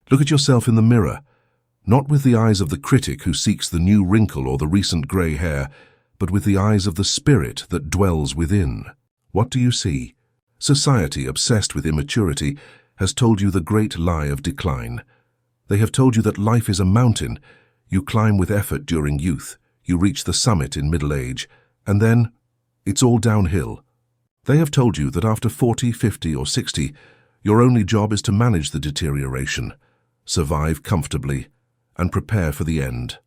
Look at yourself in the mirror, not with the eyes of the critic who seeks the new wrinkle or the recent grey hair, but with the eyes of the spirit that dwells within. What do you see? Society, obsessed with immaturity, has told you the great lie of decline. They have told you that life is a mountain. You climb with effort during youth, you reach the summit in middle age, and then it's all downhill. They have told you that after 40, 50, or 60, your only job is to manage the deterioration, survive comfortably, and prepare for the end.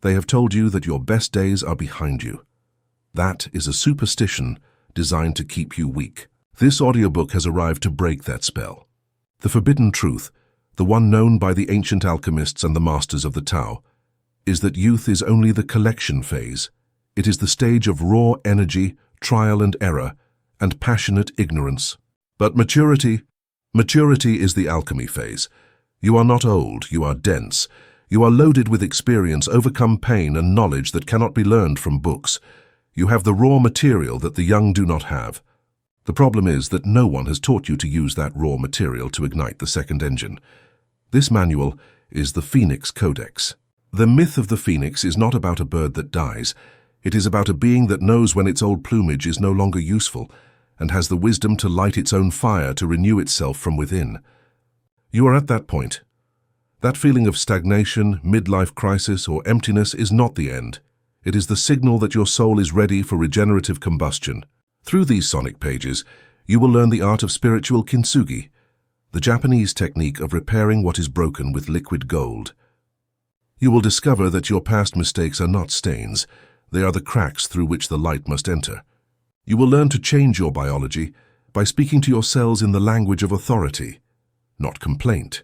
They have told you that your best days are behind you. That is a superstition designed to keep you weak. This audiobook has arrived to break that spell. The forbidden truth, the one known by the ancient alchemists and the masters of the Tao, is that youth is only the collection phase. It is the stage of raw energy, trial and error, and passionate ignorance. But maturity is the alchemy phase. You are not old, you are dense. You are loaded with experience, overcome pain and knowledge that cannot be learned from books. You have the raw material that the young do not have. The problem is that no one has taught you to use that raw material to ignite the second engine. This manual is the Phoenix Codex. The myth of the phoenix is not about a bird that dies. It is about a being that knows when its old plumage is no longer useful and has the wisdom to light its own fire to renew itself from within. You are at that point. That feeling of stagnation, midlife crisis, or emptiness is not the end. It is the signal that your soul is ready for regenerative combustion. Through these sonic pages, you will learn the art of spiritual Kintsugi, the Japanese technique of repairing what is broken with liquid gold. You will discover that your past mistakes are not stains. They are the cracks through which the light must enter. You will learn to change your biology by speaking to your cells in the language of authority, not complaint.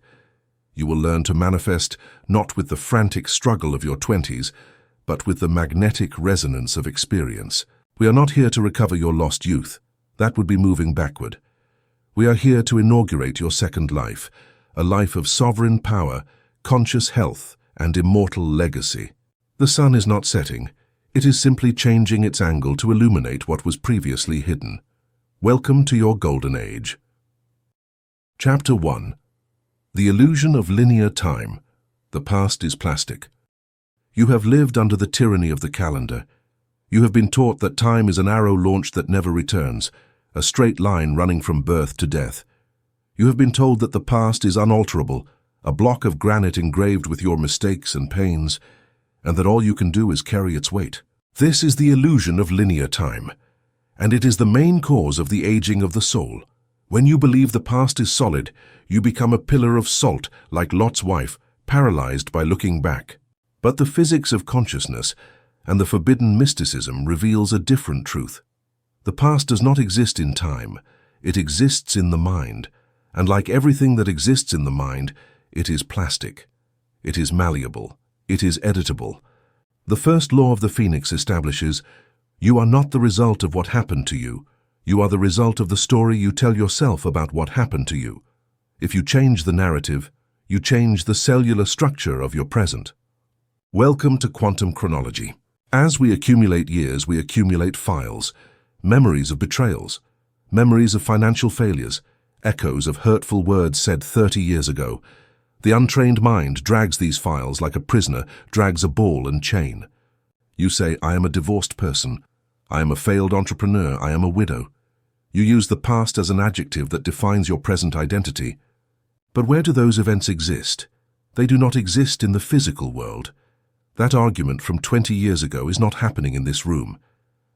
You will learn to manifest not with the frantic struggle of your 20s, but with the magnetic resonance of experience. We are not here to recover your lost youth. That would be moving backward. We are here to inaugurate your second life, a life of sovereign power, conscious health, and immortal legacy. The sun is not setting. It is simply changing its angle to illuminate what was previously hidden. Welcome to your golden age. Chapter 1. The illusion of linear time. The past is plastic. You have lived under the tyranny of the calendar. You have been taught that time is an arrow launched that never returns, a straight line running from birth to death. You have been told that the past is unalterable, a block of granite engraved with your mistakes and pains, and that all you can do is carry its weight. This is the illusion of linear time, and it is the main cause of the aging of the soul. When you believe the past is solid, you become a pillar of salt, like Lot's wife, paralyzed by looking back. But the physics of consciousness and the forbidden mysticism reveals a different truth. The past does not exist in time. It exists in the mind, and like everything that exists in the mind, it is plastic. It is malleable. It is editable. The first law of the Phoenix establishes, you are not the result of what happened to you. You are the result of the story you tell yourself about what happened to you. If you change the narrative, you change the cellular structure of your present. Welcome to quantum chronology. As we accumulate years, we accumulate files, memories of betrayals, memories of financial failures, echoes of hurtful words said 30 years ago. The untrained mind drags these files like a prisoner drags a ball and chain. You say, I am a divorced person. I am a failed entrepreneur. I am a widow. You use the past as an adjective that defines your present identity. But where do those events exist? They do not exist in the physical world. That argument from 20 years ago is not happening in this room.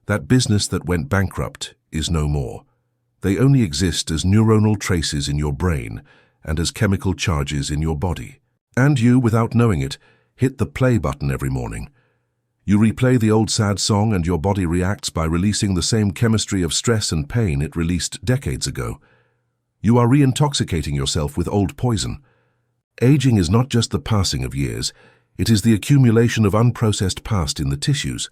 That business that went bankrupt is no more. They only exist as neuronal traces in your brain and as chemical charges in your body. And you, without knowing it, hit the play button every morning. You replay the old sad song and your body reacts by releasing the same chemistry of stress and pain it released decades ago. You are re-intoxicating yourself with old poison. Aging is not just the passing of years, it is the accumulation of unprocessed past in the tissues.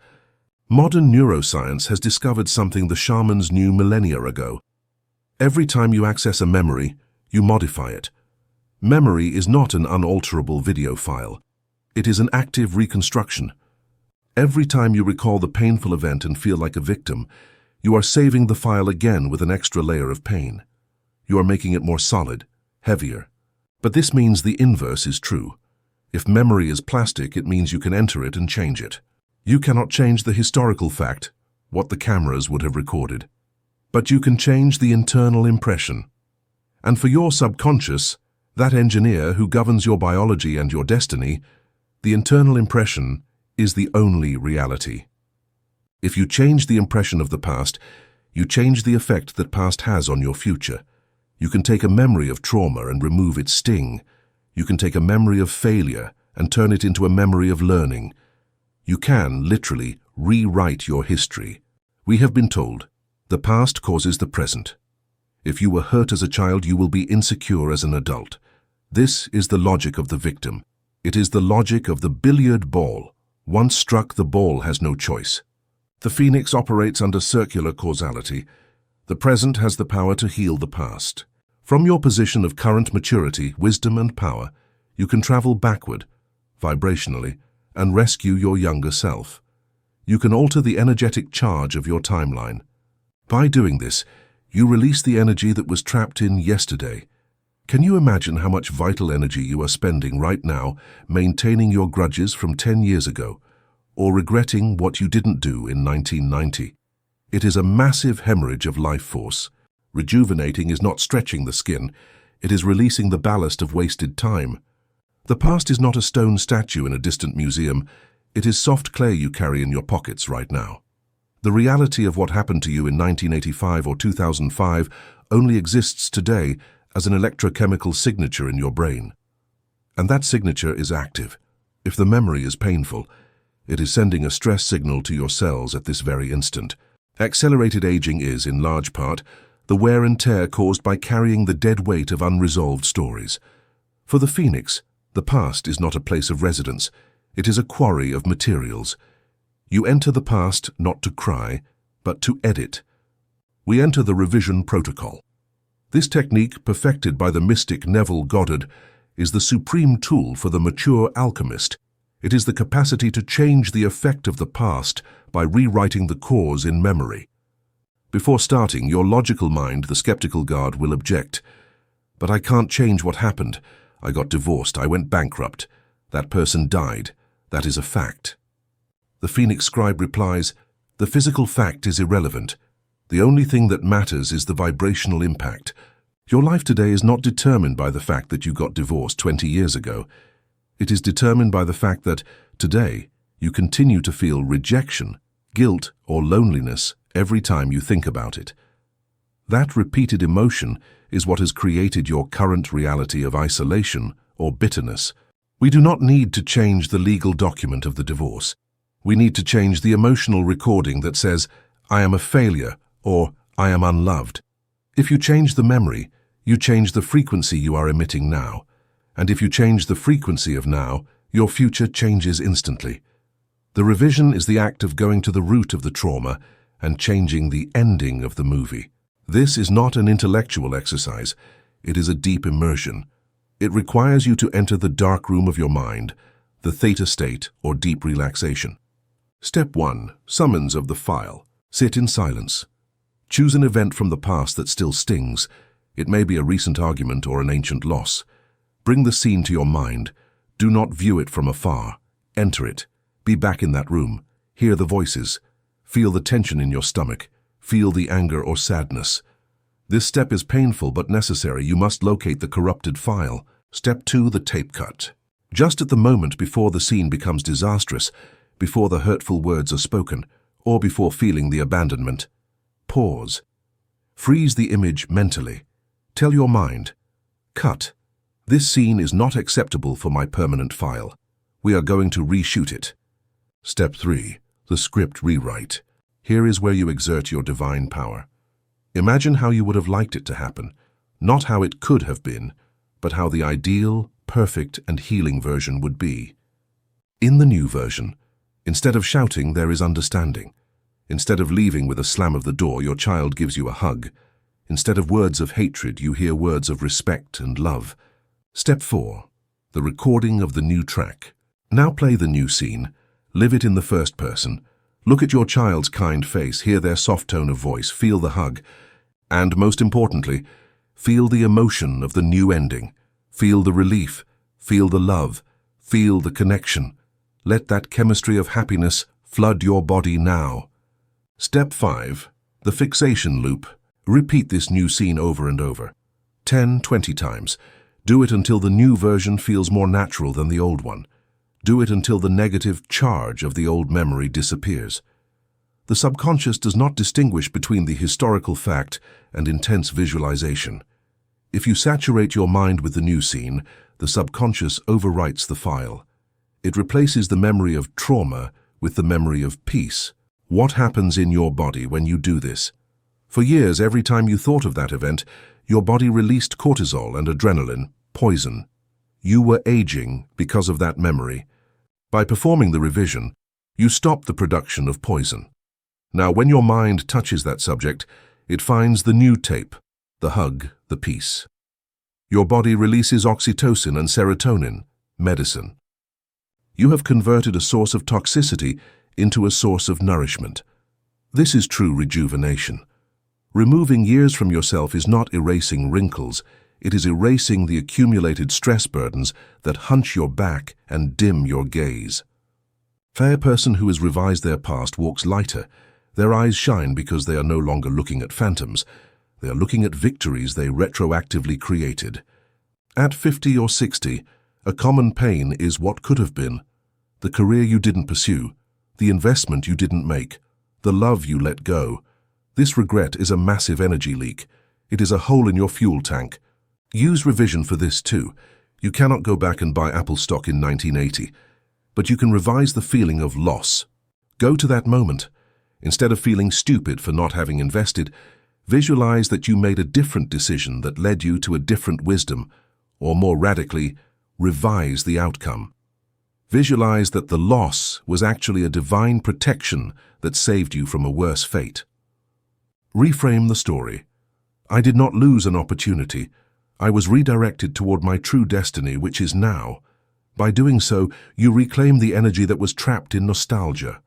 Modern neuroscience has discovered something the shamans knew millennia ago. Every time you access a memory, you modify it. Memory is not an unalterable video file. It is an active reconstruction. Every time you recall the painful event and feel like a victim, you are saving the file again with an extra layer of pain. You are making it more solid, heavier. But this means the inverse is true. If memory is plastic, it means you can enter it and change it. You cannot change the historical fact, what the cameras would have recorded. But you can change the internal impression. And for your subconscious, that engineer who governs your biology and your destiny, the internal impression is the only reality. If you change the impression of the past, you change the effect that past has on your future. You can take a memory of trauma and remove its sting. You can take a memory of failure and turn it into a memory of learning. You can, literally, rewrite your history. We have been told, the past causes the present. If you were hurt as a child, you will be insecure as an adult. This is the logic of the victim. It is the logic of the billiard ball. Once struck, the ball has no choice. The Phoenix operates under circular causality. The present has the power to heal the past. From your position of current maturity, wisdom and power, you can travel backward, vibrationally, and rescue your younger self. You can alter the energetic charge of your timeline. By doing this, you release the energy that was trapped in yesterday. Can you imagine how much vital energy you are spending right now maintaining your grudges from 10 years ago, or regretting what you didn't do in 1990? It is a massive hemorrhage of life force. Rejuvenating is not stretching the skin, it is releasing the ballast of wasted time. The past is not a stone statue in a distant museum, it is soft clay you carry in your pockets right now. The reality of what happened to you in 1985 or 2005 only exists today as an electrochemical signature in your brain. And that signature is active. If the memory is painful, it is sending a stress signal to your cells at this very instant. Accelerated aging is, in large part, the wear and tear caused by carrying the dead weight of unresolved stories. For the Phoenix, the past is not a place of residence. It is a quarry of materials. You enter the past not to cry, but to edit. We enter the revision protocol. This technique, perfected by the mystic Neville Goddard, is the supreme tool for the mature alchemist. It is the capacity to change the effect of the past by rewriting the cause in memory. Before starting, your logical mind, the skeptical guard, will object. But I can't change what happened. I got divorced. I went bankrupt. That person died. That is a fact. The Phoenix scribe replies, the physical fact is irrelevant. The only thing that matters is the vibrational impact. Your life today is not determined by the fact that you got divorced 20 years ago. It is determined by the fact that, today, you continue to feel rejection, guilt, or loneliness every time you think about it. That repeated emotion is what has created your current reality of isolation or bitterness. We do not need to change the legal document of the divorce. We need to change the emotional recording that says, I am a failure, or I am unloved. If you change the memory, you change the frequency you are emitting now. And if you change the frequency of now, your future changes instantly. The revision is the act of going to the root of the trauma and changing the ending of the movie. This is not an intellectual exercise. It is a deep immersion. It requires you to enter the dark room of your mind, the theta state or deep relaxation. Step 1. Summons of the file. Sit in silence. Choose an event from the past that still stings. It may be a recent argument or an ancient loss. Bring the scene to your mind. Do not view it from afar. Enter it. Be back in that room. Hear the voices. Feel the tension in your stomach. Feel the anger or sadness. This step is painful but necessary. You must locate the corrupted file. Step 2. The tape cut. Just at the moment before the scene becomes disastrous, before the hurtful words are spoken, or before feeling the abandonment, pause. Freeze the image mentally. Tell your mind, cut. This scene is not acceptable for my permanent file. We are going to reshoot it. Step 3. The script rewrite. Here is where you exert your divine power. Imagine how you would have liked it to happen, not how it could have been, but how the ideal, perfect, and healing version would be. In the new version, instead of shouting, there is understanding. Instead of leaving with a slam of the door, your child gives you a hug. Instead of words of hatred, you hear words of respect and love. Step 4. The recording of the new track. Now play the new scene. Live it in the first person. Look at your child's kind face, hear their soft tone of voice, feel the hug. And most importantly, feel the emotion of the new ending. Feel the relief, feel the love, feel the connection. Let that chemistry of happiness flood your body now. Step 5. The fixation loop. Repeat this new scene over and over. 10, 20 times. Do it until the new version feels more natural than the old one. Do it until the negative charge of the old memory disappears. The subconscious does not distinguish between the historical fact and intense visualization. If you saturate your mind with the new scene, the subconscious overwrites the file. It replaces the memory of trauma with the memory of peace. What happens in your body when you do this? For years, every time you thought of that event, your body released cortisol and adrenaline, poison. You were aging because of that memory. By performing the revision, you stop the production of poison. Now, when your mind touches that subject, it finds the new tape, the hug, the peace. Your body releases oxytocin and serotonin, medicine. You have converted a source of toxicity into a source of nourishment. This is true rejuvenation. Removing years from yourself is not erasing wrinkles, it is erasing the accumulated stress burdens that hunch your back and dim your gaze. A person who has revised their past walks lighter. Their eyes shine because they are no longer looking at phantoms. They are looking at victories they retroactively created. At 50 or 60, a common pain is what could have been. The career you didn't pursue, the investment you didn't make, the love you let go. This regret is a massive energy leak. It is a hole in your fuel tank. Use revision for this too. You cannot go back and buy Apple stock in 1980, but you can revise the feeling of loss. Go to that moment. Instead of feeling stupid for not having invested, visualize that you made a different decision that led you to a different wisdom, or more radically, revise the outcome. Visualize that the loss was actually a divine protection that saved you from a worse fate. Reframe the story. I did not lose an opportunity. I was redirected toward my true destiny, which is now. By doing so, you reclaim the energy that was trapped in nostalgia.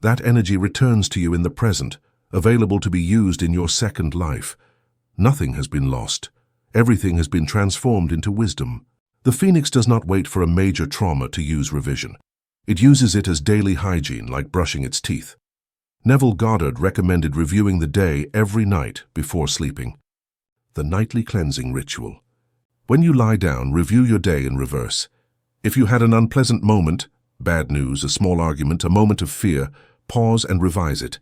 That energy returns to you in the present, available to be used in your second life. Nothing has been lost. Everything has been transformed into wisdom. The Phoenix does not wait for a major trauma to use revision. It uses it as daily hygiene, like brushing its teeth. Neville Goddard recommended reviewing the day every night before sleeping. The nightly cleansing ritual. When you lie down, review your day in reverse. If you had an unpleasant moment, bad news, a small argument, a moment of fear, pause and revise it.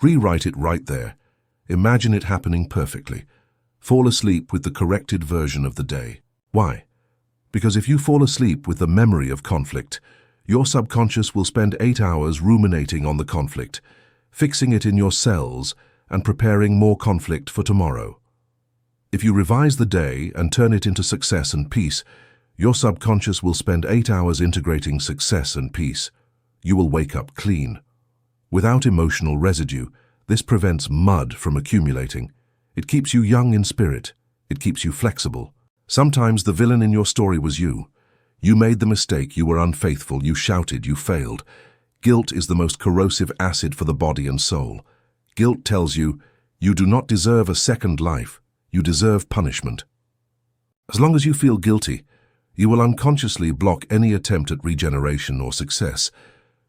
Rewrite it right there. Imagine it happening perfectly. Fall asleep with the corrected version of the day. Why? Because if you fall asleep with the memory of conflict, your subconscious will spend 8 hours ruminating on the conflict, fixing it in your cells and preparing more conflict for tomorrow. If you revise the day and turn it into success and peace, your subconscious will spend 8 hours integrating success and peace. You will wake up clean. Without emotional residue, this prevents mud from accumulating. It keeps you young in spirit. It keeps you flexible. Sometimes the villain in your story was you. You made the mistake, you were unfaithful, you shouted, you failed. Guilt is the most corrosive acid for the body and soul. Guilt tells you, you do not deserve a second life. You deserve punishment. As long as you feel guilty, you will unconsciously block any attempt at regeneration or success.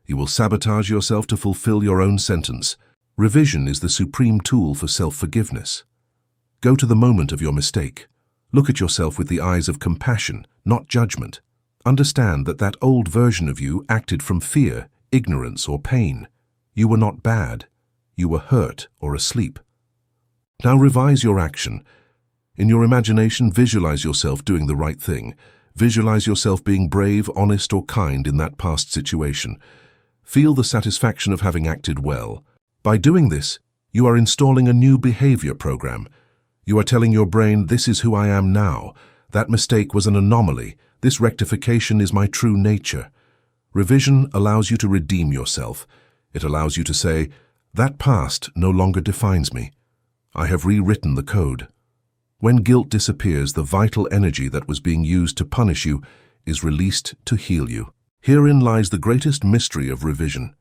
You will sabotage yourself to fulfill your own sentence. Revision is the supreme tool for self-forgiveness. Go to the moment of your mistake. Look at yourself with the eyes of compassion, not judgment. Understand that that old version of you acted from fear, ignorance, or pain. You were not bad. You were hurt or asleep. Now revise your action. In your imagination, visualize yourself doing the right thing. Visualize yourself being brave, honest, or kind in that past situation. Feel the satisfaction of having acted well. By doing this, you are installing a new behavior program. You are telling your brain, this is who I am now. That mistake was an anomaly. This rectification is my true nature. Revision allows you to redeem yourself. It allows you to say, that past no longer defines me. I have rewritten the code. When guilt disappears, the vital energy that was being used to punish you is released to heal you. Herein lies the greatest mystery of revision.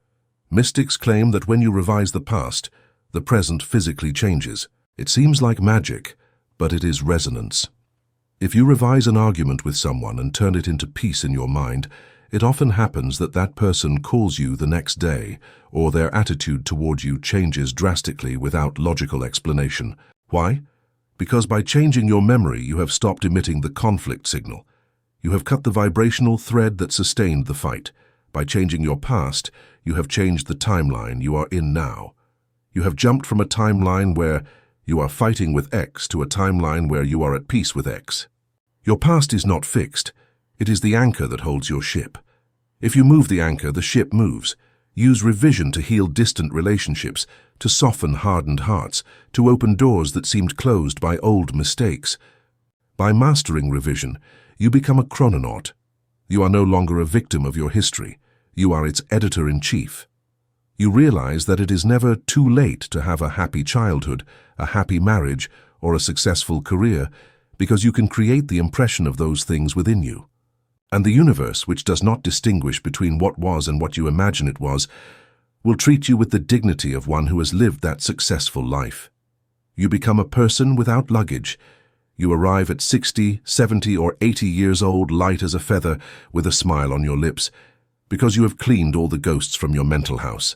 Mystics claim that when you revise the past, the present physically changes. It seems like magic, but it is resonance. If you revise an argument with someone and turn it into peace in your mind, it often happens that that person calls you the next day, or their attitude toward you changes drastically without logical explanation. Why? Because by changing your memory, you have stopped emitting the conflict signal. You have cut the vibrational thread that sustained the fight. By changing your past, you have changed the timeline you are in now. You have jumped from a timeline where you are fighting with X to a timeline where you are at peace with X. Your past is not fixed. It is the anchor that holds your ship. If you move the anchor, the ship moves. Use revision to heal distant relationships, to soften hardened hearts, to open doors that seemed closed by old mistakes. By mastering revision, you become a chrononaut. You are no longer a victim of your history. You are its editor-in-chief. You realize that it is never too late to have a happy childhood, a happy marriage, or a successful career, because you can create the impression of those things within you. And the universe, which does not distinguish between what was and what you imagine it was, will treat you with the dignity of one who has lived that successful life. You become a person without luggage. You arrive at 60, 70, or 80 years old, light as a feather, with a smile on your lips, because you have cleaned all the ghosts from your mental house.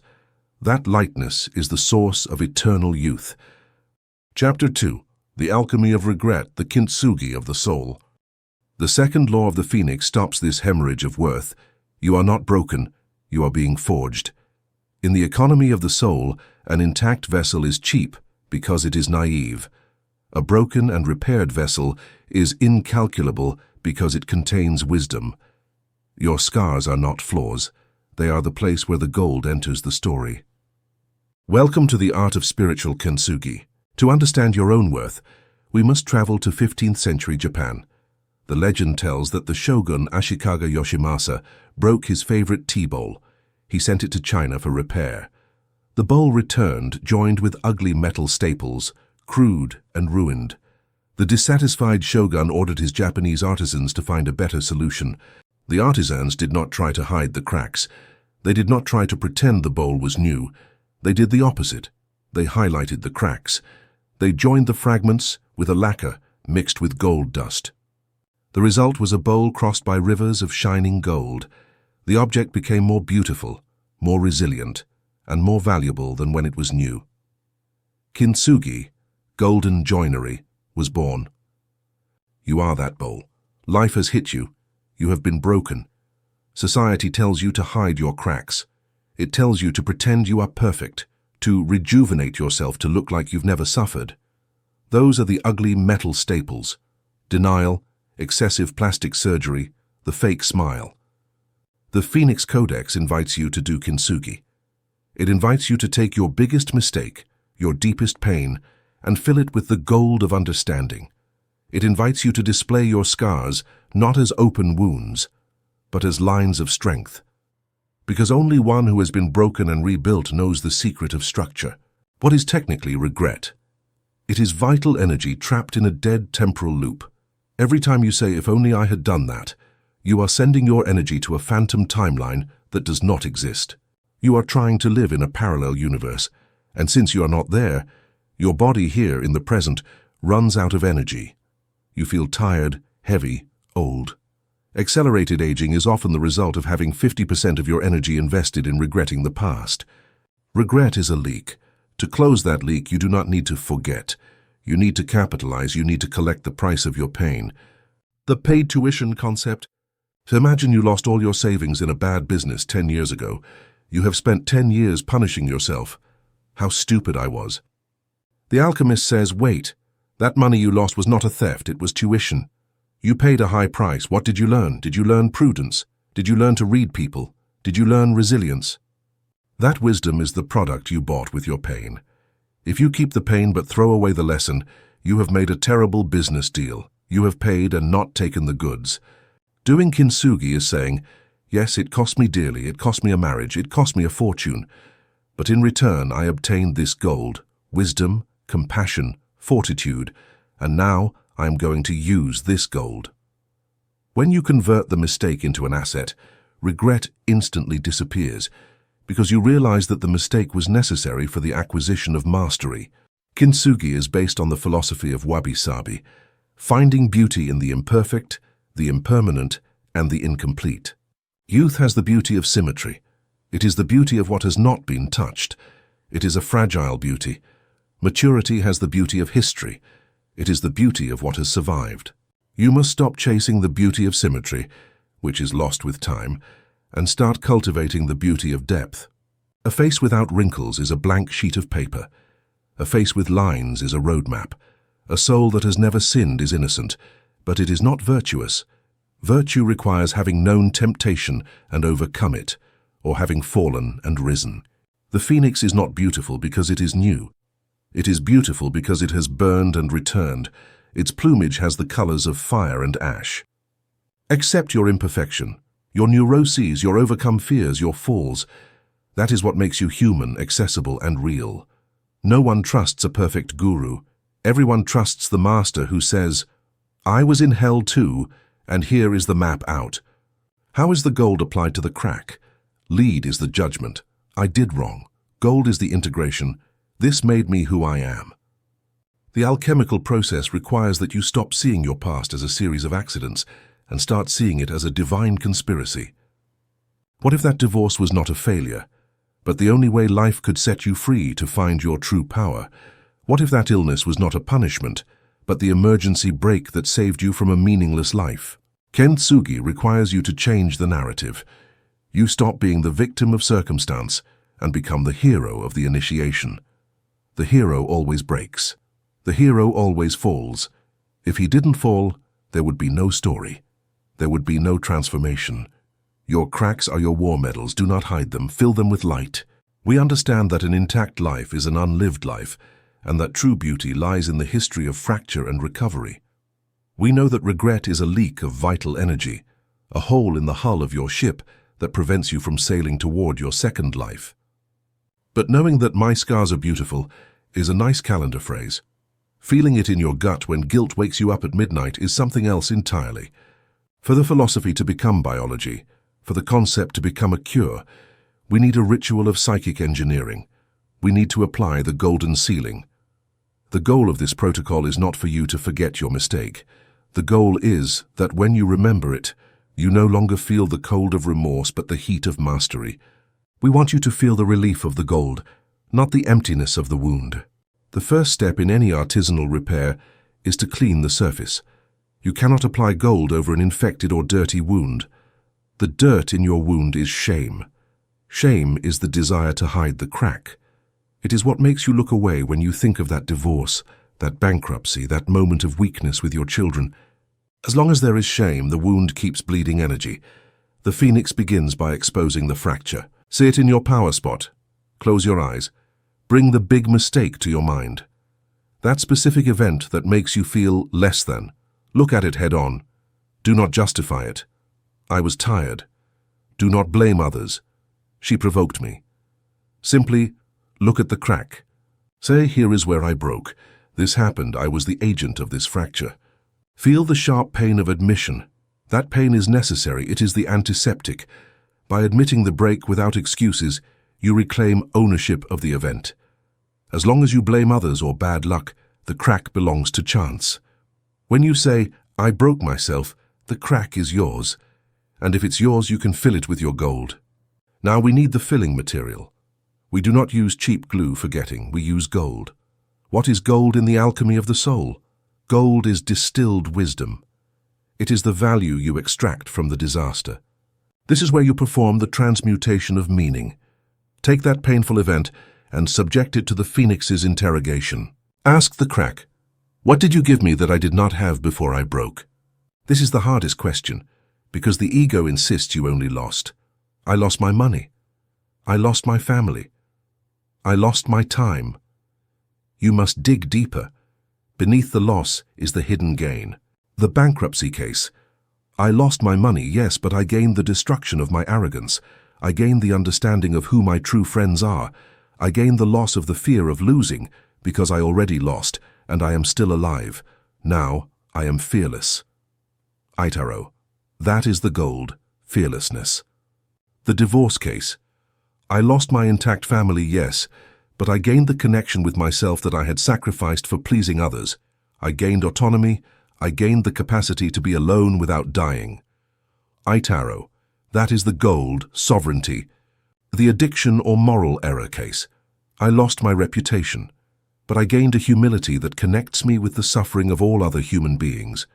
That lightness is the source of eternal youth. Chapter 2. The Alchemy of Regret, the Kintsugi of the Soul. The second law of the Phoenix stops this hemorrhage of worth. You are not broken, you are being forged. In the economy of the soul, an intact vessel is cheap because it is naive. A broken and repaired vessel is incalculable because it contains wisdom. Your scars are not flaws. They are the place where the gold enters the story. Welcome to the art of spiritual Kintsugi. To understand your own worth, we must travel to 15th century Japan. The legend tells that the shogun Ashikaga Yoshimasa broke his favorite tea bowl. He sent it to China for repair. The bowl returned, joined with ugly metal staples, crude and ruined. The dissatisfied shogun ordered his Japanese artisans to find a better solution. The artisans did not try to hide the cracks. They did not try to pretend the bowl was new. They did the opposite. They highlighted the cracks. They joined the fragments with a lacquer mixed with gold dust. The result was a bowl crossed by rivers of shining gold. The object became more beautiful, more resilient, and more valuable than when it was new. Kintsugi, golden joinery, was born. You are that bowl. Life has hit you. You have been broken. Society tells you to hide your cracks. It tells you to pretend you are perfect, to rejuvenate yourself to look like you've never suffered. Those are the ugly metal staples: denial, excessive plastic surgery, the fake smile. The Phoenix Codex invites you to do Kintsugi. It invites you to take your biggest mistake, your deepest pain, and fill it with the gold of understanding. It invites you to display your scars not as open wounds, but as lines of strength. Because only one who has been broken and rebuilt knows the secret of structure. What is technically regret? It is vital energy trapped in a dead temporal loop. Every time you say, "If only I had done that," you are sending your energy to a phantom timeline that does not exist. You are trying to live in a parallel universe, and since you are not there, your body here in the present runs out of energy. You feel tired, heavy, old. Accelerated aging is often the result of having 50% of your energy invested in regretting the past. Regret is a leak. To close that leak, you do not need to forget. You need to capitalize. You need to collect the price of your pain. The paid tuition concept. Imagine you lost all your savings in a bad business 10 years ago. You have spent 10 years punishing yourself. How stupid I was. The alchemist says, wait, that money you lost was not a theft, it was tuition. You paid a high price. What did you learn? Did you learn prudence? Did you learn to read people? Did you learn resilience? That wisdom is the product you bought with your pain. If you keep the pain but throw away the lesson, you have made a terrible business deal. You have paid and not taken the goods. Doing Kintsugi is saying, yes, it cost me dearly, it cost me a marriage, it cost me a fortune, but in return I obtained this gold, wisdom, compassion, fortitude, and now I am going to use this gold. When you convert the mistake into an asset, regret instantly disappears, because you realize that the mistake was necessary for the acquisition of mastery. Kintsugi is based on the philosophy of wabi-sabi. finding beauty in the imperfect, the impermanent, and the incomplete. Youth has the beauty of symmetry. It is the beauty of what has not been touched. It is a fragile beauty. Maturity has the beauty of history. It is the beauty of what has survived. You must stop chasing the beauty of symmetry, which is lost with time, and start cultivating the beauty of depth. A face without wrinkles is a blank sheet of paper. A face with lines is a roadmap. A soul that has never sinned is innocent, but it is not virtuous. Virtue requires having known temptation and overcome it, or having fallen and risen. The phoenix is not beautiful because it is new. It is beautiful because it has burned and returned. Its plumage has the colors of fire and ash. Accept your imperfection, your neuroses, your overcome fears, your falls. That is what makes you human, accessible, and real. No one trusts a perfect guru. Everyone trusts the master who says, "I was in hell too, and here is the map out." How is the gold applied to the crack? Lead is the judgment. I did wrong. Gold is the integration. This made me who I am. The alchemical process requires that you stop seeing your past as a series of accidents and start seeing it as a divine conspiracy. What if that divorce was not a failure, but the only way life could set you free to find your true power? What if that illness was not a punishment, but the emergency brake that saved you from a meaningless life? Kintsugi requires you to change the narrative. You stop being the victim of circumstance and become the hero of the initiation. The hero always breaks. The hero always falls. If he didn't fall, there would be no story. There would be no transformation. Your cracks are your war medals. Do not hide them. Fill them with light. We understand that an intact life is an unlived life, and that true beauty lies in the history of fracture and recovery. We know that regret is a leak of vital energy, a hole in the hull of your ship that prevents you from sailing toward your second life. But knowing that my scars are beautiful is a nice calendar phrase. Feeling it in your gut when guilt wakes you up at midnight is something else entirely. For the philosophy to become biology, for the concept to become a cure, we need a ritual of psychic engineering. We need to apply the golden ceiling. The goal of this protocol is not for you to forget your mistake. The goal is that when you remember it, you no longer feel the cold of remorse but the heat of mastery. We want you to feel the relief of the gold, not the emptiness of the wound. The first step in any artisanal repair is to clean the surface. You cannot apply gold over an infected or dirty wound. The dirt in your wound is shame. Shame is the desire to hide the crack. It is what makes you look away when you think of that divorce, that bankruptcy, that moment of weakness with your children. As long as there is shame, the wound keeps bleeding energy. The phoenix begins by exposing the fracture. See it in your power spot. Close your eyes. Bring the big mistake to your mind. That specific event that makes you feel less than. Look at it head on. Do not justify it. I was tired. Do not blame others. She provoked me. Simply look at the crack. Say, here is where I broke. This happened. I was the agent of this fracture. Feel the sharp pain of admission. That pain is necessary. It is the antiseptic. By admitting the break without excuses, you reclaim ownership of the event. As long as you blame others or bad luck, the crack belongs to chance. When you say, I broke myself, the crack is yours. And if it's yours, you can fill it with your gold. Now we need the filling material. We do not use cheap glue for getting, we use gold. What is gold in the alchemy of the soul? Gold is distilled wisdom. It is the value you extract from the disaster. This is where you perform the transmutation of meaning. Take that painful event and subject it to the phoenix's interrogation. Ask the crack, what did you give me that I did not have before I broke? This is the hardest question, because the ego insists you only lost. I lost my money. I lost my family. I lost my time. You must dig deeper. Beneath the loss is the hidden gain. The bankruptcy case. I lost my money, yes, but I gained the destruction of my arrogance. I gained the understanding of who my true friends are. I gained the loss of the fear of losing, because I already lost, and I am still alive. Now I am fearless. Aitaro. That is the gold, fearlessness. The divorce case. I lost my intact family, yes, but I gained the connection with myself that I had sacrificed for pleasing others. I gained autonomy, I gained the capacity to be alone without dying. Itaro, that is the gold, sovereignty. The addiction or moral error case. I lost my reputation, but I gained a humility that connects me with the suffering of all other human beings.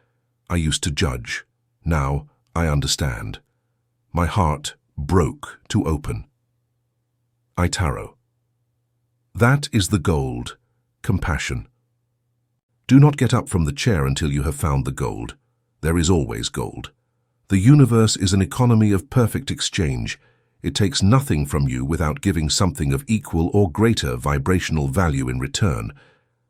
I used to judge. Now I understand. My heart broke to open. Itaro. That is the gold, compassion. Do not get up from the chair until you have found the gold. There is always gold. The universe is an economy of perfect exchange. It takes nothing from you without giving something of equal or greater vibrational value in return.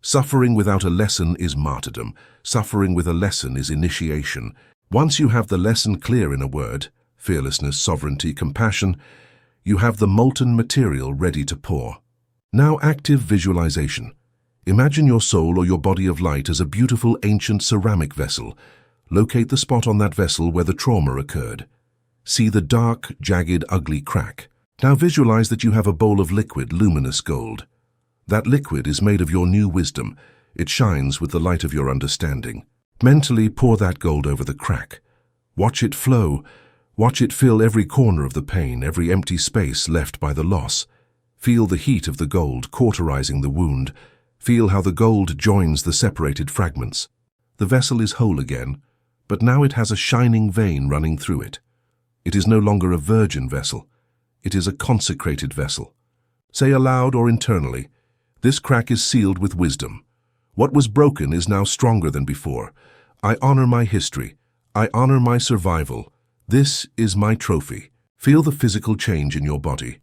Suffering without a lesson is martyrdom. Suffering with a lesson is initiation. Once you have the lesson clear in a word, fearlessness, sovereignty, compassion, you have the molten material ready to pour. Now active visualization. Imagine your soul or your body of light as a beautiful ancient ceramic vessel. Locate the spot on that vessel where the trauma occurred. See the dark, jagged, ugly crack. Now visualize that you have a bowl of liquid, luminous gold. That liquid is made of your new wisdom. It shines with the light of your understanding. Mentally pour that gold over the crack. Watch it flow. Watch it fill every corner of the pain, every empty space left by the loss. Feel the heat of the gold cauterizing the wound. Feel how the gold joins the separated fragments. The vessel is whole again, but now it has a shining vein running through it. It is no longer a virgin vessel. It is a consecrated vessel. Say aloud or internally, this crack is sealed with wisdom. What was broken is now stronger than before. I honor my history. I honor my survival. This is my trophy. Feel the physical change in your body.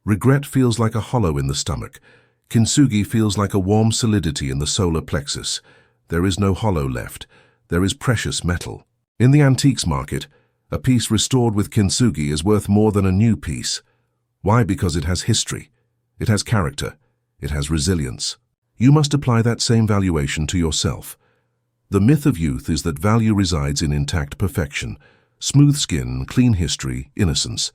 Regret feels like a hollow in the stomach. Kintsugi feels like a warm solidity in the solar plexus. There is no hollow left. There is precious metal. In the antiques market, a piece restored with Kintsugi is worth more than a new piece. Why? Because it has history. It has character. It has resilience. You must apply that same valuation to yourself. The myth of youth is that value resides in intact perfection, smooth skin, clean history, innocence.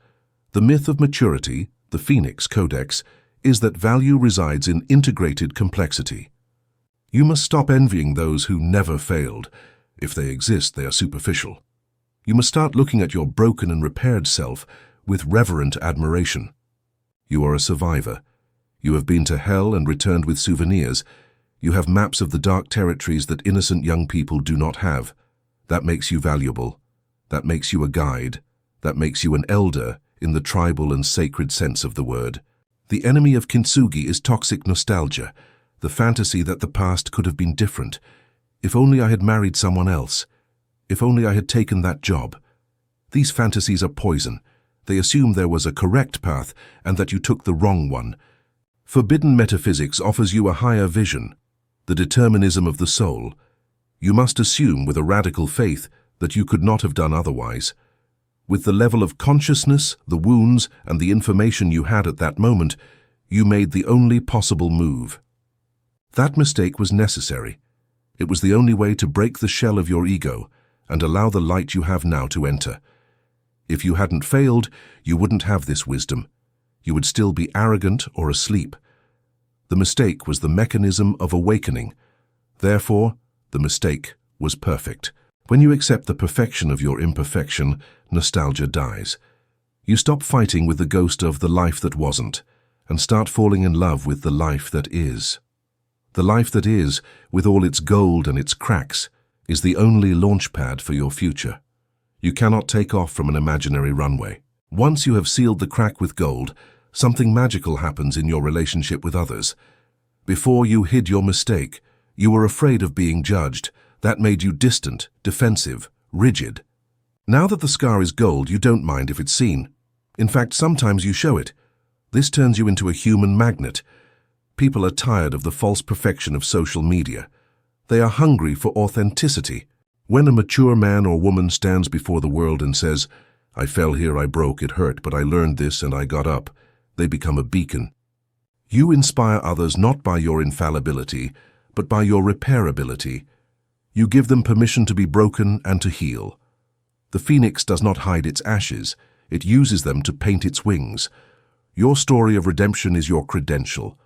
The myth of maturity, the Phoenix Codex, is that value resides in integrated complexity. You must stop envying those who never failed. If they exist, they are superficial. You must start looking at your broken and repaired self with reverent admiration. You are a survivor. You have been to hell and returned with souvenirs. You have maps of the dark territories that innocent young people do not have. That makes you valuable. That makes you a guide. That makes you an elder in the tribal and sacred sense of the word. The enemy of Kintsugi is toxic nostalgia, the fantasy that the past could have been different. If only I had married someone else. If only I had taken that job. These fantasies are poison. They assume there was a correct path and that you took the wrong one. Forbidden metaphysics offers you a higher vision, the determinism of the soul. You must assume with a radical faith that you could not have done otherwise. With the level of consciousness, the wounds, and the information you had at that moment, you made the only possible move. That mistake was necessary. It was the only way to break the shell of your ego and allow the light you have now to enter. If you hadn't failed, you wouldn't have this wisdom. You would still be arrogant or asleep. The mistake was the mechanism of awakening. Therefore, the mistake was perfect. When you accept the perfection of your imperfection, nostalgia dies. You stop fighting with the ghost of the life that wasn't, and start falling in love with the life that is. The life that is, with all its gold and its cracks, is the only launch pad for your future. You cannot take off from an imaginary runway. Once you have sealed the crack with gold, something magical happens in your relationship with others. Before you hid your mistake, you were afraid of being judged. That made you distant, defensive, rigid. Now that the scar is gold, you don't mind if it's seen. In fact, sometimes you show it. This turns you into a human magnet. People are tired of the false perfection of social media. They are hungry for authenticity. When a mature man or woman stands before the world and says, "I fell here, I broke, it hurt, but I learned this and I got up," they become a beacon. You inspire others not by your infallibility, but by your repairability. You give them permission to be broken and to heal. The phoenix does not hide its ashes. It uses them to paint its wings. Your story of redemption is your credential.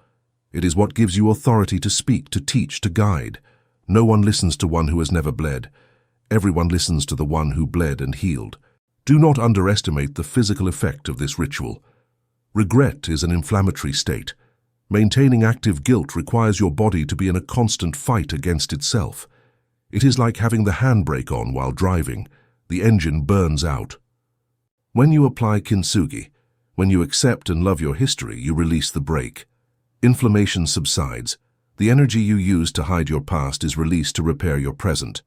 It is what gives you authority to speak, to teach, to guide. No one listens to one who has never bled. Everyone listens to the one who bled and healed. Do not underestimate the physical effect of this ritual. Regret is an inflammatory state. Maintaining active guilt requires your body to be in a constant fight against itself. It is like having the handbrake on while driving. The engine burns out. When you apply Kintsugi, when you accept and love your history, you release the brake. Inflammation subsides. The energy you use to hide your past is released to repair your present.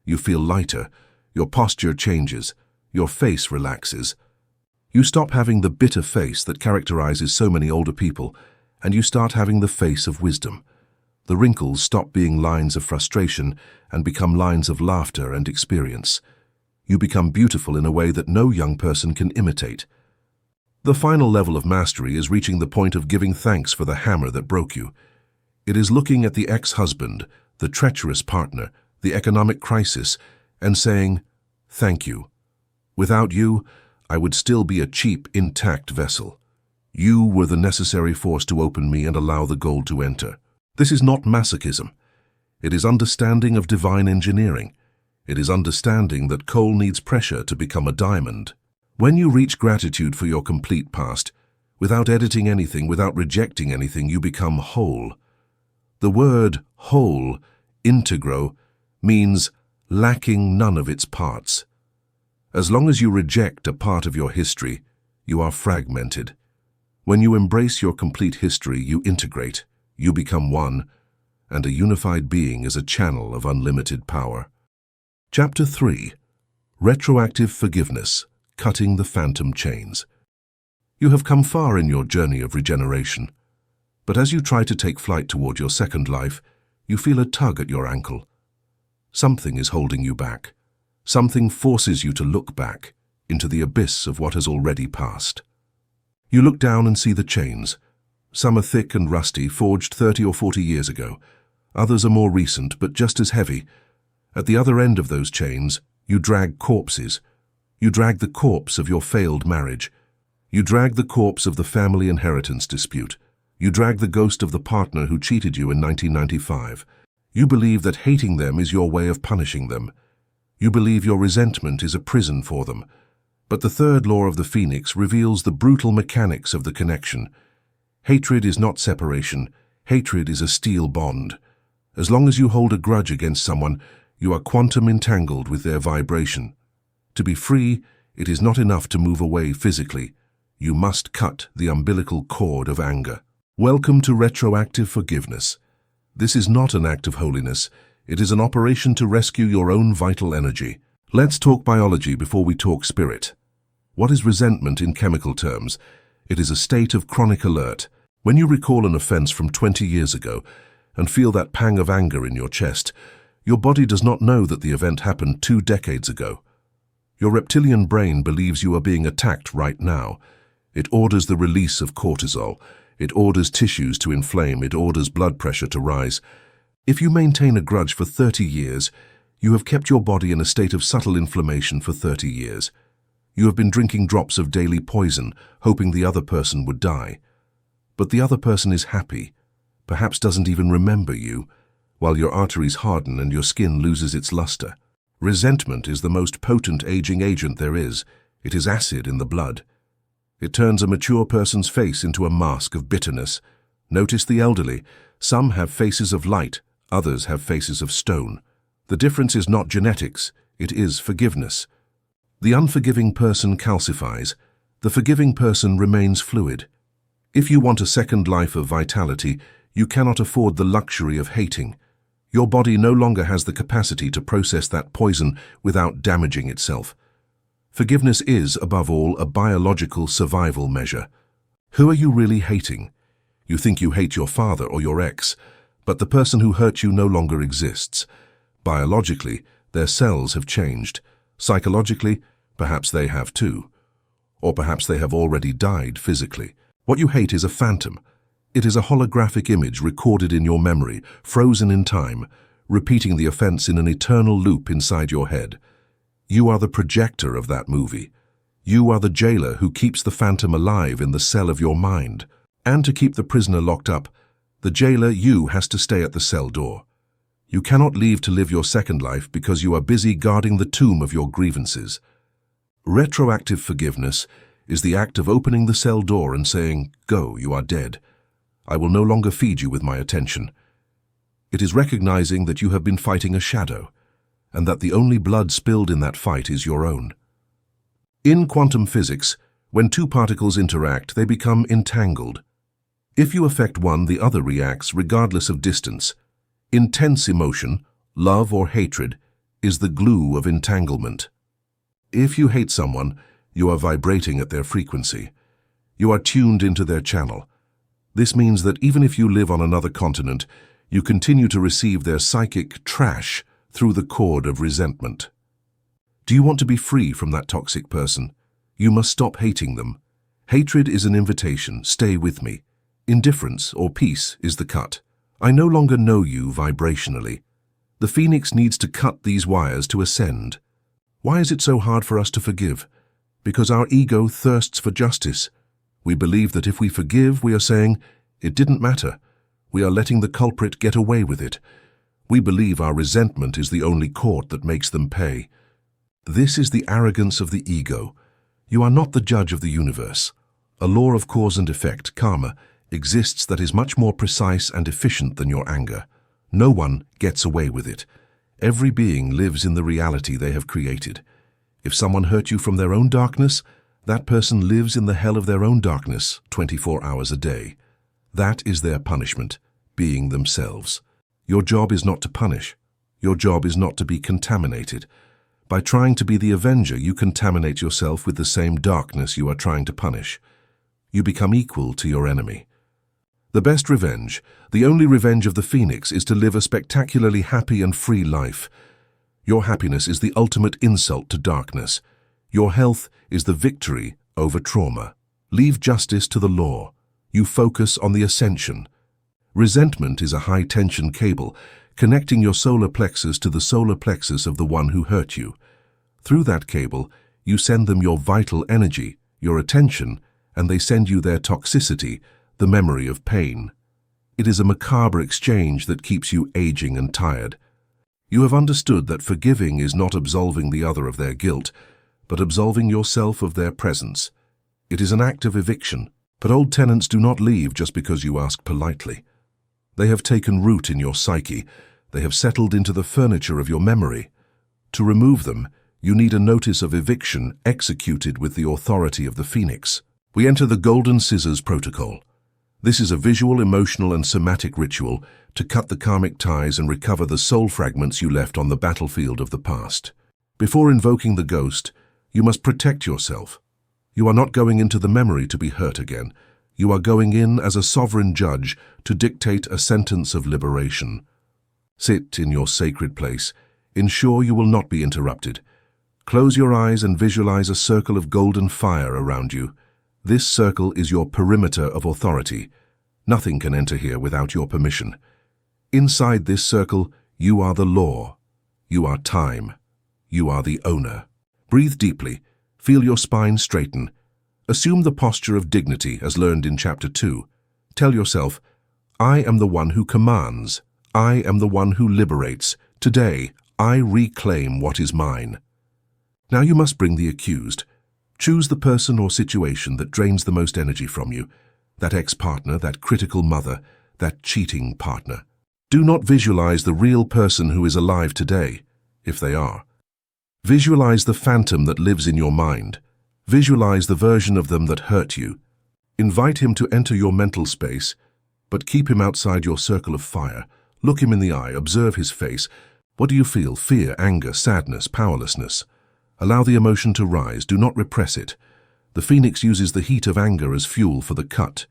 You feel lighter. Your posture changes. Your face relaxes. You stop having the bitter face that characterizes so many older people, and you start having the face of wisdom. The wrinkles stop being lines of frustration and become lines of laughter and experience. You become beautiful in a way that no young person can imitate. The final level of mastery is reaching the point of giving thanks for the hammer that broke you. It is looking at the ex-husband, the treacherous partner, the economic crisis, and saying, "Thank you. Without you, I would still be a cheap, intact vessel. You were the necessary force to open me and allow the gold to enter." This is not masochism. It is understanding of divine engineering. It is understanding that coal needs pressure to become a diamond. When you reach gratitude for your complete past, without editing anything, without rejecting anything, you become whole. The word whole, integro, means lacking none of its parts. As long as you reject a part of your history, you are fragmented. When you embrace your complete history, you integrate, you become one, and a unified being is a channel of unlimited power. Chapter 3. Retroactive Forgiveness, Cutting the Phantom Chains. You have come far in your journey of regeneration, but as you try to take flight toward your second life, you feel a tug at your ankle. Something is holding you back. Something forces you to look back into the abyss of what has already passed. You look down and see the chains. Some are thick and rusty, forged 30 or 40 years ago. Others are more recent, but just as heavy. At the other end of those chains, you drag corpses. You drag the corpse of your failed marriage. You drag the corpse of the family inheritance dispute. You drag the ghost of the partner who cheated you in 1995. You believe that hating them is your way of punishing them. You believe your resentment is a prison for them. But the third law of the Phoenix reveals the brutal mechanics of the connection. Hatred is not separation. Hatred is a steel bond. As long as you hold a grudge against someone, you are quantum entangled with their vibration. To be free, it is not enough to move away physically. You must cut the umbilical cord of anger. Welcome to retroactive forgiveness. This is not an act of holiness. It is an operation to rescue your own vital energy. Let's talk biology before we talk spirit. What is resentment in chemical terms? It is a state of chronic alert. When you recall an offense from 20 years ago and feel that pang of anger in your chest, your body does not know that the event happened 2 decades ago. Your reptilian brain believes you are being attacked right now. It orders the release of cortisol. It orders tissues to inflame. It orders blood pressure to rise. If you maintain a grudge for 30 years, you have kept your body in a state of subtle inflammation for 30 years. You have been drinking drops of daily poison, hoping the other person would die. But the other person is happy, perhaps doesn't even remember you, while your arteries harden and your skin loses its luster. Resentment is the most potent aging agent there is. It is acid in the blood. It turns a mature person's face into a mask of bitterness. Notice the elderly. Some have faces of light, others have faces of stone. The difference is not genetics, it is forgiveness. The unforgiving person calcifies. The forgiving person remains fluid. If you want a second life of vitality, you cannot afford the luxury of hating. Your body no longer has the capacity to process that poison without damaging itself. Forgiveness is, above all, a biological survival measure. Who are you really hating? You think you hate your father or your ex, but the person who hurt you no longer exists. Biologically, their cells have changed. Psychologically, perhaps they have too. Or perhaps they have already died physically. What you hate is a phantom. It is a holographic image recorded in your memory, frozen in time, repeating the offense in an eternal loop inside your head. You are the projector of that movie. You are the jailer who keeps the phantom alive in the cell of your mind. And to keep the prisoner locked up, the jailer, you, has to stay at the cell door. You cannot leave to live your second life because you are busy guarding the tomb of your grievances. Retroactive forgiveness is the act of opening the cell door and saying, "Go, you are dead. I will no longer feed you with my attention." It is recognizing that you have been fighting a shadow, and that the only blood spilled in that fight is your own. In quantum physics, when two particles interact, they become entangled. If you affect one, the other reacts regardless of distance. Intense emotion, love or hatred, is the glue of entanglement. If you hate someone, you are vibrating at their frequency. You are tuned into their channel. This means that even if you live on another continent, you continue to receive their psychic trash through the cord of resentment. Do you want to be free from that toxic person? You must stop hating them. Hatred is an invitation, stay with me. Indifference or peace is the cut. I no longer know you vibrationally. The Phoenix needs to cut these wires to ascend. Why is it so hard for us to forgive? Because our ego thirsts for justice. We believe that if we forgive, we are saying, "It didn't matter." We are letting the culprit get away with it. We believe our resentment is the only court that makes them pay. This is the arrogance of the ego. You are not the judge of the universe. A law of cause and effect, karma, exists that is much more precise and efficient than your anger. No one gets away with it. Every being lives in the reality they have created. If someone hurt you from their own darkness, that person lives in the hell of their own darkness 24 hours a day. That is their punishment, being themselves. Your job is not to punish. Your job is not to be contaminated. By trying to be the avenger, you contaminate yourself with the same darkness you are trying to punish. You become equal to your enemy. The best revenge, the only revenge of the Phoenix, is to live a spectacularly happy and free life. Your happiness is the ultimate insult to darkness. Your health is the victory over trauma. Leave justice to the law. You focus on the ascension. Resentment is a high-tension cable connecting your solar plexus to the solar plexus of the one who hurt you. Through that cable, you send them your vital energy, your attention, and they send you their toxicity, the memory of pain. It is a macabre exchange that keeps you aging and tired. You have understood that forgiving is not absolving the other of their guilt, but absolving yourself of their presence. It is an act of eviction, but old tenants do not leave just because you ask politely. They have taken root in your psyche. They have settled into the furniture of your memory. To remove them, you need a notice of eviction executed with the authority of the Phoenix. We enter the Golden Scissors Protocol. This is a visual, emotional, and somatic ritual to cut the karmic ties and recover the soul fragments you left on the battlefield of the past. Before invoking the ghost, you must protect yourself. You are not going into the memory to be hurt again. You are going in as a sovereign judge to dictate a sentence of liberation. Sit in your sacred place. Ensure you will not be interrupted. Close your eyes and visualize a circle of golden fire around you. This circle is your perimeter of authority. Nothing can enter here without your permission. Inside this circle, you are the law. You are time. You are the owner. Breathe deeply. Feel your spine straighten. Assume the posture of dignity as learned in Chapter 2. Tell yourself, "I am the one who commands. I am the one who liberates. Today, I reclaim what is mine." Now you must bring the accused. Choose the person or situation that drains the most energy from you, that ex-partner, that critical mother, that cheating partner. Do not visualize the real person who is alive today, if they are. Visualize the phantom that lives in your mind. Visualize the version of them that hurt you. Invite him to enter your mental space, but keep him outside your circle of fire. Look him in the eye, observe his face. What do you feel? Fear, anger, sadness, powerlessness. Allow the emotion to rise, do not repress it. The Phoenix uses the heat of anger as fuel for the cut.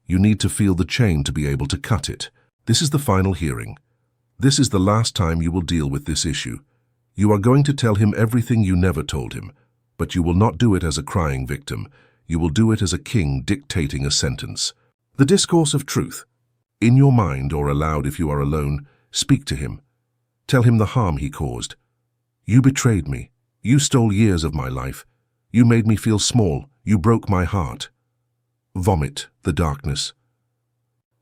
You need to feel the chain to be able to cut it. This is the final hearing. This is the last time you will deal with this issue. You are going to tell him everything you never told him, but you will not do it as a crying victim. You will do it as a king dictating a sentence. The discourse of truth. In your mind or aloud if you are alone, speak to him. Tell him the harm he caused. You betrayed me. You stole years of my life. You made me feel small. You broke my heart. Vomit the darkness.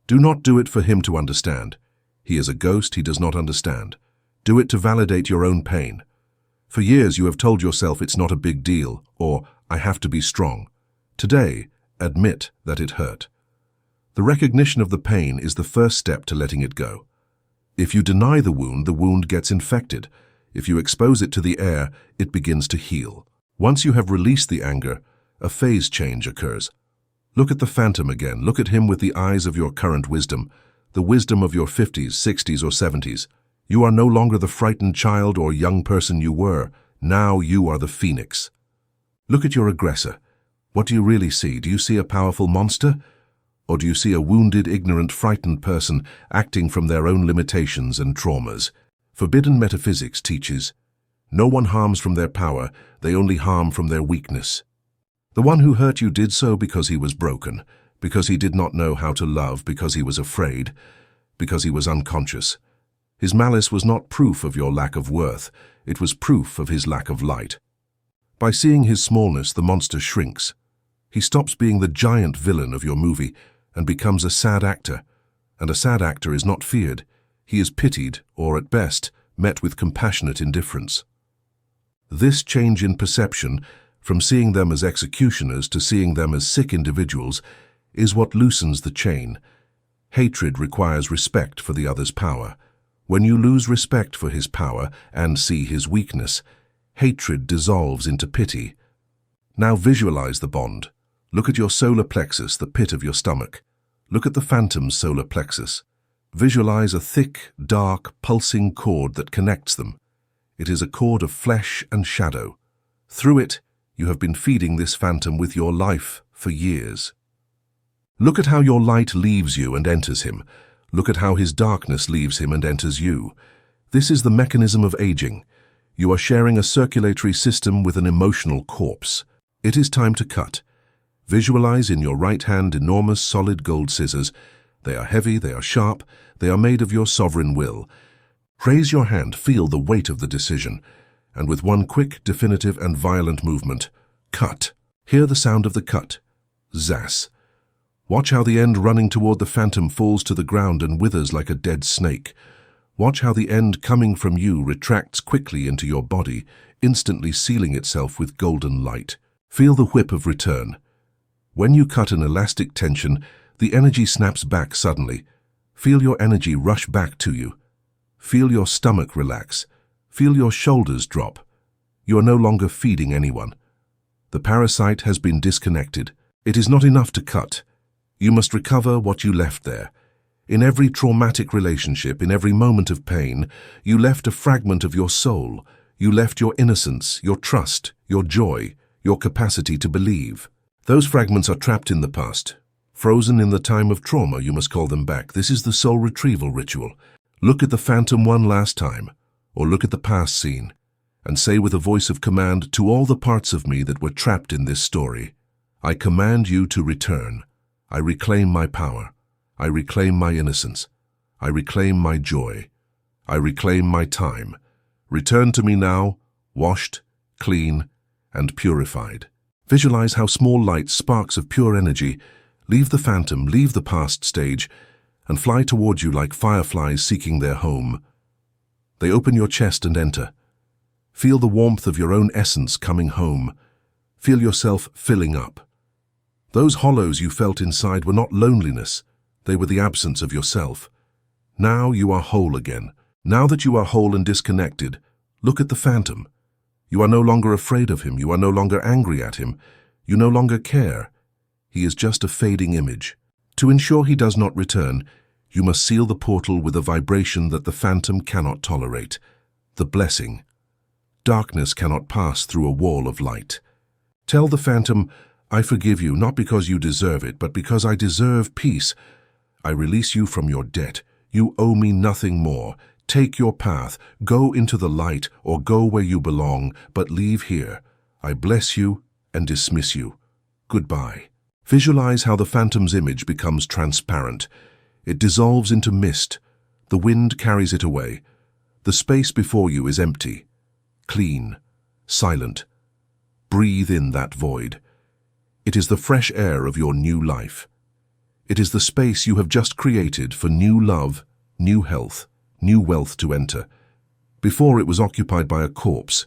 Do not do it for him to understand. He is a ghost he does not understand. Do it to validate your own pain. For years you have told yourself it's not a big deal, or I have to be strong. Today, admit that it hurt. The recognition of the pain is the first step to letting it go. If you deny the wound gets infected. If you expose it to the air, it begins to heal. Once you have released the anger, a phase change occurs. Look at the phantom again. Look at him with the eyes of your current wisdom, the wisdom of your 50s, 60s, or 70s. You are no longer the frightened child or young person you were. Now you are the phoenix. Look at your aggressor. What do you really see? Do you see a powerful monster? Or do you see a wounded, ignorant, frightened person acting from their own limitations and traumas? Forbidden metaphysics teaches, no one harms from their power, they only harm from their weakness. The one who hurt you did so because he was broken, because he did not know how to love, because he was afraid, because he was unconscious. His malice was not proof of your lack of worth, it was proof of his lack of light. By seeing his smallness, the monster shrinks. He stops being the giant villain of your movie and becomes a sad actor. And a sad actor is not feared. He is pitied, or at best, met with compassionate indifference. This change in perception, from seeing them as executioners to seeing them as sick individuals, is what loosens the chain. Hatred requires respect for the other's power. When you lose respect for his power and see his weakness, hatred dissolves into pity. Now visualize the bond. Look at your solar plexus, the pit of your stomach. Look at the phantom's solar plexus. Visualize a thick, dark, pulsing cord that connects them. It is a cord of flesh and shadow. Through it, you have been feeding this phantom with your life for years. Look at how your light leaves you and enters him. Look at how his darkness leaves him and enters you. This is the mechanism of aging. You are sharing a circulatory system with an emotional corpse. It is time to cut. Visualize in your right hand enormous solid gold scissors. They are heavy, they are sharp, they are made of your sovereign will. Raise your hand, feel the weight of the decision, and with one quick, definitive, and violent movement, cut. Hear the sound of the cut. Zas. Watch how the end running toward the phantom falls to the ground and withers like a dead snake. Watch how the end coming from you retracts quickly into your body, instantly sealing itself with golden light. Feel the whip of return. When you cut an elastic tension, the energy snaps back suddenly. Feel your energy rush back to you. Feel your stomach relax. Feel your shoulders drop. You are no longer feeding anyone. The parasite has been disconnected. It is not enough to cut. You must recover what you left there. In every traumatic relationship, in every moment of pain, you left a fragment of your soul. You left your innocence, your trust, your joy, your capacity to believe. Those fragments are trapped in the past. Frozen in the time of trauma, you must call them back. This is the soul retrieval ritual. Look at the phantom one last time, or look at the past scene, and say with a voice of command to all the parts of me that were trapped in this story, I command you to return. I reclaim my power. I reclaim my innocence. I reclaim my joy. I reclaim my time. Return to me now, washed, clean, and purified. Visualize how small light sparks of pure energy leave the phantom, leave the past stage, and fly toward you like fireflies seeking their home. They open your chest and enter. Feel the warmth of your own essence coming home. Feel yourself filling up. Those hollows you felt inside were not loneliness, they were the absence of yourself. Now you are whole again. Now that you are whole and disconnected, look at the phantom. You are no longer afraid of him, you are no longer angry at him, you no longer care. He is just a fading image. To ensure he does not return, you must seal the portal with a vibration that the phantom cannot tolerate, the blessing. Darkness cannot pass through a wall of light. Tell the phantom, I forgive you, not because you deserve it, but because I deserve peace. I release you from your debt. You owe me nothing more. Take your path, go into the light, or go where you belong, but leave here. I bless you and dismiss you. Goodbye. Visualize how the phantom's image becomes transparent. It dissolves into mist. The wind carries it away. The space before you is empty, clean, silent. Breathe in that void. It is the fresh air of your new life. It is the space you have just created for new love, new health, new wealth to enter. Before it was occupied by a corpse.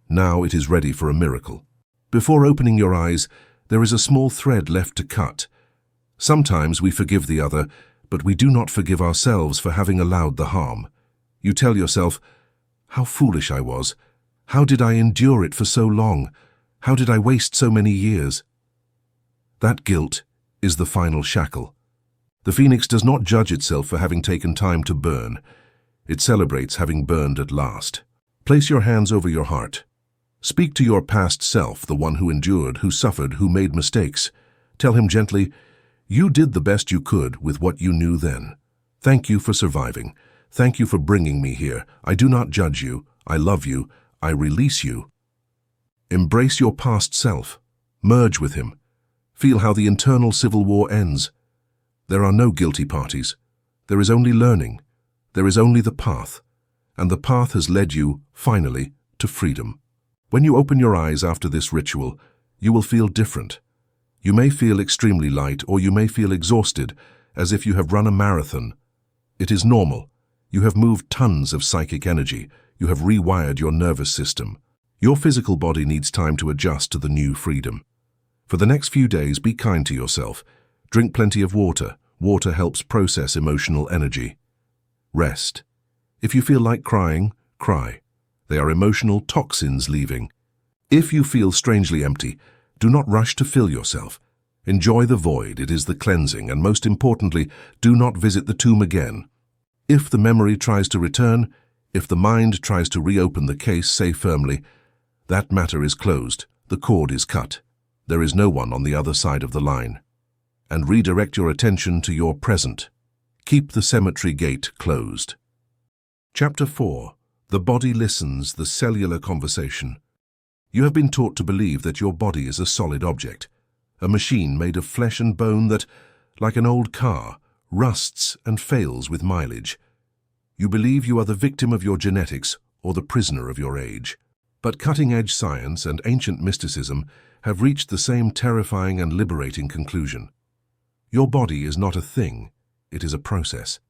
Now it is ready for a miracle. Before opening your eyes, there is a small thread left to cut. Sometimes we forgive the other, but we do not forgive ourselves for having allowed the harm. You tell yourself, how foolish I was. How did I endure it for so long? How did I waste so many years? That guilt is the final shackle. The Phoenix does not judge itself for having taken time to burn. It celebrates having burned at last. Place your hands over your heart. Speak to your past self, the one who endured, who suffered, who made mistakes. Tell him gently, you did the best you could with what you knew then. Thank you for surviving. Thank you for bringing me here. I do not judge you. I love you. I release you. Embrace your past self. Merge with him. Feel how the internal civil war ends. There are no guilty parties. There is only learning. There is only the path. And the path has led you, finally, to freedom. When you open your eyes after this ritual, you will feel different. You may feel extremely light, or you may feel exhausted, as if you have run a marathon. It is normal. You have moved tons of psychic energy. You have rewired your nervous system. Your physical body needs time to adjust to the new freedom. For the next few days, be kind to yourself. Drink plenty of water. Water helps process emotional energy. Rest. If you feel like crying, cry. They are emotional toxins leaving. If you feel strangely empty, do not rush to fill yourself. Enjoy the void, it is the cleansing, and most importantly, do not visit the tomb again. If the memory tries to return, if the mind tries to reopen the case, say firmly, that matter is closed, the cord is cut. There is no one on the other side of the line. And redirect your attention to your present. Keep the cemetery gate closed. Chapter 4. The Body Listens, the Cellular Conversation. You have been taught to believe that your body is a solid object, a machine made of flesh and bone that, like an old car, rusts and fails with mileage. You believe you are the victim of your genetics or the prisoner of your age. But cutting-edge science and ancient mysticism have reached the same terrifying and liberating conclusion. Your body is not a thing, it is a process.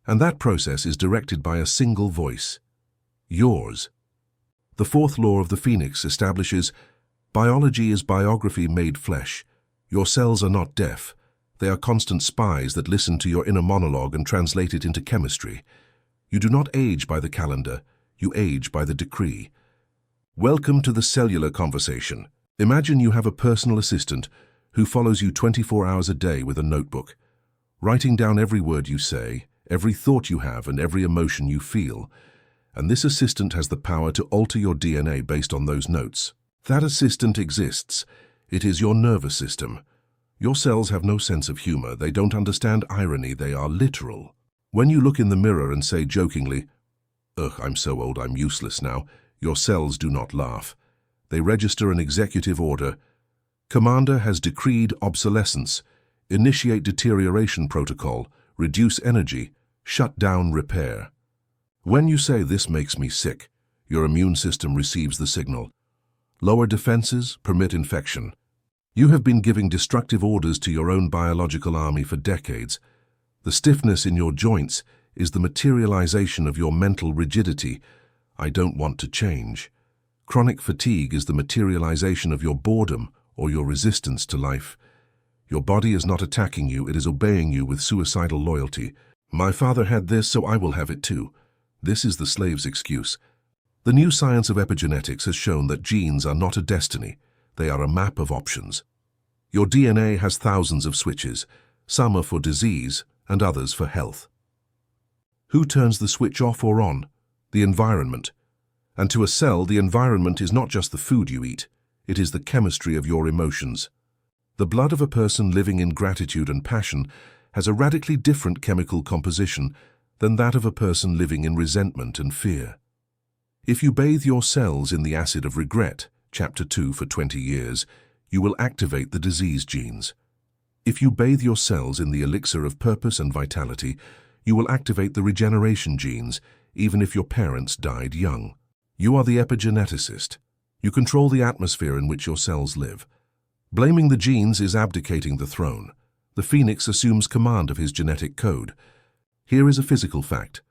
And that process is directed by a single voice. Yours. The fourth law of the Phoenix establishes, biology is biography made flesh. Your cells are not deaf. They are constant spies that listen to your inner monologue and translate it into chemistry. You do not age by the calendar, you age by the decree. Welcome to the cellular conversation. Imagine you have a personal assistant who follows you 24 hours a day with a notebook, writing down every word you say, every thought you have, and every emotion you feel. And this assistant has the power to alter your DNA based on those notes. That assistant exists. It is your nervous system. Your cells have no sense of humor. They don't understand irony. They are literal. When you look in the mirror and say jokingly, "Ugh, I'm so old, I'm useless now," your cells do not laugh. They register an executive order. Commander has decreed obsolescence. Initiate deterioration protocol. Reduce energy. Shut down repair. When you say, "This makes me sick," your immune system receives the signal. Lower defenses, permit infection. You have been giving destructive orders to your own biological army for decades. The stiffness in your joints is the materialization of your mental rigidity. I don't want to change. Chronic fatigue is the materialization of your boredom or your resistance to life. Your body is not attacking you, it is obeying you with suicidal loyalty. My father had this, so I will have it too. This is the slave's excuse. The new science of epigenetics has shown that genes are not a destiny. They are a map of options. Your DNA has thousands of switches. Some are for disease and others for health. Who turns the switch off or on? The environment. And to a cell, the environment is not just the food you eat. It is the chemistry of your emotions. The blood of a person living in gratitude and passion has a radically different chemical composition than that of a person living in resentment and fear. If you bathe your cells in the acid of regret, Chapter 2, for 20 years, you will activate the disease genes. If you bathe your cells in the elixir of purpose and vitality, you will activate the regeneration genes, even if your parents died young. You are the epigeneticist. You control the atmosphere in which your cells live. Blaming the genes is abdicating the throne. The Phoenix assumes command of his genetic code. Here is a physical fact.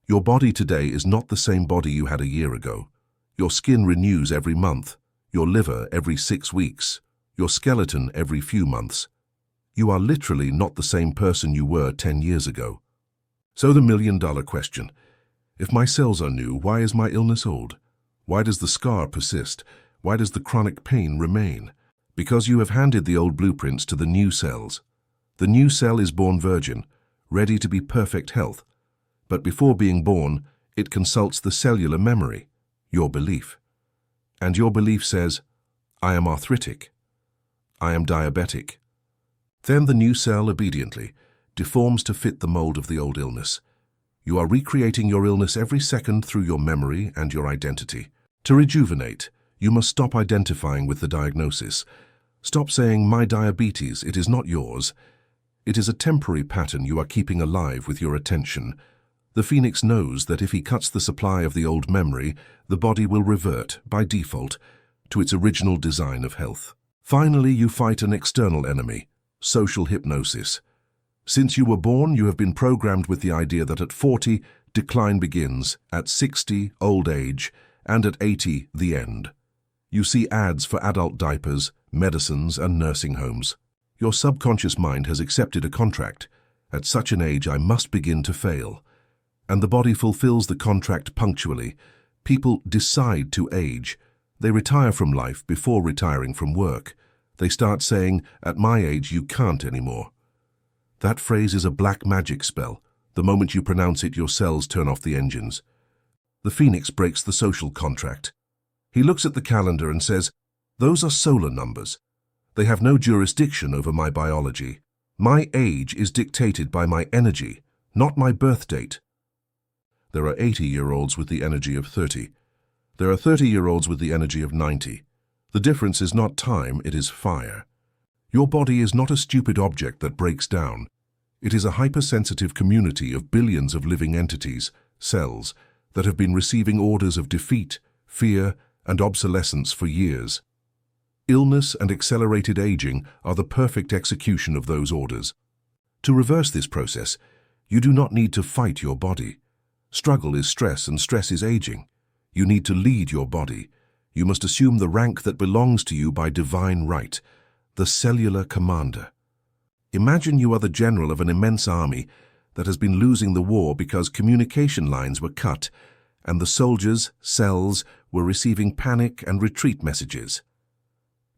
Your body today is not the same body you had a year ago. Your skin renews every month, your liver every 6 weeks, your skeleton every few months. You are literally not the same person you were 10 years ago. So the million-dollar question: if my cells are new, why is my illness old? Why does the scar persist? Why does the chronic pain remain? Because you have handed the old blueprints to the new cells. The new cell is born virgin, ready to be perfect health. But before being born, it consults the cellular memory, your belief. And your belief says, I am arthritic. I am diabetic. Then the new cell obediently deforms to fit the mold of the old illness. You are recreating your illness every second through your memory and your identity. To rejuvenate, you must stop identifying with the diagnosis. Stop saying, my diabetes, it is not yours. It is a temporary pattern you are keeping alive with your attention. The Phoenix knows that if he cuts the supply of the old memory, the body will revert, by default, to its original design of health. Finally, you fight an external enemy, social hypnosis. Since you were born, you have been programmed with the idea that at 40, decline begins, at 60, old age, and at 80, the end. You see ads for adult diapers, medicines, and nursing homes. Your subconscious mind has accepted a contract. At such an age, I must begin to fail. And the body fulfills the contract punctually. People decide to age. They retire from life before retiring from work. They start saying, at my age, you can't anymore. That phrase is a black magic spell. The moment you pronounce it, your cells turn off the engines. The Phoenix breaks the social contract. He looks at the calendar and says, those are solar numbers. They have no jurisdiction over my biology. My age is dictated by my energy, not my birth date. There are 80-year-olds with the energy of 30. There are 30-year-olds with the energy of 90. The difference is not time, it is fire. Your body is not a stupid object that breaks down. It is a hypersensitive community of billions of living entities, cells, that have been receiving orders of defeat, fear, and obsolescence for years. Illness and accelerated aging are the perfect execution of those orders. To reverse this process, you do not need to fight your body. Struggle is stress and stress is aging. You need to lead your body. You must assume the rank that belongs to you by divine right, the cellular commander. Imagine you are the general of an immense army that has been losing the war because communication lines were cut and the soldiers, cells, were receiving panic and retreat messages.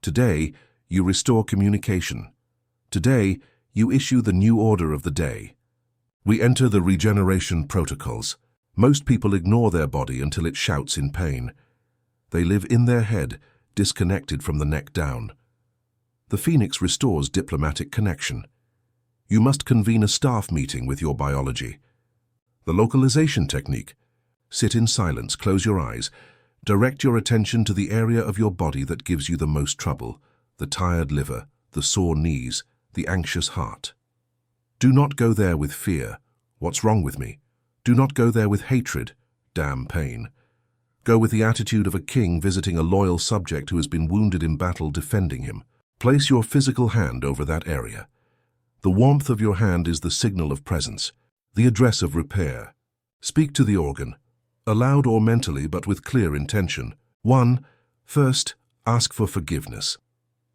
Today, you restore communication. Today, you issue the new order of the day. We enter the regeneration protocols. Most people ignore their body until it shouts in pain. They live in their head, disconnected from the neck down. The Phoenix restores diplomatic connection. You must convene a staff meeting with your biology. The localization technique. Sit in silence, close your eyes. Direct your attention to the area of your body that gives you the most trouble, the tired liver, the sore knees, the anxious heart. Do not go there with fear. What's wrong with me? Do not go there with hatred. Damn pain. Go with the attitude of a king visiting a loyal subject who has been wounded in battle defending him. Place your physical hand over that area. The warmth of your hand is the signal of presence, the address of repair. Speak to the organ, aloud or mentally but with clear intention. 1. First, ask for forgiveness.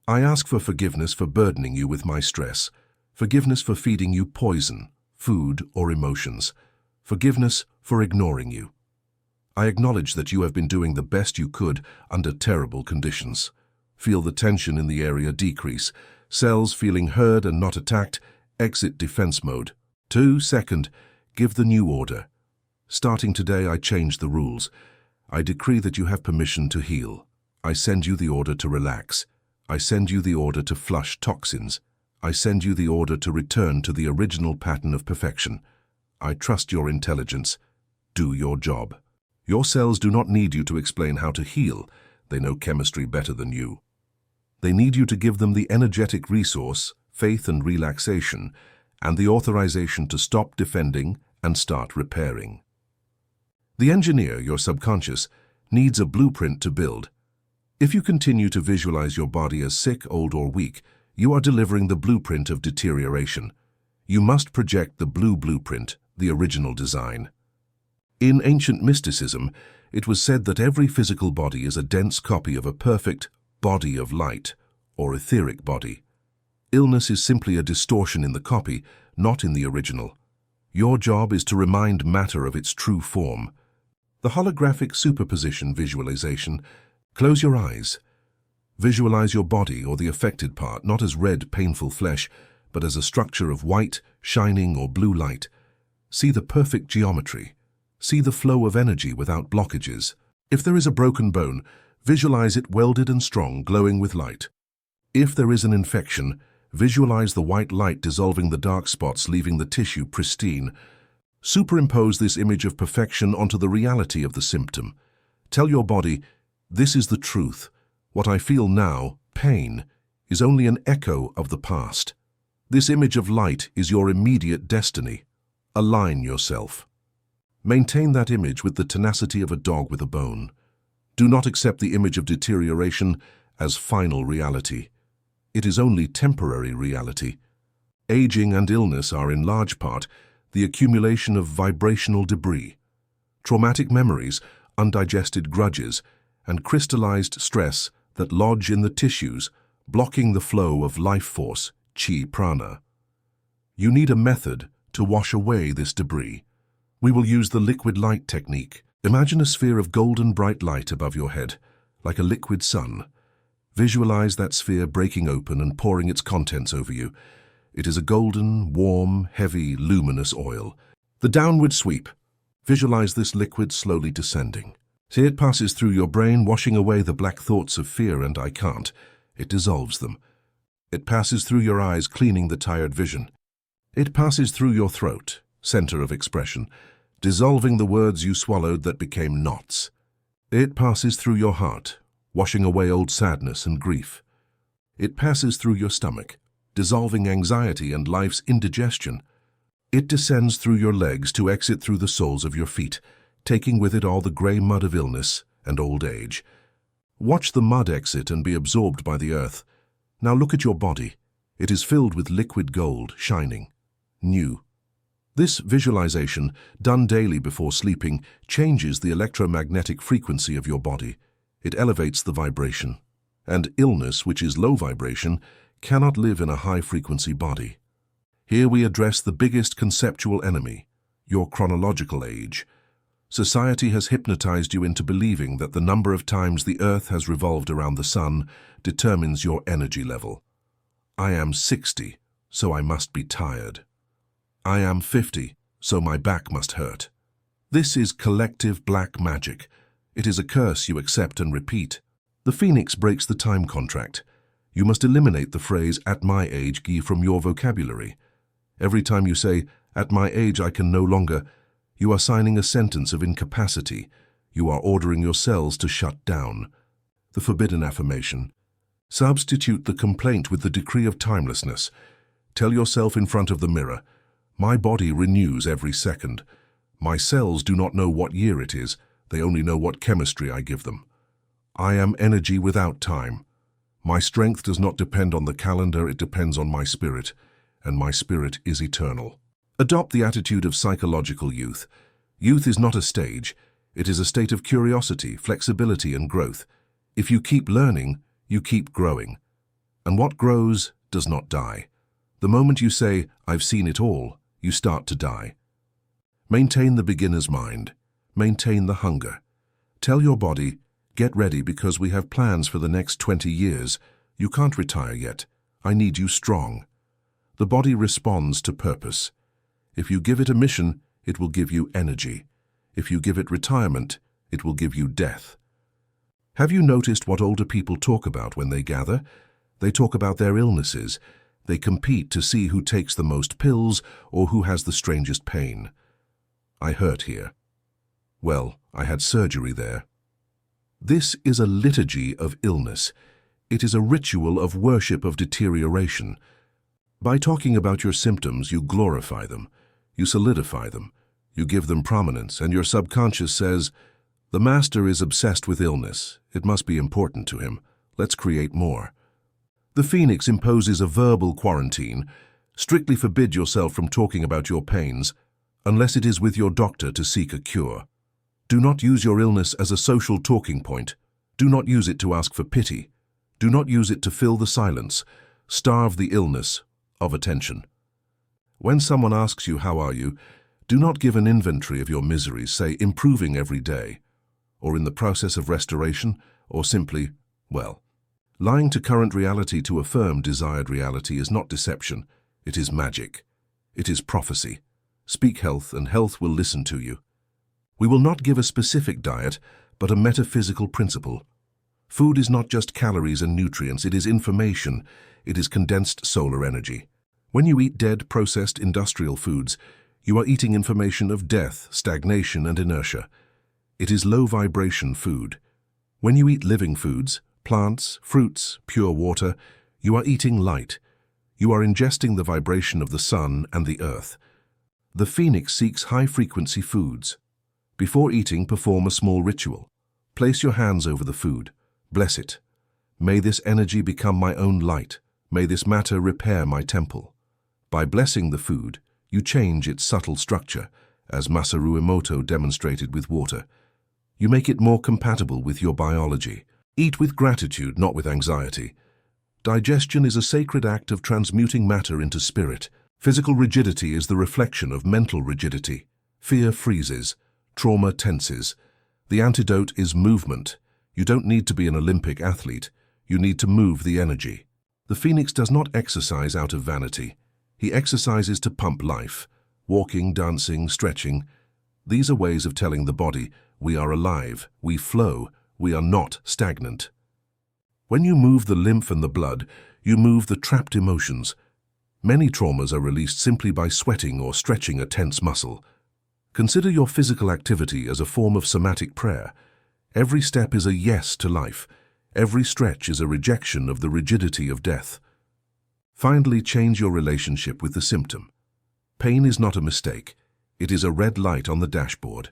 I ask for forgiveness for burdening you with my stress, forgiveness for feeding you poison, food, or emotions, forgiveness for ignoring you. I acknowledge that you have been doing the best you could under terrible conditions. Feel the tension in the area decrease. Cells feeling heard and not attacked, exit defense mode. 2. Second, give the new order. Starting today, I change the rules. I decree that you have permission to heal. I send you the order to relax. I send you the order to flush toxins. I send you the order to return to the original pattern of perfection. I trust your intelligence. Do your job. Your cells do not need you to explain how to heal. They know chemistry better than you. They need you to give them the energetic resource, faith and relaxation, and the authorization to stop defending and start repairing. The engineer, your subconscious, needs a blueprint to build. If you continue to visualize your body as sick, old, or weak, you are delivering the blueprint of deterioration. You must project the blue blueprint, the original design. In ancient mysticism, it was said that every physical body is a dense copy of a perfect body of light, or etheric body. Illness is simply a distortion in the copy, not in the original. Your job is to remind matter of its true form. The holographic superposition visualization. Close your eyes. Visualize your body or the affected part not as red, painful flesh, but as a structure of white, shining or blue light. See the perfect geometry. See the flow of energy without blockages. If there is a broken bone, visualize it welded and strong, glowing with light. If there is an infection, visualize the white light dissolving the dark spots, leaving the tissue pristine. Superimpose this image of perfection onto the reality of the symptom. Tell your body, this is the truth. What I feel now, pain, is only an echo of the past. This image of light is your immediate destiny. Align yourself. Maintain that image with the tenacity of a dog with a bone. Do not accept the image of deterioration as final reality. It is only temporary reality. Aging and illness are in large part the accumulation of vibrational debris, traumatic memories, undigested grudges, and crystallized stress that lodge in the tissues, blocking the flow of life force, chi prana. You need a method to wash away this debris. We will use the liquid light technique. Imagine a sphere of golden bright light above your head, like a liquid sun. Visualize that sphere breaking open and pouring its contents over you. It is a golden, warm, heavy, luminous oil. The downward sweep. Visualize this liquid slowly descending. See it passes through your brain, washing away the black thoughts of fear and I can't. It dissolves them. It passes through your eyes, cleaning the tired vision. It passes through your throat, center of expression, dissolving the words you swallowed that became knots. It passes through your heart, washing away old sadness and grief. It passes through your stomach, dissolving anxiety and life's indigestion. It descends through your legs to exit through the soles of your feet, taking with it all the gray mud of illness and old age. Watch the mud exit and be absorbed by the earth. Now look at your body. It is filled with liquid gold, shining, new. This visualization, done daily before sleeping, changes the electromagnetic frequency of your body. It elevates the vibration. And illness, which is low vibration, cannot live in a high-frequency body. Here we address the biggest conceptual enemy, your chronological age. Society has hypnotized you into believing that the number of times the earth has revolved around the sun determines your energy level. I am 60, so I must be tired. I am 50, so my back must hurt. This is collective black magic. It is a curse you accept and repeat. The Phoenix breaks the time contract. You must eliminate the phrase, at my age, from your vocabulary. Every time you say, at my age I can no longer, you are signing a sentence of incapacity. You are ordering your cells to shut down. The forbidden affirmation. Substitute the complaint with the decree of timelessness. Tell yourself in front of the mirror, my body renews every second. My cells do not know what year it is. They only know what chemistry I give them. I am energy without time. My strength does not depend on the calendar, it depends on my spirit, and my spirit is eternal. Adopt the attitude of psychological youth. Youth is not a stage. It is a state of curiosity, flexibility, and growth. If you keep learning, you keep growing. And what grows does not die. The moment you say, I've seen it all, you start to die. Maintain the beginner's mind. Maintain the hunger. Tell your body, get ready because we have plans for the next 20 years. You can't retire yet. I need you strong. The body responds to purpose. If you give it a mission, it will give you energy. If you give it retirement, it will give you death. Have you noticed what older people talk about when they gather? They talk about their illnesses. They compete to see who takes the most pills or who has the strangest pain. I hurt here. Well, I had surgery there. This is a liturgy of illness. It is a ritual of worship of deterioration. By talking about your symptoms, you glorify them. You solidify them. You give them prominence, and your subconscious says, the master is obsessed with illness. It must be important to him. Let's create more. The Phoenix imposes a verbal quarantine. Strictly forbid yourself from talking about your pains. unless it is with your doctor to seek a cure. Do not use your illness as a social talking point. Do not use it to ask for pity. Do not use it to fill the silence. Starve the illness of attention. When someone asks you, "How are you?" do not give an inventory of your miseries, say, "improving every day," or "in the process of restoration," or simply, "well." Lying to current reality to affirm desired reality is not deception, it is magic. It is prophecy. Speak health, and health will listen to you. We will not give a specific diet, but a metaphysical principle. Food is not just calories and nutrients, it is information, it is condensed solar energy. When you eat dead, processed industrial foods, you are eating information of death, stagnation, and inertia. It is low-vibration food. When you eat living foods, plants, fruits, pure water, you are eating light. You are ingesting the vibration of the sun and the earth. The Phoenix seeks high-frequency foods. Before eating, perform a small ritual. Place your hands over the food. Bless it. May this energy become my own light. May this matter repair my temple. By blessing the food, you change its subtle structure, as Masaru Emoto demonstrated with water. You make it more compatible with your biology. Eat with gratitude, not with anxiety. Digestion is a sacred act of transmuting matter into spirit. Physical rigidity is the reflection of mental rigidity. Fear freezes. Trauma tenses. The antidote is movement. You don't need to be an Olympic athlete. You need to move the energy. The Phoenix does not exercise out of vanity. He exercises to pump life. Walking, dancing, stretching. These are ways of telling the body, we are alive, we flow, we are not stagnant. When you move the lymph and the blood, you move the trapped emotions. Many traumas are released simply by sweating or stretching a tense muscle. Consider your physical activity as a form of somatic prayer. Every step is a yes to life. Every stretch is a rejection of the rigidity of death. Finally, change your relationship with the symptom. Pain is not a mistake. It is a red light on the dashboard.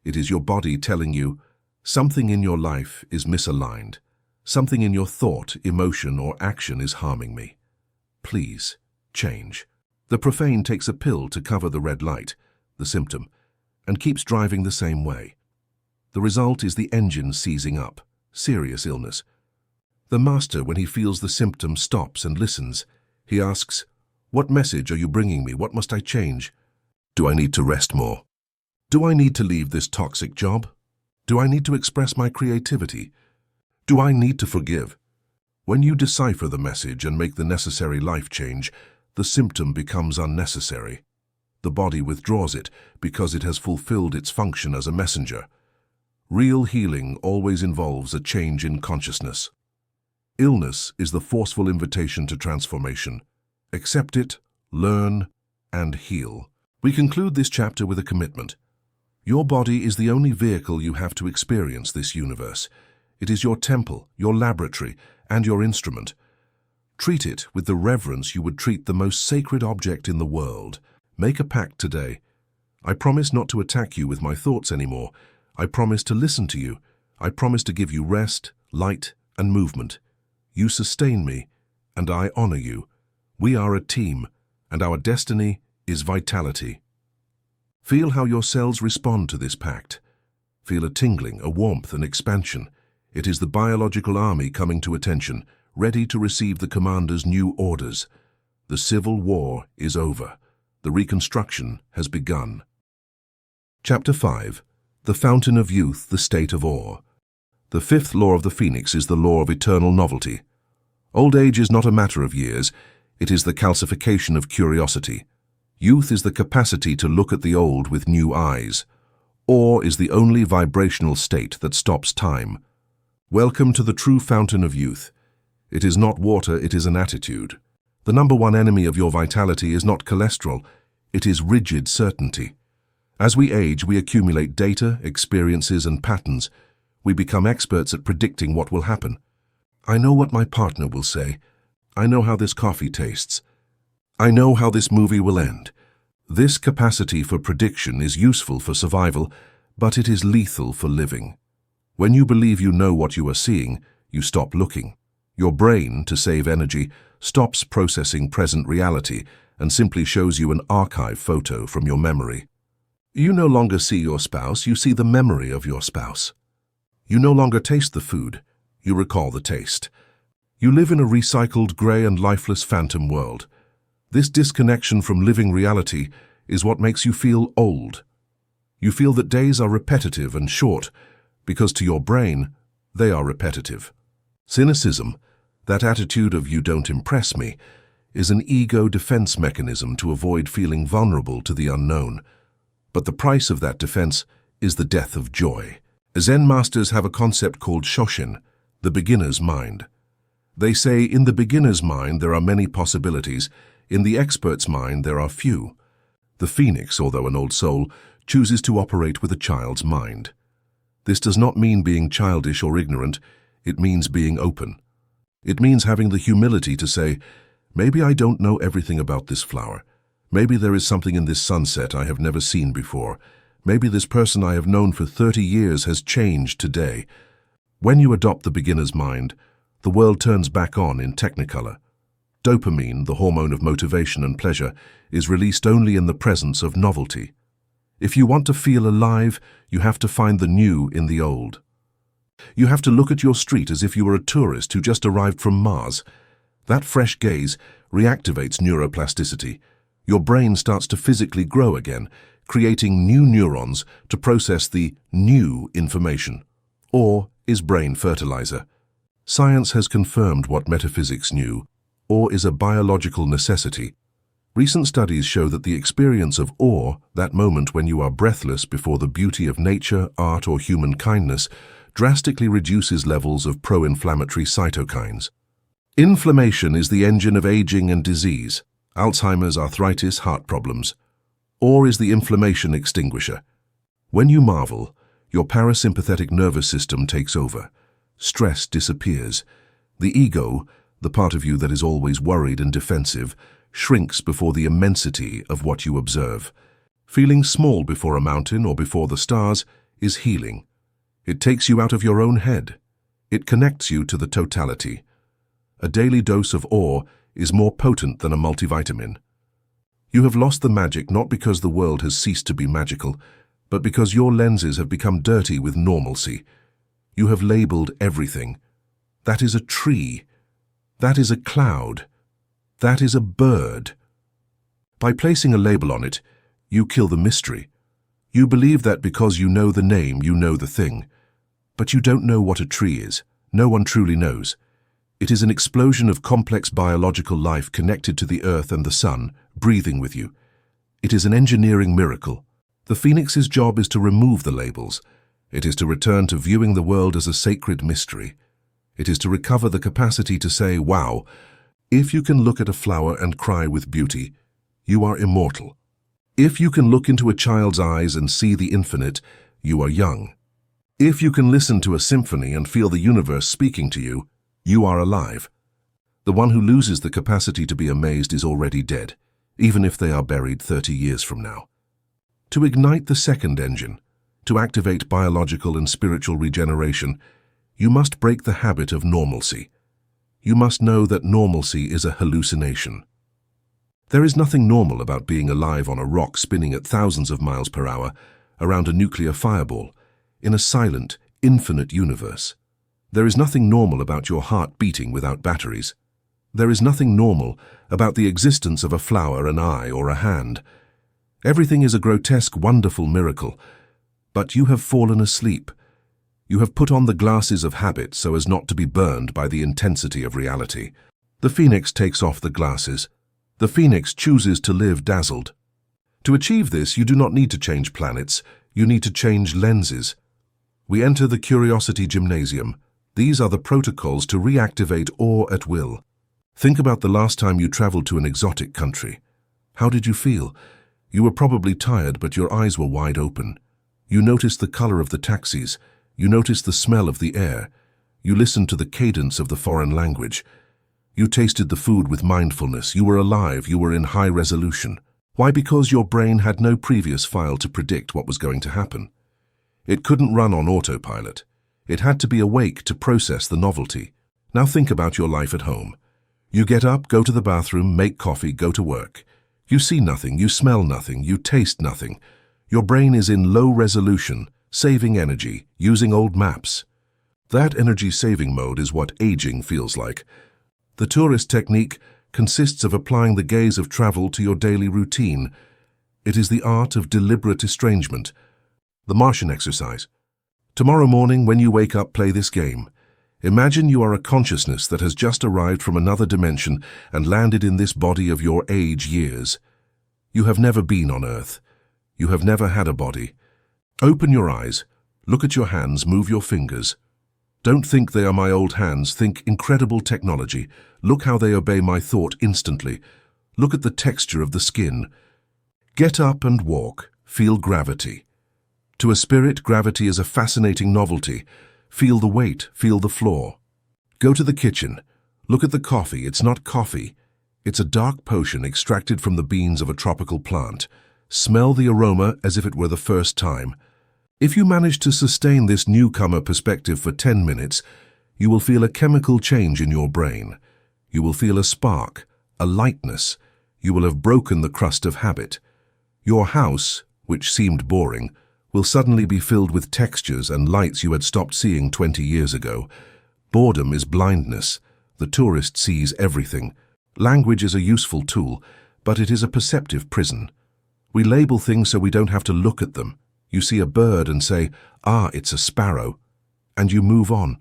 It is your body telling you, something in your life is misaligned. Something in your thought, emotion, or action is harming me. Please, change. The profane takes a pill to cover the red light, the symptom, and keeps driving the same way. The result is the engine seizing up, serious illness. The master, when he feels the symptom, stops and listens. He asks, "What message are you bringing me? What must I change? Do I need to rest more? Do I need to leave this toxic job? Do I need to express my creativity? Do I need to forgive?" When you decipher the message and make the necessary life change, the symptom becomes unnecessary. The body withdraws it because it has fulfilled its function as a messenger. Real healing always involves a change in consciousness. Illness is the forceful invitation to transformation. Accept it, learn, and heal. We conclude this chapter with a commitment. Your body is the only vehicle you have to experience this universe. It is your temple, your laboratory, and your instrument. Treat it with the reverence you would treat the most sacred object in the world. Make a pact today. I promise not to attack you with my thoughts anymore. I promise to listen to you. I promise to give you rest, light, and movement. You sustain me, and I honor you. We are a team, and our destiny is vitality. Feel how your cells respond to this pact. Feel a tingling, a warmth, an expansion. It is the biological army coming to attention, ready to receive the commander's new orders. The civil war is over. The reconstruction has begun. Chapter 5. The Fountain of Youth, the State of Awe. The fifth law of the Phoenix is the law of eternal novelty. Old age is not a matter of years, it is the calcification of curiosity. Youth is the capacity to look at the old with new eyes. Awe is the only vibrational state that stops time. Welcome to the true fountain of youth. It is not water, it is an attitude. The number one enemy of your vitality is not cholesterol, it is rigid certainty. As we age, we accumulate data, experiences, and patterns. We become experts at predicting what will happen. I know what my partner will say. I know how this coffee tastes. I know how this movie will end. This capacity for prediction is useful for survival, but it is lethal for living. When you believe you know what you are seeing, you stop looking. Your brain, to save energy, stops processing present reality and simply shows you an archive photo from your memory. You no longer see your spouse, you see the memory of your spouse. You no longer taste the food, you recall the taste. You live in a recycled, grey and lifeless phantom world. This disconnection from living reality is what makes you feel old. You feel that days are repetitive and short, because to your brain, they are repetitive. Cynicism, that attitude of "you don't impress me," is an ego defense mechanism to avoid feeling vulnerable to the unknown. But the price of that defense is the death of joy. Zen masters have a concept called Shoshin, the beginner's mind. They say in the beginner's mind there are many possibilities, in the expert's mind there are few. The Phoenix, although an old soul, chooses to operate with a child's mind. This does not mean being childish or ignorant, it means being open. It means having the humility to say, maybe I don't know everything about this flower. Maybe there is something in this sunset I have never seen before. Maybe this person I have known for 30 years has changed today. When you adopt the beginner's mind, the world turns back on in technicolor. Dopamine, the hormone of motivation and pleasure, is released only in the presence of novelty. If you want to feel alive, you have to find the new in the old. You have to look at your street as if you were a tourist who just arrived from Mars. That fresh gaze reactivates neuroplasticity. Your brain starts to physically grow again, creating new neurons to process the new information. Ore is brain fertilizer. Science has confirmed what metaphysics knew. Ore is a biological necessity. Recent studies show that the experience of awe, that moment when you are breathless before the beauty of nature, art, or human kindness, drastically reduces levels of pro-inflammatory cytokines. Inflammation is the engine of aging and disease. Alzheimer's, arthritis, heart problems. Awe is the inflammation extinguisher. When you marvel, your parasympathetic nervous system takes over. Stress disappears. The ego, the part of you that is always worried and defensive, shrinks before the immensity of what you observe. Feeling small before a mountain or before the stars is healing. It takes you out of your own head. It connects you to the totality. A daily dose of awe is more potent than a multivitamin. You have lost the magic not because the world has ceased to be magical, but because your lenses have become dirty with normalcy. You have labeled everything. That is a tree. That is a cloud. That is a bird. By placing a label on it, you kill the mystery. You believe that because you know the name, you know the thing. But you don't know what a tree is. No one truly knows. It is an explosion of complex biological life connected to the earth and the sun, breathing with you. It is an engineering miracle. The Phoenix's job is to remove the labels. It is to return to viewing the world as a sacred mystery. It is to recover the capacity to say, wow, if you can look at a flower and cry with beauty, you are immortal. If you can look into a child's eyes and see the infinite, you are young. If you can listen to a symphony and feel the universe speaking to you, you are alive. The one who loses the capacity to be amazed is already dead, even if they are buried 30 years from now. To ignite the second engine, to activate biological and spiritual regeneration, you must break the habit of normalcy. You must know that normalcy is a hallucination. There is nothing normal about being alive on a rock spinning at thousands of miles per hour around a nuclear fireball in a silent, infinite universe. There is nothing normal about your heart beating without batteries. There is nothing normal about the existence of a flower, an eye, or a hand. Everything is a grotesque, wonderful miracle, but you have fallen asleep. You have put on the glasses of habit so as not to be burned by the intensity of reality. The Phoenix takes off the glasses. The Phoenix chooses to live dazzled. To achieve this, you do not need to change planets. You need to change lenses. We enter the Curiosity Gymnasium. These are the protocols to reactivate awe at will. Think about the last time you traveled to an exotic country. How did you feel? You were probably tired, but your eyes were wide open. You noticed the color of the taxis. You noticed the smell of the air. You listened to the cadence of the foreign language. You tasted the food with mindfulness. You were alive. You were in high resolution. Why? Because your brain had no previous file to predict what was going to happen. It couldn't run on autopilot. It had to be awake to process the novelty. Now think about your life at home. You get up, go to the bathroom, make coffee, go to work. You see nothing, you smell nothing, you taste nothing. Your brain is in low resolution, saving energy, using old maps. That energy-saving mode is what aging feels like. The tourist technique consists of applying the gaze of travel to your daily routine. It is the art of deliberate estrangement. The Martian exercise. Tomorrow morning, when you wake up, play this game. Imagine you are a consciousness that has just arrived from another dimension and landed in this body of your age years. You have never been on Earth. You have never had a body. Open your eyes, look at your hands, move your fingers. Don't think they are my old hands, think incredible technology. Look how they obey my thought instantly. Look at the texture of the skin. Get up and walk, feel gravity. To a spirit, gravity is a fascinating novelty. Feel the weight, feel the floor. Go to the kitchen. Look at the coffee. It's not coffee. It's a dark potion extracted from the beans of a tropical plant. Smell the aroma as if it were the first time. If you manage to sustain this newcomer perspective for 10 minutes, you will feel a chemical change in your brain. You will feel a spark, a lightness. You will have broken the crust of habit. Your house, which seemed boring, will suddenly be filled with textures and lights you had stopped seeing 20 years ago. Boredom is blindness. The tourist sees everything. Language is a useful tool, but it is a perceptive prison. We label things so we don't have to look at them. You see a bird and say, "Ah, it's a sparrow," and you move on.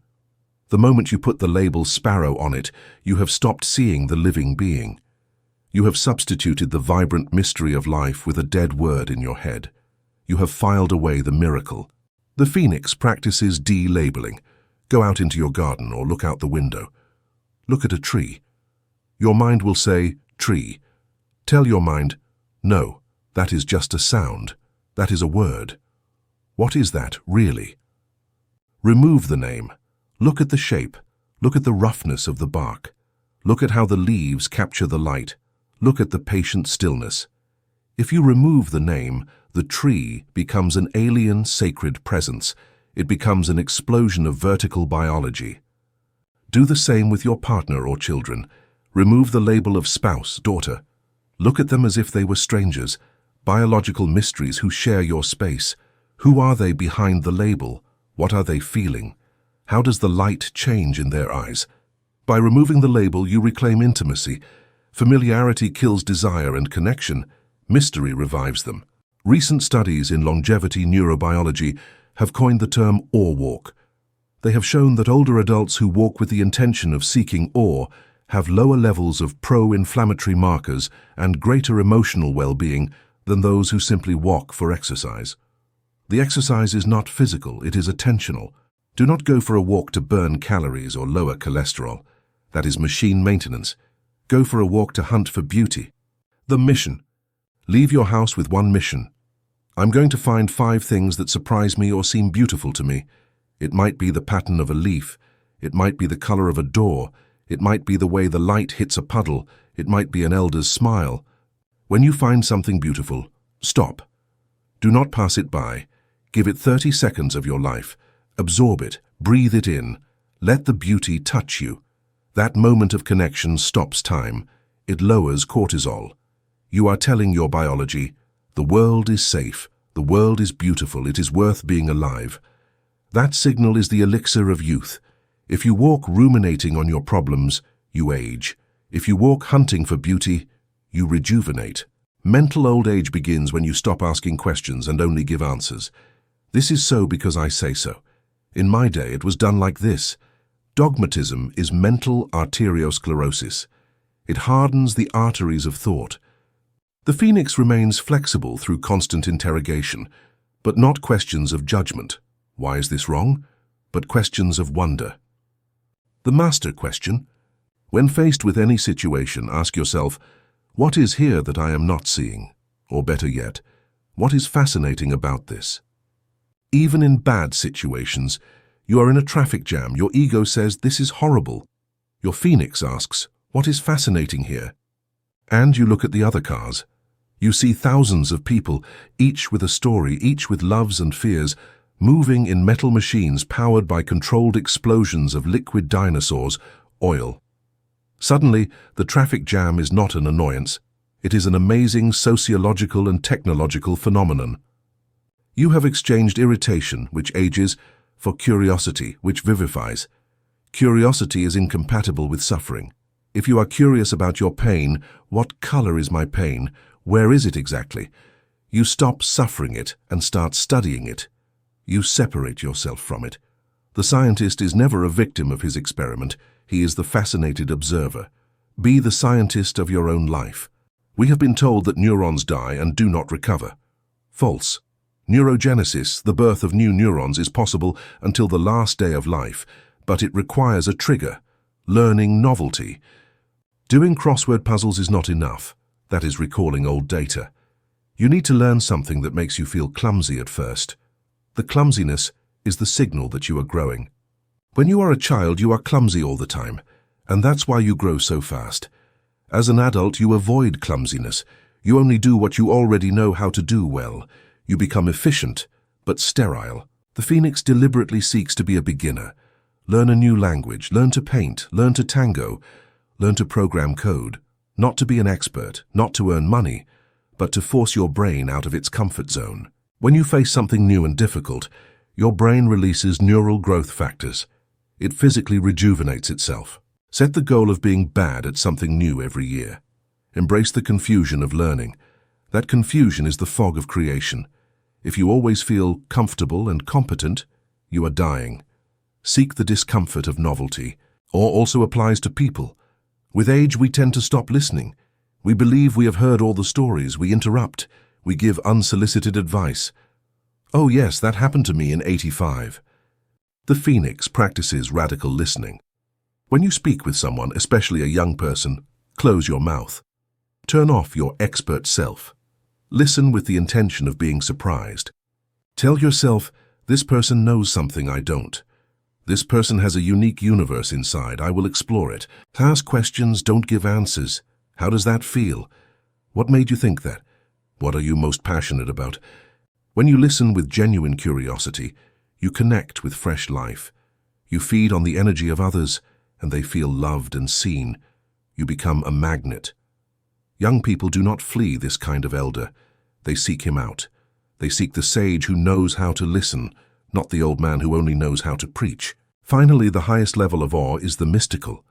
The moment you put the label sparrow on it, you have stopped seeing the living being. You have substituted the vibrant mystery of life with a dead word in your head. You have filed away the miracle. The Phoenix practices de-labeling. Go out into your garden or look out the window. Look at a tree. Your mind will say, tree. Tell your mind, no, that is just a sound. That is a word. What is that, really? Remove the name. Look at the shape. Look at the roughness of the bark. Look at how the leaves capture the light. Look at the patient stillness. If you remove the name, the tree becomes an alien sacred presence. It becomes an explosion of vertical biology. Do the same with your partner or children. Remove the label of spouse, daughter. Look at them as if they were strangers, biological mysteries who share your space. Who are they behind the label? What are they feeling? How does the light change in their eyes? By removing the label, you reclaim intimacy. Familiarity kills desire and connection. Mystery revives them. Recent studies in longevity neurobiology have coined the term awe walk. They have shown that older adults who walk with the intention of seeking awe have lower levels of pro-inflammatory markers and greater emotional well-being than those who simply walk for exercise. The exercise is not physical, it is attentional. Do not go for a walk to burn calories or lower cholesterol. That is machine maintenance. Go for a walk to hunt for beauty. The mission. Leave your house with one mission. I'm going to find 5 things that surprise me or seem beautiful to me. It might be the pattern of a leaf. It might be the color of a door. It might be the way the light hits a puddle. It might be an elder's smile. When you find something beautiful, stop. Do not pass it by. Give it 30 seconds of your life. Absorb it. Breathe it in. Let the beauty touch you. That moment of connection stops time. It lowers cortisol. You are telling your biology, the world is safe, the world is beautiful, it is worth being alive. That signal is the elixir of youth. If you walk ruminating on your problems, you age. If you walk hunting for beauty, you rejuvenate. Mental old age begins when you stop asking questions and only give answers. This is so because I say so. In my day, it was done like this. Dogmatism is mental arteriosclerosis. It hardens the arteries of thought. The Phoenix remains flexible through constant interrogation, but not questions of judgment. Why is this wrong? But questions of wonder. The master question. When faced with any situation, ask yourself, what is here that I am not seeing? Or better yet, what is fascinating about this? Even in bad situations, you are in a traffic jam, your ego says, this is horrible. Your Phoenix asks, what is fascinating here? And you look at the other cars. You see thousands of people, each with a story, each with loves and fears, moving in metal machines powered by controlled explosions of liquid dinosaurs, oil. Suddenly, the traffic jam is not an annoyance. It is an amazing sociological and technological phenomenon. You have exchanged irritation, which ages, for curiosity, which vivifies. Curiosity is incompatible with suffering. If you are curious about your pain, what color is my pain? Where is it exactly? You stop suffering it and start studying it. You separate yourself from it. The scientist is never a victim of his experiment. He is the fascinated observer. Be the scientist of your own life. We have been told that neurons die and do not recover. False. Neurogenesis, the birth of new neurons, is possible until the last day of life, but it requires a trigger, learning novelty. Doing crossword puzzles is not enough. That is recalling old data. You need to learn something that makes you feel clumsy at first. The clumsiness is the signal that you are growing. When you are a child, you are clumsy all the time, and that's why you grow so fast. As an adult, you avoid clumsiness. You only do what you already know how to do well. You become efficient, but sterile. The Phoenix deliberately seeks to be a beginner. Learn a new language, learn to paint, learn to tango, learn to program code. Not to be an expert, not to earn money, but to force your brain out of its comfort zone. When you face something new and difficult, your brain releases neural growth factors. It physically rejuvenates itself. Set the goal of being bad at something new every year. Embrace the confusion of learning. That confusion is the fog of creation. If you always feel comfortable and competent, you are dying. Seek the discomfort of novelty, or also applies to people. With age, we tend to stop listening. We believe we have heard all the stories. We interrupt. We give unsolicited advice. Oh yes, that happened to me in '85. The Phoenix practices radical listening. When you speak with someone, especially a young person, close your mouth. Turn off your expert self. Listen with the intention of being surprised. Tell yourself, this person knows something I don't. This person has a unique universe inside. I will explore it. Ask questions, don't give answers. How does that feel? What made you think that? What are you most passionate about? When you listen with genuine curiosity, you connect with fresh life. You feed on the energy of others, and they feel loved and seen. You become a magnet. Young people do not flee this kind of elder. They seek him out. They seek the sage who knows how to listen, not the old man who only knows how to preach. Finally, the highest level of awe is the mystical.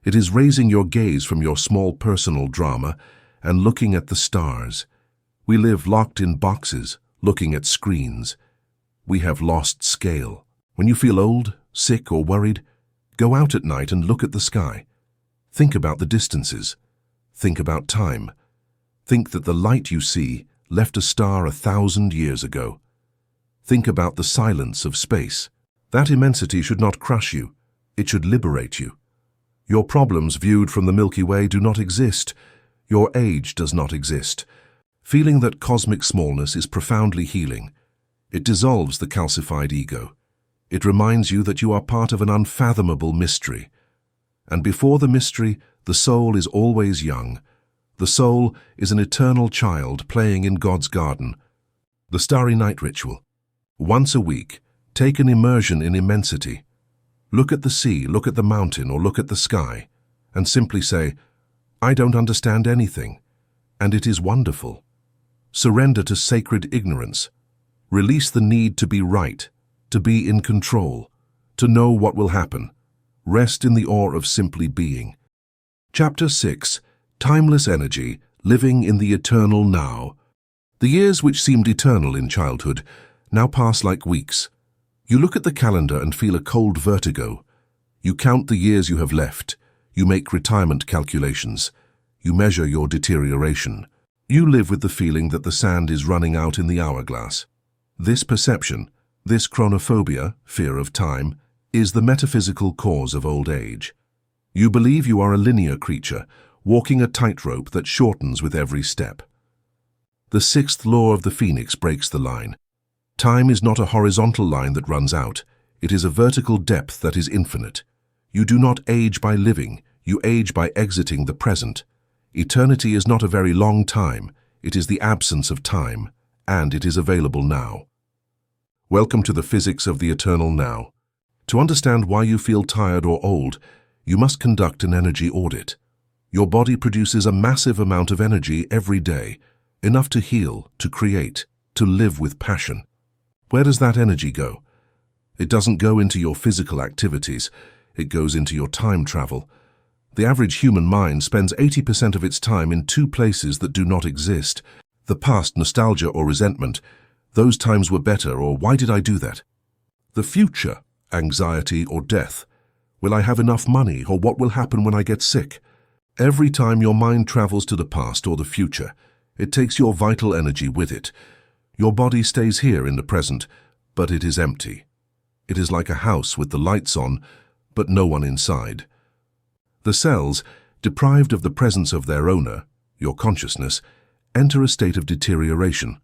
It is raising your gaze from your small personal drama and looking at the stars. We live locked in boxes, looking at screens. We have lost scale. When you feel old, sick, or worried, go out at night and look at the sky. Think about the distances. Think about time. Think that the light you see left a star 1,000 years ago. Think about the silence of space. That immensity should not crush you. It should liberate you. Your problems viewed from the Milky Way do not exist. Your age does not exist. Feeling that cosmic smallness is profoundly healing. It dissolves the calcified ego. It reminds you that you are part of an unfathomable mystery. And before the mystery, the soul is always young. The soul is an eternal child playing in God's garden. The Starry Night Ritual. Once a week, take an immersion in immensity. Look at the sea, look at the mountain, or look at the sky, and simply say, I don't understand anything, and it is wonderful. Surrender to sacred ignorance. Release the need to be right, to be in control, to know what will happen. Rest in the awe of simply being. Chapter 6. Timeless Energy, Living in the Eternal Now. The years which seemed eternal in childhood now pass like weeks. You look at the calendar and feel a cold vertigo. You count the years you have left. You make retirement calculations. You measure your deterioration. You live with the feeling that the sand is running out in the hourglass. This perception, this chronophobia, fear of time, is the metaphysical cause of old age. You believe you are a linear creature, walking a tightrope that shortens with every step. The sixth law of the Phoenix breaks the line. Time is not a horizontal line that runs out. It is a vertical depth that is infinite. You do not age by living. You age by exiting the present. Eternity is not a very long time. It is the absence of time, and it is available now. Welcome to the physics of the eternal now. To understand why you feel tired or old, you must conduct an energy audit. Your body produces a massive amount of energy every day, enough to heal, to create, to live with passion. Where does that energy go? It doesn't go into your physical activities. It goes into your time travel. The average human mind spends 80% of its time in two places that do not exist. The past, nostalgia or resentment. Those times were better, or why did I do that? The future, anxiety or death. Will I have enough money, or what will happen when I get sick? Every time your mind travels to the past or the future, it takes your vital energy with it. Your body stays here in the present, but it is empty. It is like a house with the lights on, but no one inside. The cells, deprived of the presence of their owner, your consciousness, enter a state of deterioration.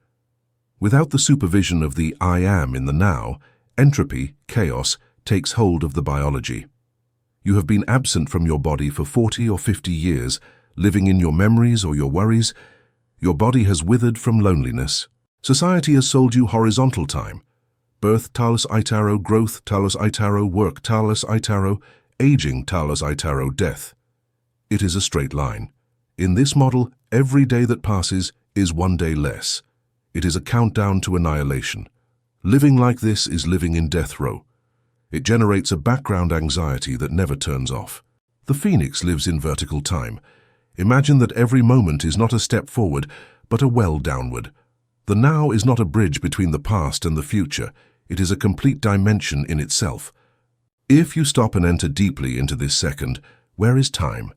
Without the supervision of the I am in the now, entropy, chaos, takes hold of the biology. You have been absent from your body for 40 or 50 years, living in your memories or your worries. Your body has withered from loneliness. Society has sold you horizontal time. Birth, talos itaro, growth, talos itaro, work, talos itaro, aging, talos itaro, death. It is a straight line. In this model, every day that passes is one day less. It is a countdown to annihilation. Living like this is living in death row. It generates a background anxiety that never turns off. The Phoenix lives in vertical time. Imagine that every moment is not a step forward, but a well downward. The now is not a bridge between the past and the future. It is a complete dimension in itself. If you stop and enter deeply into this second, where is time?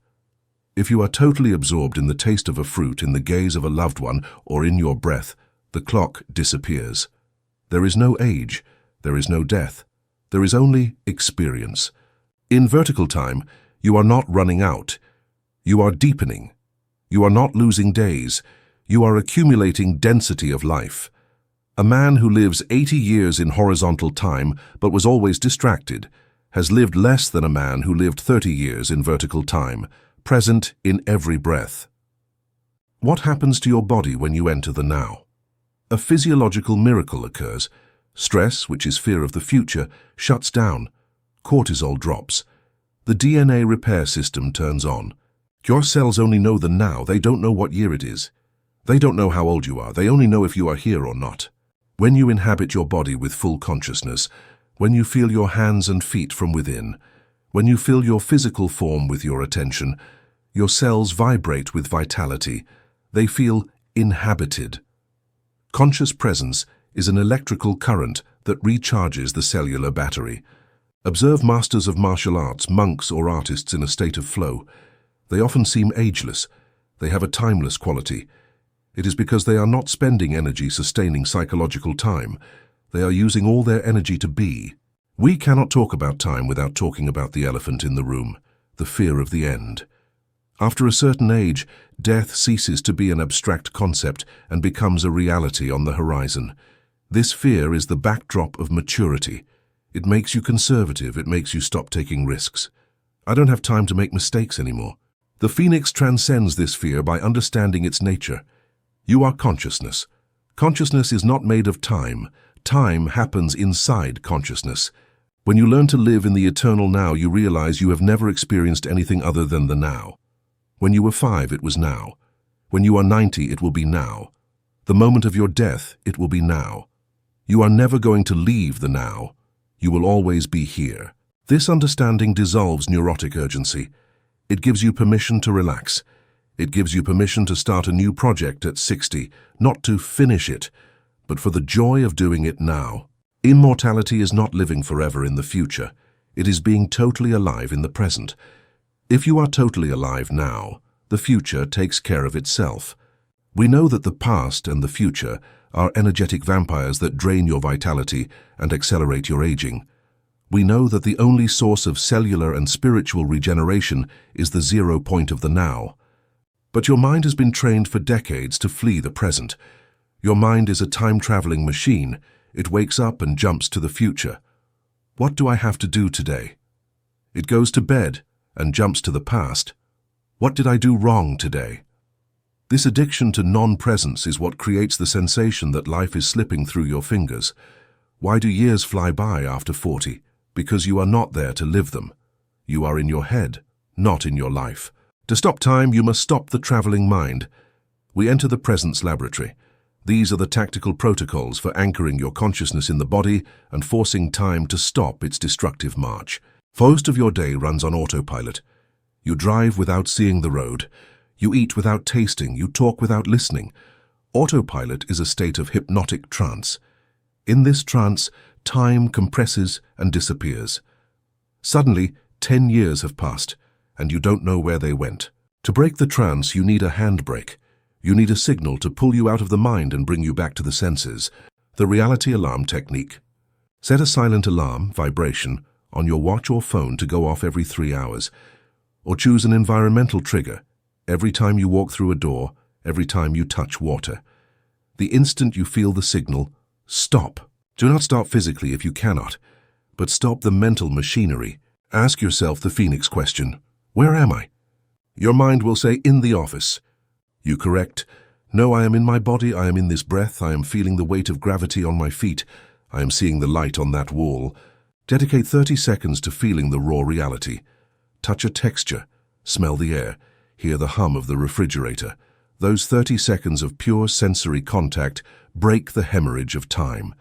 If you are totally absorbed in the taste of a fruit, in the gaze of a loved one, or in your breath, the clock disappears. There is no age. There is no death. There is only experience. In vertical time, you are not running out. You are deepening. You are not losing days. You are accumulating density of life. A man who lives 80 years in horizontal time but was always distracted has lived less than a man who lived 30 years in vertical time, present in every breath. What happens to your body when you enter the now? A physiological miracle occurs. Stress, which is fear of the future, shuts down. Cortisol drops. The DNA repair system turns on. Your cells only know the now. They don't know what year it is. They don't know how old you are. They only know if you are here or not. When you inhabit your body with full consciousness, when you feel your hands and feet from within, when you fill your physical form with your attention, your cells vibrate with vitality. They feel inhabited. Conscious presence is an electrical current that recharges the cellular battery. Observe masters of martial arts, monks or artists in a state of flow. They often seem ageless. They have a timeless quality. It is because they are not spending energy sustaining psychological time. They are using all their energy to be. We cannot talk about time without talking about the elephant in the room, the fear of the end. After a certain age, death ceases to be an abstract concept and becomes a reality on the horizon. This fear is the backdrop of maturity. It makes you conservative. It makes you stop taking risks. I don't have time to make mistakes anymore. The Phoenix transcends this fear by understanding its nature. You are consciousness. Consciousness is not made of time. Time happens inside consciousness. When you learn to live in the eternal now, you realize you have never experienced anything other than the now. When you were 5, it was now. When you are 90, it will be now. The moment of your death, it will be now. You are never going to leave the now. You will always be here. This understanding dissolves neurotic urgency. It gives you permission to relax. It gives you permission to start a new project at 60, not to finish it, but for the joy of doing it now. Immortality is not living forever in the future. It is being totally alive in the present. If you are totally alive now, the future takes care of itself. We know that the past and the future are energetic vampires that drain your vitality and accelerate your aging. We know that the only source of cellular and spiritual regeneration is the 0 point of the now. But your mind has been trained for decades to flee the present. Your mind is a time-traveling machine. It wakes up and jumps to the future. What do I have to do today? It goes to bed and jumps to the past. What did I do wrong today? This addiction to non-presence is what creates the sensation that life is slipping through your fingers. Why do years fly by after 40? Because you are not there to live them. You are in your head, not in your life. To stop time, you must stop the traveling mind. We enter the presence laboratory. These are the tactical protocols for anchoring your consciousness in the body and forcing time to stop its destructive march. Most of your day runs on autopilot. You drive without seeing the road. You eat without tasting. You talk without listening. Autopilot is a state of hypnotic trance. In this trance, time compresses and disappears. Suddenly, 10 years have passed, and you don't know where they went. To break the trance, you need a handbrake. You need a signal to pull you out of the mind and bring you back to the senses. The reality alarm technique. Set a silent alarm, vibration, on your watch or phone to go off every 3 hours. Or choose an environmental trigger, every time you walk through a door, every time you touch water. The instant you feel the signal, stop. Do not stop physically if you cannot, but stop the mental machinery. Ask yourself the Phoenix question, where am I? Your mind will say, in the office. You correct, no, I am in my body, I am in this breath, I am feeling the weight of gravity on my feet, I am seeing the light on that wall. Dedicate 30 seconds to feeling the raw reality. Touch a texture, smell the air, hear the hum of the refrigerator. Those 30 seconds of pure sensory contact break the hemorrhage of time.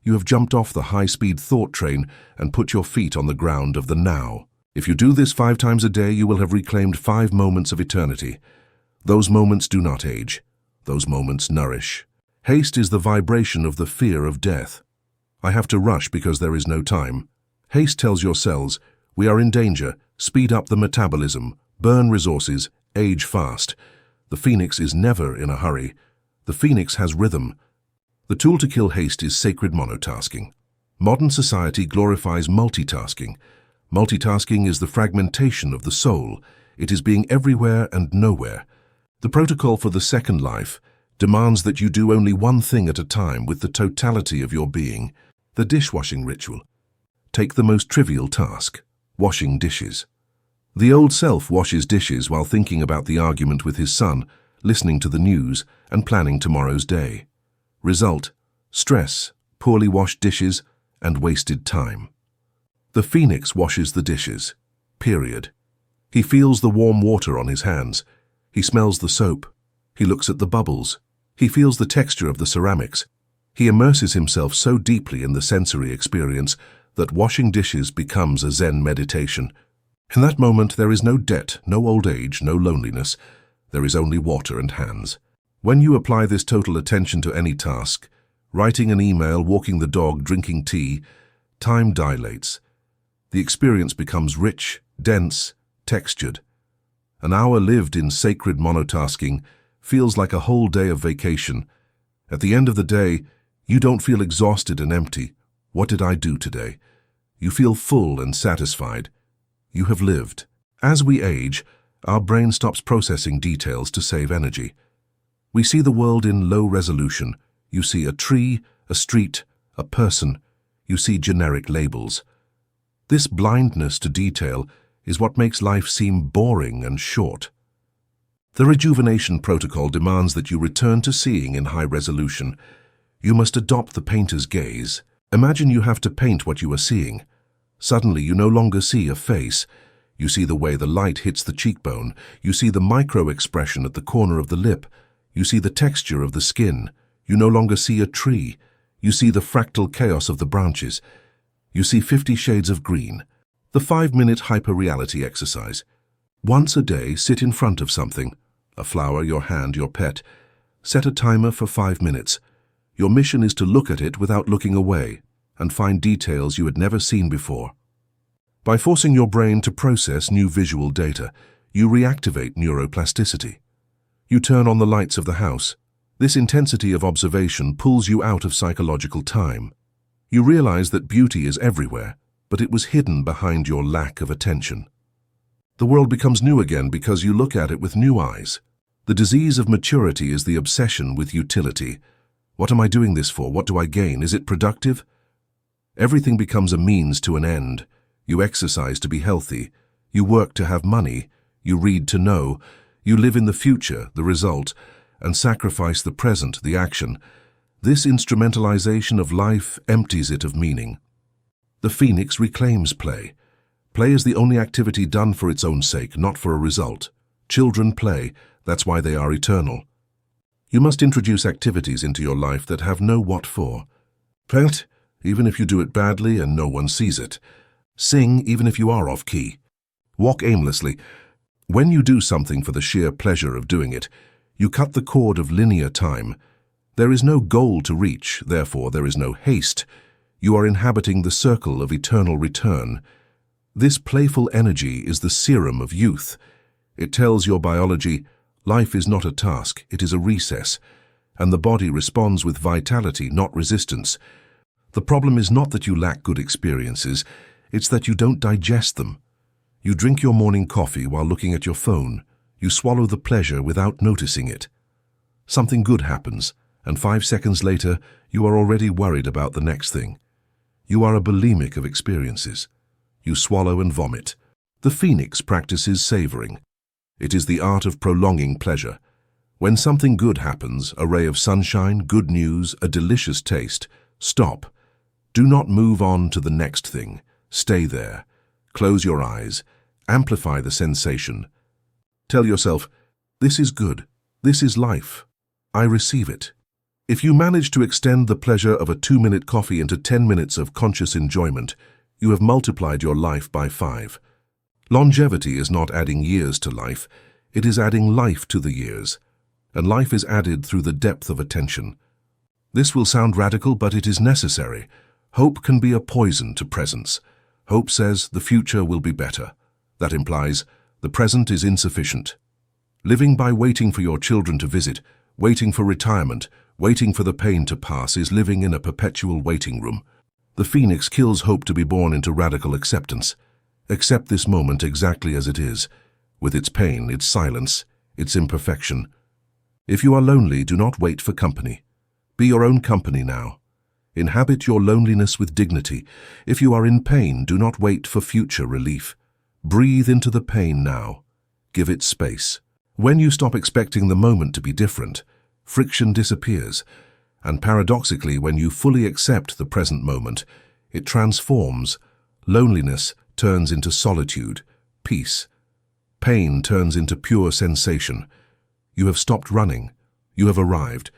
You have jumped off the high-speed thought train and put your feet on the ground of the now. If you do this 5 times a day, you will have reclaimed 5 moments of eternity. Those moments do not age. Those moments nourish. Haste is the vibration of the fear of death. I have to rush because there is no time. Haste tells your cells, we are in danger, speed up the metabolism, burn resources, age fast. The Phoenix is never in a hurry. The Phoenix has rhythm. The tool to kill haste is sacred monotasking. Modern society glorifies multitasking. Multitasking is the fragmentation of the soul. It is being everywhere and nowhere. The protocol for the second life demands that you do only one thing at a time with the totality of your being. The dishwashing ritual. Take the most trivial task, washing dishes. The old self washes dishes while thinking about the argument with his son, listening to the news, and planning tomorrow's day. Result, stress, poorly washed dishes, and wasted time. The Phoenix washes the dishes. Period. He feels the warm water on his hands. He smells the soap. He looks at the bubbles. He feels the texture of the ceramics. He immerses himself so deeply in the sensory experience that washing dishes becomes a Zen meditation. In that moment, there is no debt, no old age, no loneliness. There is only water and hands. When you apply this total attention to any task, writing an email, walking the dog, drinking tea, time dilates. The experience becomes rich, dense, textured. An hour lived in sacred monotasking feels like a whole day of vacation. At the end of the day, you don't feel exhausted and empty. What did I do today? You feel full and satisfied. You have lived. As we age, our brain stops processing details to save energy. We see the world in low resolution. You see a tree, a street, a person. You see generic labels. This blindness to detail is what makes life seem boring and short. The rejuvenation protocol demands that you return to seeing in high resolution. You must adopt the painter's gaze. Imagine you have to paint what you are seeing. Suddenly, you no longer see a face. You see the way the light hits the cheekbone. You see the micro-expression at the corner of the lip. You see the texture of the skin. You no longer see a tree. You see the fractal chaos of the branches. You see 50 shades of green. The 5-minute hyper-reality exercise. Once a day, sit in front of something. A flower, your hand, your pet. Set a timer for 5 minutes. Your mission is to look at it without looking away and find details you had never seen before. By forcing your brain to process new visual data, you reactivate neuroplasticity. You turn on the lights of the house. This intensity of observation pulls you out of psychological time. You realize that beauty is everywhere, but it was hidden behind your lack of attention. The world becomes new again because you look at it with new eyes. The disease of maturity is the obsession with utility. What am I doing this for? What do I gain? Is it productive? Everything becomes a means to an end. You exercise to be healthy. You work to have money. You read to know. You live in the future, the result, and sacrifice the present, the action. This instrumentalization of life empties it of meaning. The Phoenix reclaims play. Play is the only activity done for its own sake, not for a result. Children play, that's why they are eternal. You must introduce activities into your life that have no what for. Paint, even if you do it badly and no one sees it. Sing, even if you are off-key. Walk aimlessly. When you do something for the sheer pleasure of doing it, you cut the cord of linear time. There is no goal to reach, therefore there is no haste. You are inhabiting the circle of eternal return. This playful energy is the serum of youth. It tells your biology, life is not a task, it is a recess, and the body responds with vitality, not resistance. The problem is not that you lack good experiences, it's that you don't digest them. You drink your morning coffee while looking at your phone. You swallow the pleasure without noticing it. Something good happens, and 5 seconds later, you are already worried about the next thing. You are a bulimic of experiences. You swallow and vomit. The Phoenix practices savoring. It is the art of prolonging pleasure. When something good happens, a ray of sunshine, good news, a delicious taste, stop. Do not move on to the next thing. Stay there. Close your eyes. Amplify the sensation. Tell yourself, this is good. This is life. I receive it. If you manage to extend the pleasure of a 2-minute coffee into 10 minutes of conscious enjoyment, you have multiplied your life by 5. Longevity is not adding years to life, it is adding life to the years. And life is added through the depth of attention. This will sound radical, but it is necessary. Hope can be a poison to presence. Hope says the future will be better. That implies the present is insufficient. Living by waiting for your children to visit, waiting for retirement, waiting for the pain to pass is living in a perpetual waiting room. The Phoenix kills hope to be born into radical acceptance. Accept this moment exactly as it is, with its pain, its silence, its imperfection. If you are lonely, do not wait for company. Be your own company now. Inhabit your loneliness with dignity. If you are in pain, do not wait for future relief. Breathe into the pain now. Give it space. When you stop expecting the moment to be different, friction disappears, and paradoxically, when you fully accept the present moment, it transforms. Loneliness turns into solitude, peace. Pain turns into pure sensation. You have stopped running. You have arrived.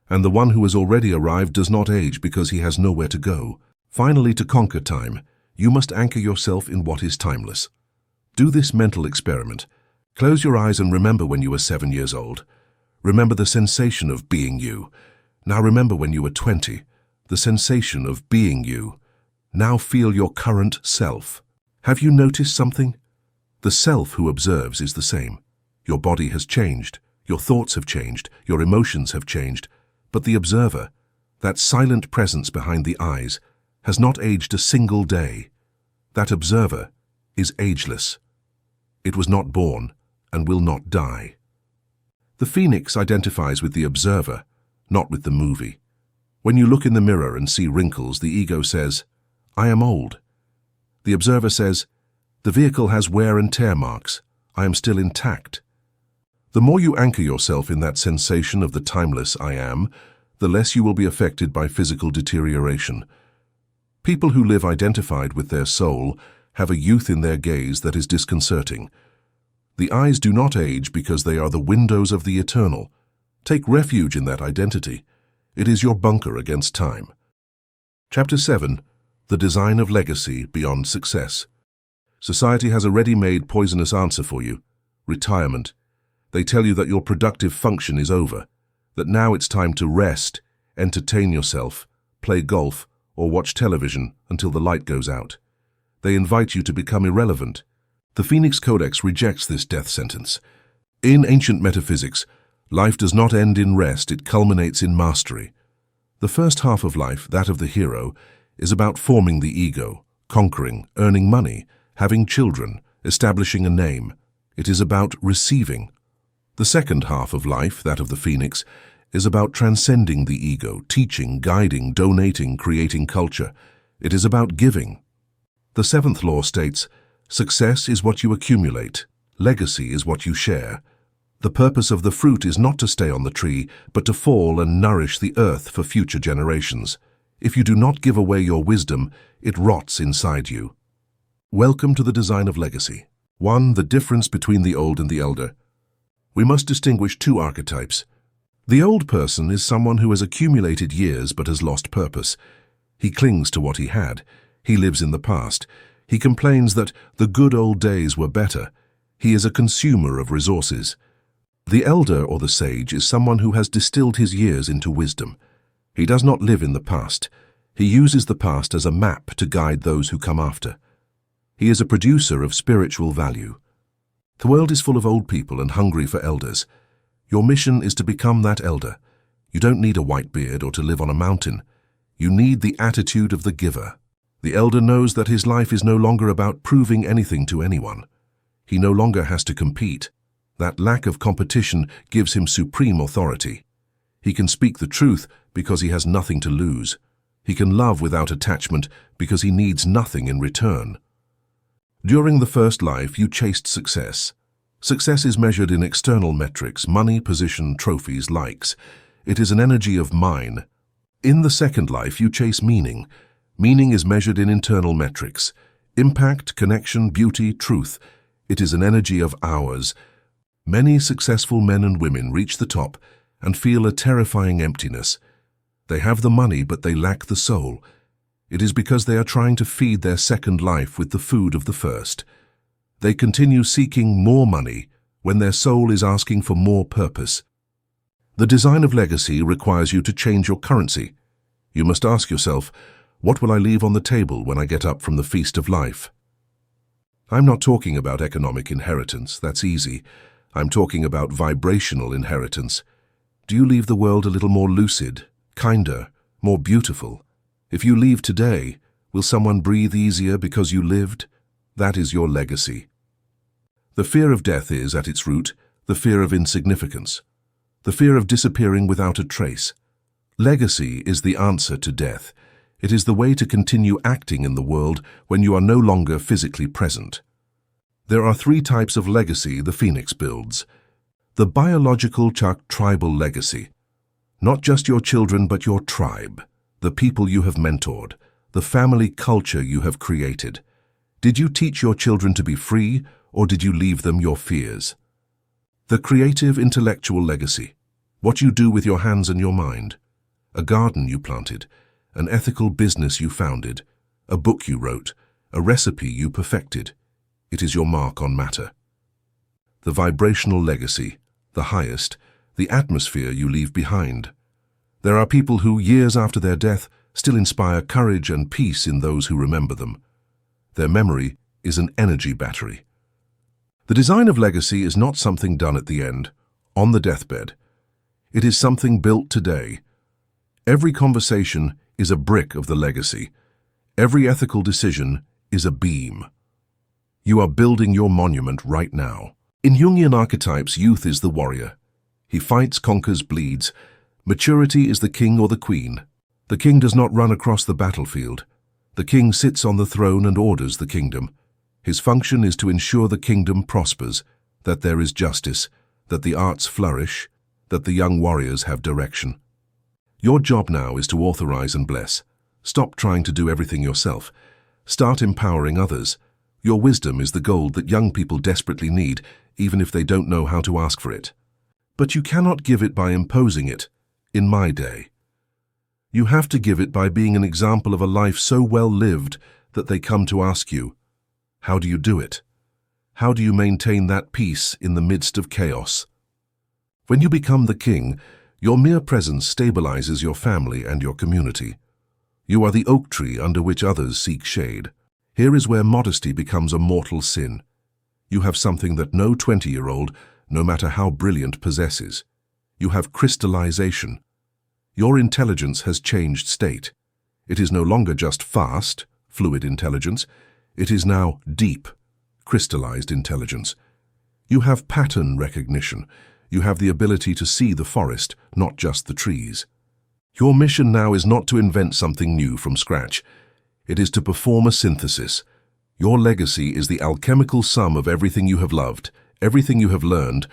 And the one who has already arrived does not age because he has nowhere to go. Finally, to conquer time, you must anchor yourself in what is timeless. Do this mental experiment. Close your eyes and remember when you were 7 years old. Remember the sensation of being you. Now remember when you were 20, the sensation of being you. Now feel your current self. Have you noticed something? The self who observes is the same. Your body has changed, your thoughts have changed, your emotions have changed, but the observer, that silent presence behind the eyes, has not aged a single day. That observer is ageless. It was not born and will not die. The Phoenix identifies with the observer, not with the movie. When you look in the mirror and see wrinkles, the ego says, I am old. The observer says, the vehicle has wear and tear marks. I am still intact. The more you anchor yourself in that sensation of the timeless I am, the less you will be affected by physical deterioration. People who live identified with their soul have a youth in their gaze that is disconcerting. The eyes do not age because they are the windows of the eternal. Take refuge in that identity. It is your bunker against time. Chapter 7. The Design of Legacy Beyond Success. Society has a ready-made poisonous answer for you. Retirement. They tell you that your productive function is over, that now it's time to rest, entertain yourself, play golf, or watch television until the light goes out. They invite you to become irrelevant. The Phoenix Codex rejects this death sentence. In ancient metaphysics, life does not end in rest, it culminates in mastery. The first half of life, that of the hero, is about forming the ego, conquering, earning money, having children, establishing a name. It is about receiving. The second half of life, that of the Phoenix, is about transcending the ego, teaching, guiding, donating, creating culture. It is about giving. The seventh law states, success is what you accumulate, legacy is what you share. The purpose of the fruit is not to stay on the tree, but to fall and nourish the earth for future generations. If you do not give away your wisdom, it rots inside you. Welcome to the design of legacy. 1. The difference between the old and the elder. We must distinguish two archetypes. The old person is someone who has accumulated years but has lost purpose. He clings to what he had. He lives in the past. He complains that the good old days were better. He is a consumer of resources. The elder or the sage is someone who has distilled his years into wisdom. He does not live in the past. He uses the past as a map to guide those who come after. He is a producer of spiritual value. The world is full of old people and hungry for elders. Your mission is to become that elder. You don't need a white beard or to live on a mountain. You need the attitude of the giver. The elder knows that his life is no longer about proving anything to anyone. He no longer has to compete. That lack of competition gives him supreme authority. He can speak the truth because he has nothing to lose. He can love without attachment because he needs nothing in return. During the first life, you chased success. Success is measured in external metrics, money, position, trophies, likes. It is an energy of mine. In the second life, you chase meaning. Meaning is measured in internal metrics. Impact, connection, beauty, truth. It is an energy of ours. Many successful men and women reach the top and feel a terrifying emptiness. They have the money, but they lack the soul. It is because they are trying to feed their second life with the food of the first. They continue seeking more money when their soul is asking for more purpose. The design of legacy requires you to change your currency. You must ask yourself, what will I leave on the table when I get up from the feast of life? I'm not talking about economic inheritance, that's easy. I'm talking about vibrational inheritance. Do you leave the world a little more lucid, kinder, more beautiful? If you leave today, will someone breathe easier because you lived? That is your legacy. The fear of death is, at its root, the fear of insignificance, the fear of disappearing without a trace. Legacy is the answer to death. It is the way to continue acting in the world when you are no longer physically present. There are 3 types of legacy the Phoenix builds. The biological tribal legacy. Not just your children, but your tribe, the people you have mentored, the family culture you have created. Did you teach your children to be free, or did you leave them your fears? The creative intellectual legacy. What you do with your hands and your mind. A garden you planted, an ethical business you founded, a book you wrote, a recipe you perfected. It is your mark on matter. The vibrational legacy, the highest, the atmosphere you leave behind. There are people who, years after their death, still inspire courage and peace in those who remember them. Their memory is an energy battery. The design of legacy is not something done at the end, on the deathbed. It is something built today. Every conversation is a brick of the legacy. Every ethical decision is a beam. You are building your monument right now. In Jungian archetypes, youth is the warrior. He fights, conquers, bleeds. Maturity is the king or the queen. The king does not run across the battlefield. The king sits on the throne and orders the kingdom. His function is to ensure the kingdom prospers, that there is justice, that the arts flourish, that the young warriors have direction. Your job now is to authorize and bless. Stop trying to do everything yourself. Start empowering others. Your wisdom is the gold that young people desperately need, even if they don't know how to ask for it. But you cannot give it by imposing it, in my day. You have to give it by being an example of a life so well lived that they come to ask you, how do you do it? How do you maintain that peace in the midst of chaos? When you become the king, your mere presence stabilizes your family and your community. You are the oak tree under which others seek shade. Here is where modesty becomes a mortal sin. You have something that no 20-year-old, no matter how brilliant, possesses. You have crystallization. Your intelligence has changed state. It is no longer just fast, fluid intelligence. It is now deep, crystallized intelligence. You have pattern recognition. You have the ability to see the forest, not just the trees. Your mission now is not to invent something new from scratch. It is to perform a synthesis. Your legacy is the alchemical sum of everything you have loved, everything you have learned,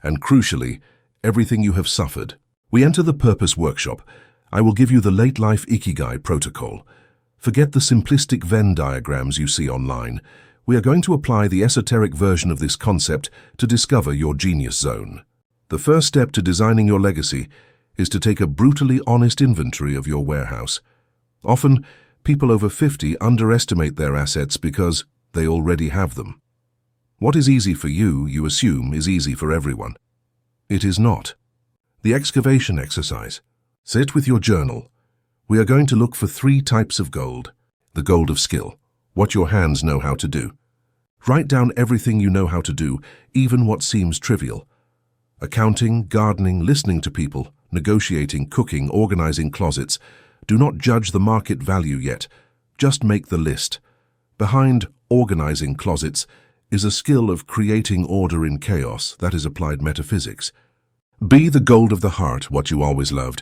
and crucially, everything you have suffered. We enter the Purpose Workshop. I will give you the Late Life Ikigai protocol. Forget the simplistic Venn diagrams you see online. We are going to apply the esoteric version of this concept to discover your genius zone. The first step to designing your legacy is to take a brutally honest inventory of your warehouse. Often, people over 50 underestimate their assets because they already have them. What is easy for you, you assume, is easy for everyone. It is not. The excavation exercise. Sit with your journal. We are going to look for 3 types of gold. The gold of skill, what your hands know how to do. Write down everything you know how to do, even what seems trivial. Accounting, gardening, listening to people, negotiating, cooking, organizing closets. Do not judge the market value yet. Just make the list. Behind organizing closets is a skill of creating order in chaos that is applied metaphysics. Be the gold of the heart, what you always loved.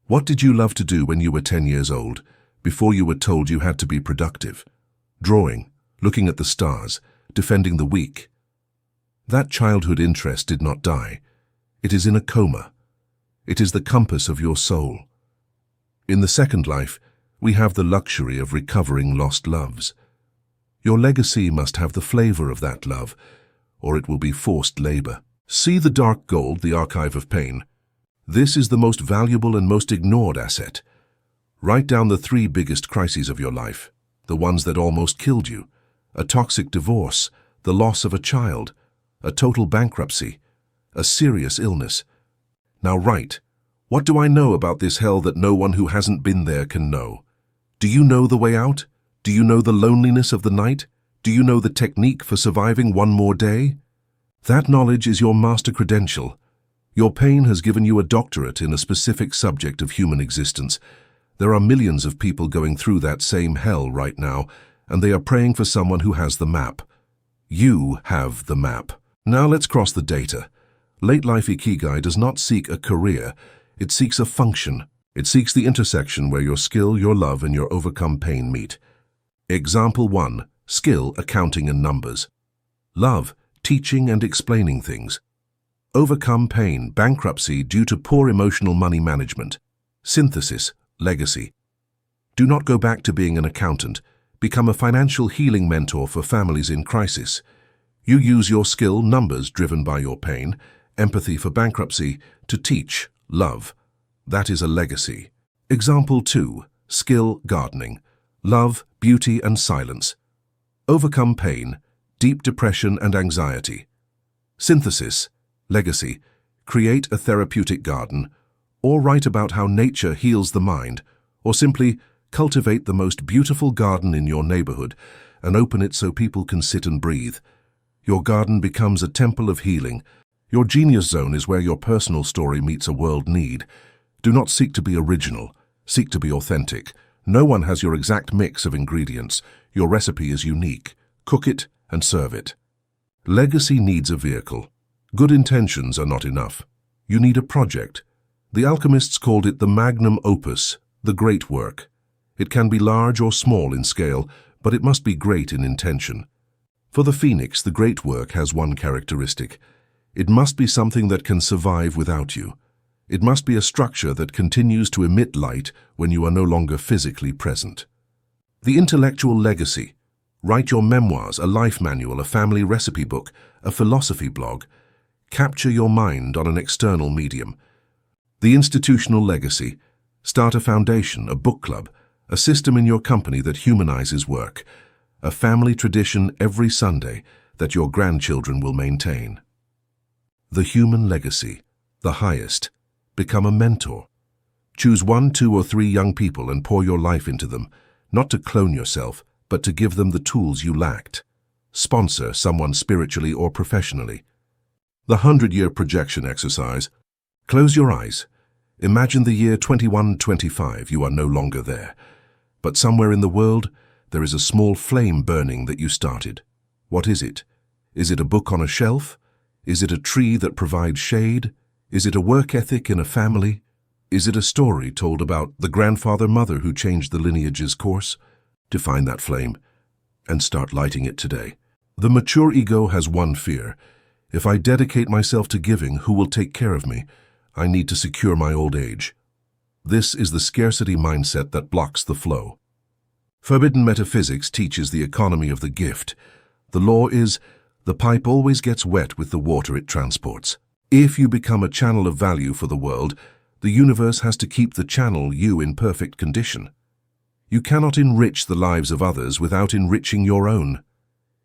What did you love to do when you were 10 years old, before you were told you had to be productive? Drawing, looking at the stars, defending the weak. That childhood interest did not die. It is in a coma. It is the compass of your soul. In the second life, we have the luxury of recovering lost loves. Your legacy must have the flavor of that love, or it will be forced labor. See the dark gold, the archive of pain. This is the most valuable and most ignored asset. Write down the 3 biggest crises of your life, the ones that almost killed you. A toxic divorce, the loss of a child, a total bankruptcy, a serious illness. Now write, what do I know about this hell that no one who hasn't been there can know? Do you know the way out? Do you know the loneliness of the night? Do you know the technique for surviving one more day? That knowledge is your master credential. Your pain has given you a doctorate in a specific subject of human existence. There are millions of people going through that same hell right now, and they are praying for someone who has the map. You have the map. Now let's cross the data. Late life Ikigai does not seek a career. It seeks a function. It seeks the intersection where your skill, your love, and your overcome pain meet. Example 1. Skill, accounting and numbers. Love, teaching and explaining things. Overcome pain, bankruptcy due to poor emotional money management. Synthesis, legacy. Do not go back to being an accountant. Become a financial healing mentor for families in crisis. You use your skill, numbers driven by your pain, empathy for bankruptcy, to teach, love. That is a legacy. Example 2. Skill, gardening. Love, beauty and silence. Overcome pain, deep depression and anxiety. Synthesis, legacy. Create a therapeutic garden, or write about how nature heals the mind, or simply cultivate the most beautiful garden in your neighborhood and open it so people can sit and breathe. Your garden becomes a temple of healing. Your genius zone is where your personal story meets a world need. Do not seek to be original. Seek to be authentic. No one has your exact mix of ingredients. Your recipe is unique. Cook it and serve it. Legacy needs a vehicle. Good intentions are not enough. You need a project. The alchemists called it the magnum opus, the great work. It can be large or small in scale, but it must be great in intention. For the Phoenix, the great work has one characteristic. It must be something that can survive without you. It must be a structure that continues to emit light when you are no longer physically present. The intellectual legacy. Write your memoirs, a life manual, a family recipe book, a philosophy blog. Capture your mind on an external medium. The institutional legacy. Start a foundation, a book club, a system in your company that humanizes work, a family tradition every Sunday that your grandchildren will maintain. The human legacy, the highest. Become a mentor. Choose 1, 2, or 3 young people and pour your life into them, not to clone yourself, but to give them the tools you lacked. Sponsor someone spiritually or professionally. The 100-year projection exercise. Close your eyes. Imagine the year 2125. You are no longer there. But somewhere in the world, there is a small flame burning that you started. What is it? Is it a book on a shelf? Is it a tree that provides shade? Is it a work ethic in a family? Is it a story told about the grandfather-mother who changed the lineage's course? Define that flame and start lighting it today. The mature ego has one fear. If I dedicate myself to giving, who will take care of me? I need to secure my old age. This is the scarcity mindset that blocks the flow. Forbidden metaphysics teaches the economy of the gift. The law is, the pipe always gets wet with the water it transports. If you become a channel of value for the world, the universe has to keep the channel you in perfect condition. You cannot enrich the lives of others without enriching your own.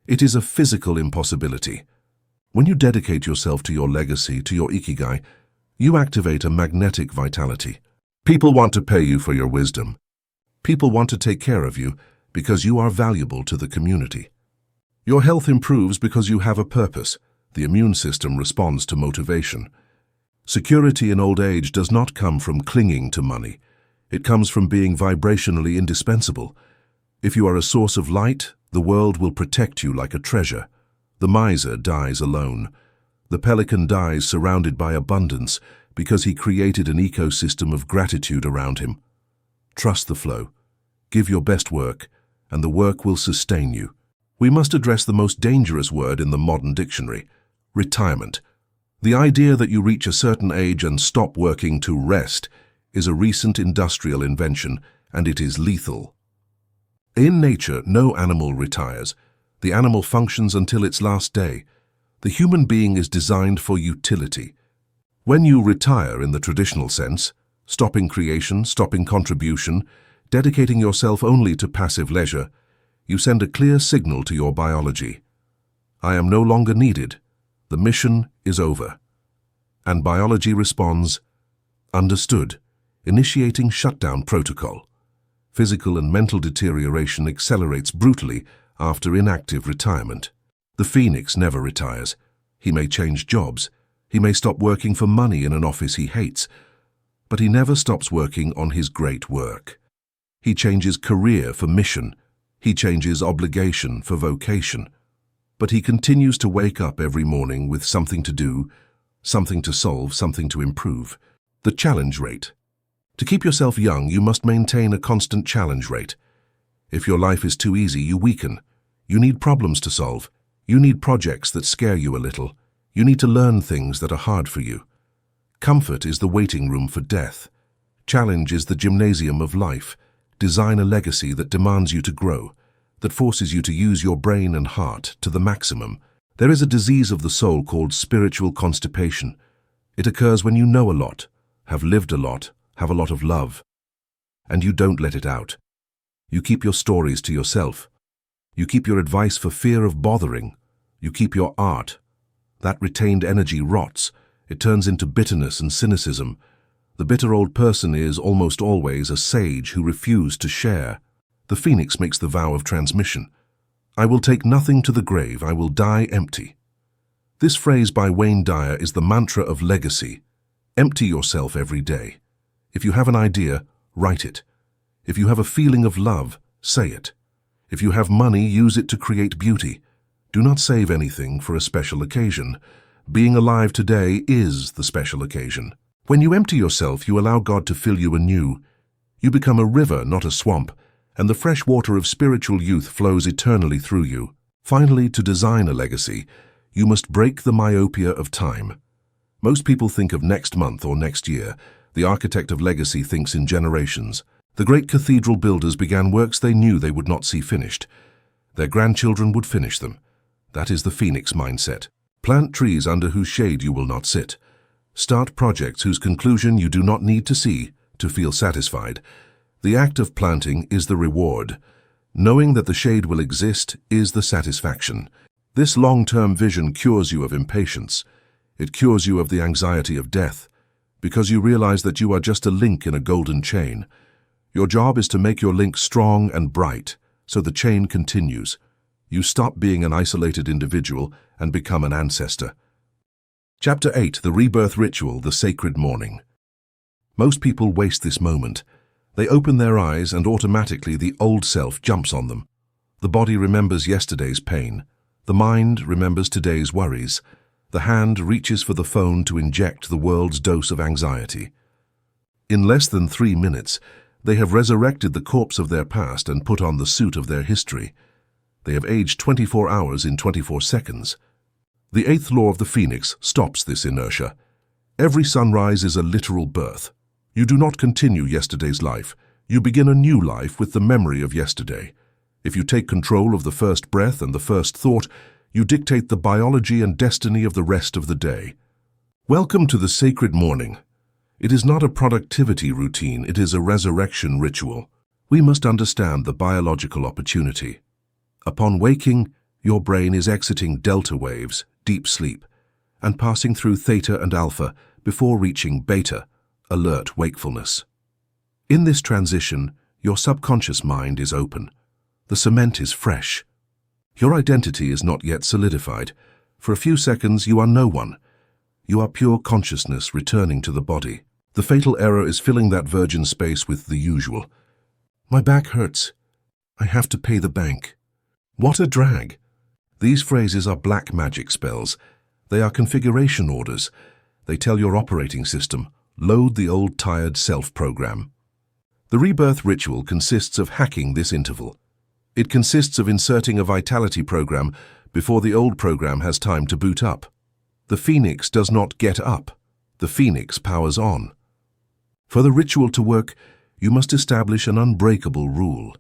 It is a physical impossibility. When you dedicate yourself to your legacy, to your ikigai, you activate a magnetic vitality. People want to pay you for your wisdom. People want to take care of you because you are valuable to the community. Your health improves because you have a purpose. The immune system responds to motivation. Security in old age does not come from clinging to money. It comes from being vibrationally indispensable. If you are a source of light, the world will protect you like a treasure. The miser dies alone. The pelican dies surrounded by abundance because he created an ecosystem of gratitude around him. Trust the flow. Give your best work, and the work will sustain you. We must address the most dangerous word in the modern dictionary: retirement. The idea that you reach a certain age and stop working to rest is a recent industrial invention, and it is lethal. In nature, no animal retires. The animal functions until its last day. The human being is designed for utility. When you retire in the traditional sense, stopping creation, stopping contribution, dedicating yourself only to passive leisure, you send a clear signal to your biology. I am no longer needed. The mission is over. And biology responds, understood, initiating shutdown protocol. Physical and mental deterioration accelerates brutally after inactive retirement. The phoenix never retires. He may change jobs. He may stop working for money in an office he hates. But he never stops working on his great work. He changes career for mission. He changes obligation for vocation. But he continues to wake up every morning with something to do, something to solve, something to improve. The challenge rate. To keep yourself young, you must maintain a constant challenge rate. If your life is too easy, you weaken. You need problems to solve. You need projects that scare you a little. You need to learn things that are hard for you. Comfort is the waiting room for death. Challenge is the gymnasium of life. Design a legacy that demands you to grow, that forces you to use your brain and heart to the maximum. There is a disease of the soul called spiritual constipation. It occurs when you know a lot, have lived a lot, have a lot of love, and you don't let it out. You keep your stories to yourself. You keep your advice for fear of bothering. You keep your art. That retained energy rots. It turns into bitterness and cynicism. The bitter old person is almost always a sage who refused to share. The phoenix makes the vow of transmission. I will take nothing to the grave. I will die empty. This phrase by Wayne Dyer is the mantra of legacy. Empty yourself every day. If you have an idea, write it. If you have a feeling of love, say it. If you have money, use it to create beauty. Do not save anything for a special occasion. Being alive today is the special occasion. When you empty yourself, you allow God to fill you anew. You become a river, not a swamp, and the fresh water of spiritual youth flows eternally through you. Finally, to design a legacy, you must break the myopia of time. Most people think of next month or next year. The architect of legacy thinks in generations. The great cathedral builders began works they knew they would not see finished. Their grandchildren would finish them. That is the phoenix mindset. Plant trees under whose shade you will not sit. Start projects whose conclusion you do not need to see to feel satisfied. The act of planting is the reward. Knowing that the shade will exist is the satisfaction. This long-term vision cures you of impatience. It cures you of the anxiety of death, because you realize that you are just a link in a golden chain. Your job is to make your link strong and bright, so the chain continues. You stop being an isolated individual and become an ancestor. Chapter 8, The Rebirth Ritual, the Sacred Morning. Most people waste this moment. They open their eyes and automatically the old self jumps on them. The body remembers yesterday's pain. The mind remembers today's worries. The hand reaches for the phone to inject the world's dose of anxiety. In less than 3 minutes, they have resurrected the corpse of their past and put on the suit of their history. They have aged 24 hours in 24 seconds. The eighth law of the phoenix stops this inertia. Every sunrise is a literal birth. You do not continue yesterday's life. You begin a new life with the memory of yesterday. If you take control of the first breath and the first thought, you dictate the biology and destiny of the rest of the day. Welcome to the sacred morning. It is not a productivity routine, it is a resurrection ritual. We must understand the biological opportunity. Upon waking, your brain is exiting delta waves, deep sleep, and passing through theta and alpha before reaching beta, alert wakefulness. In this transition, your subconscious mind is open. The cement is fresh. Your identity is not yet solidified. For a few seconds, you are no one. You are pure consciousness returning to the body. The fatal error is filling that virgin space with the usual. My back hurts. I have to pay the bank. What a drag. These phrases are black magic spells. They are configuration orders. They tell your operating system, load the old tired self-program. The rebirth ritual consists of hacking this interval. It consists of inserting a vitality program before the old program has time to boot up. The Phoenix does not get up. The Phoenix powers on. For the ritual to work, you must establish an unbreakable rule.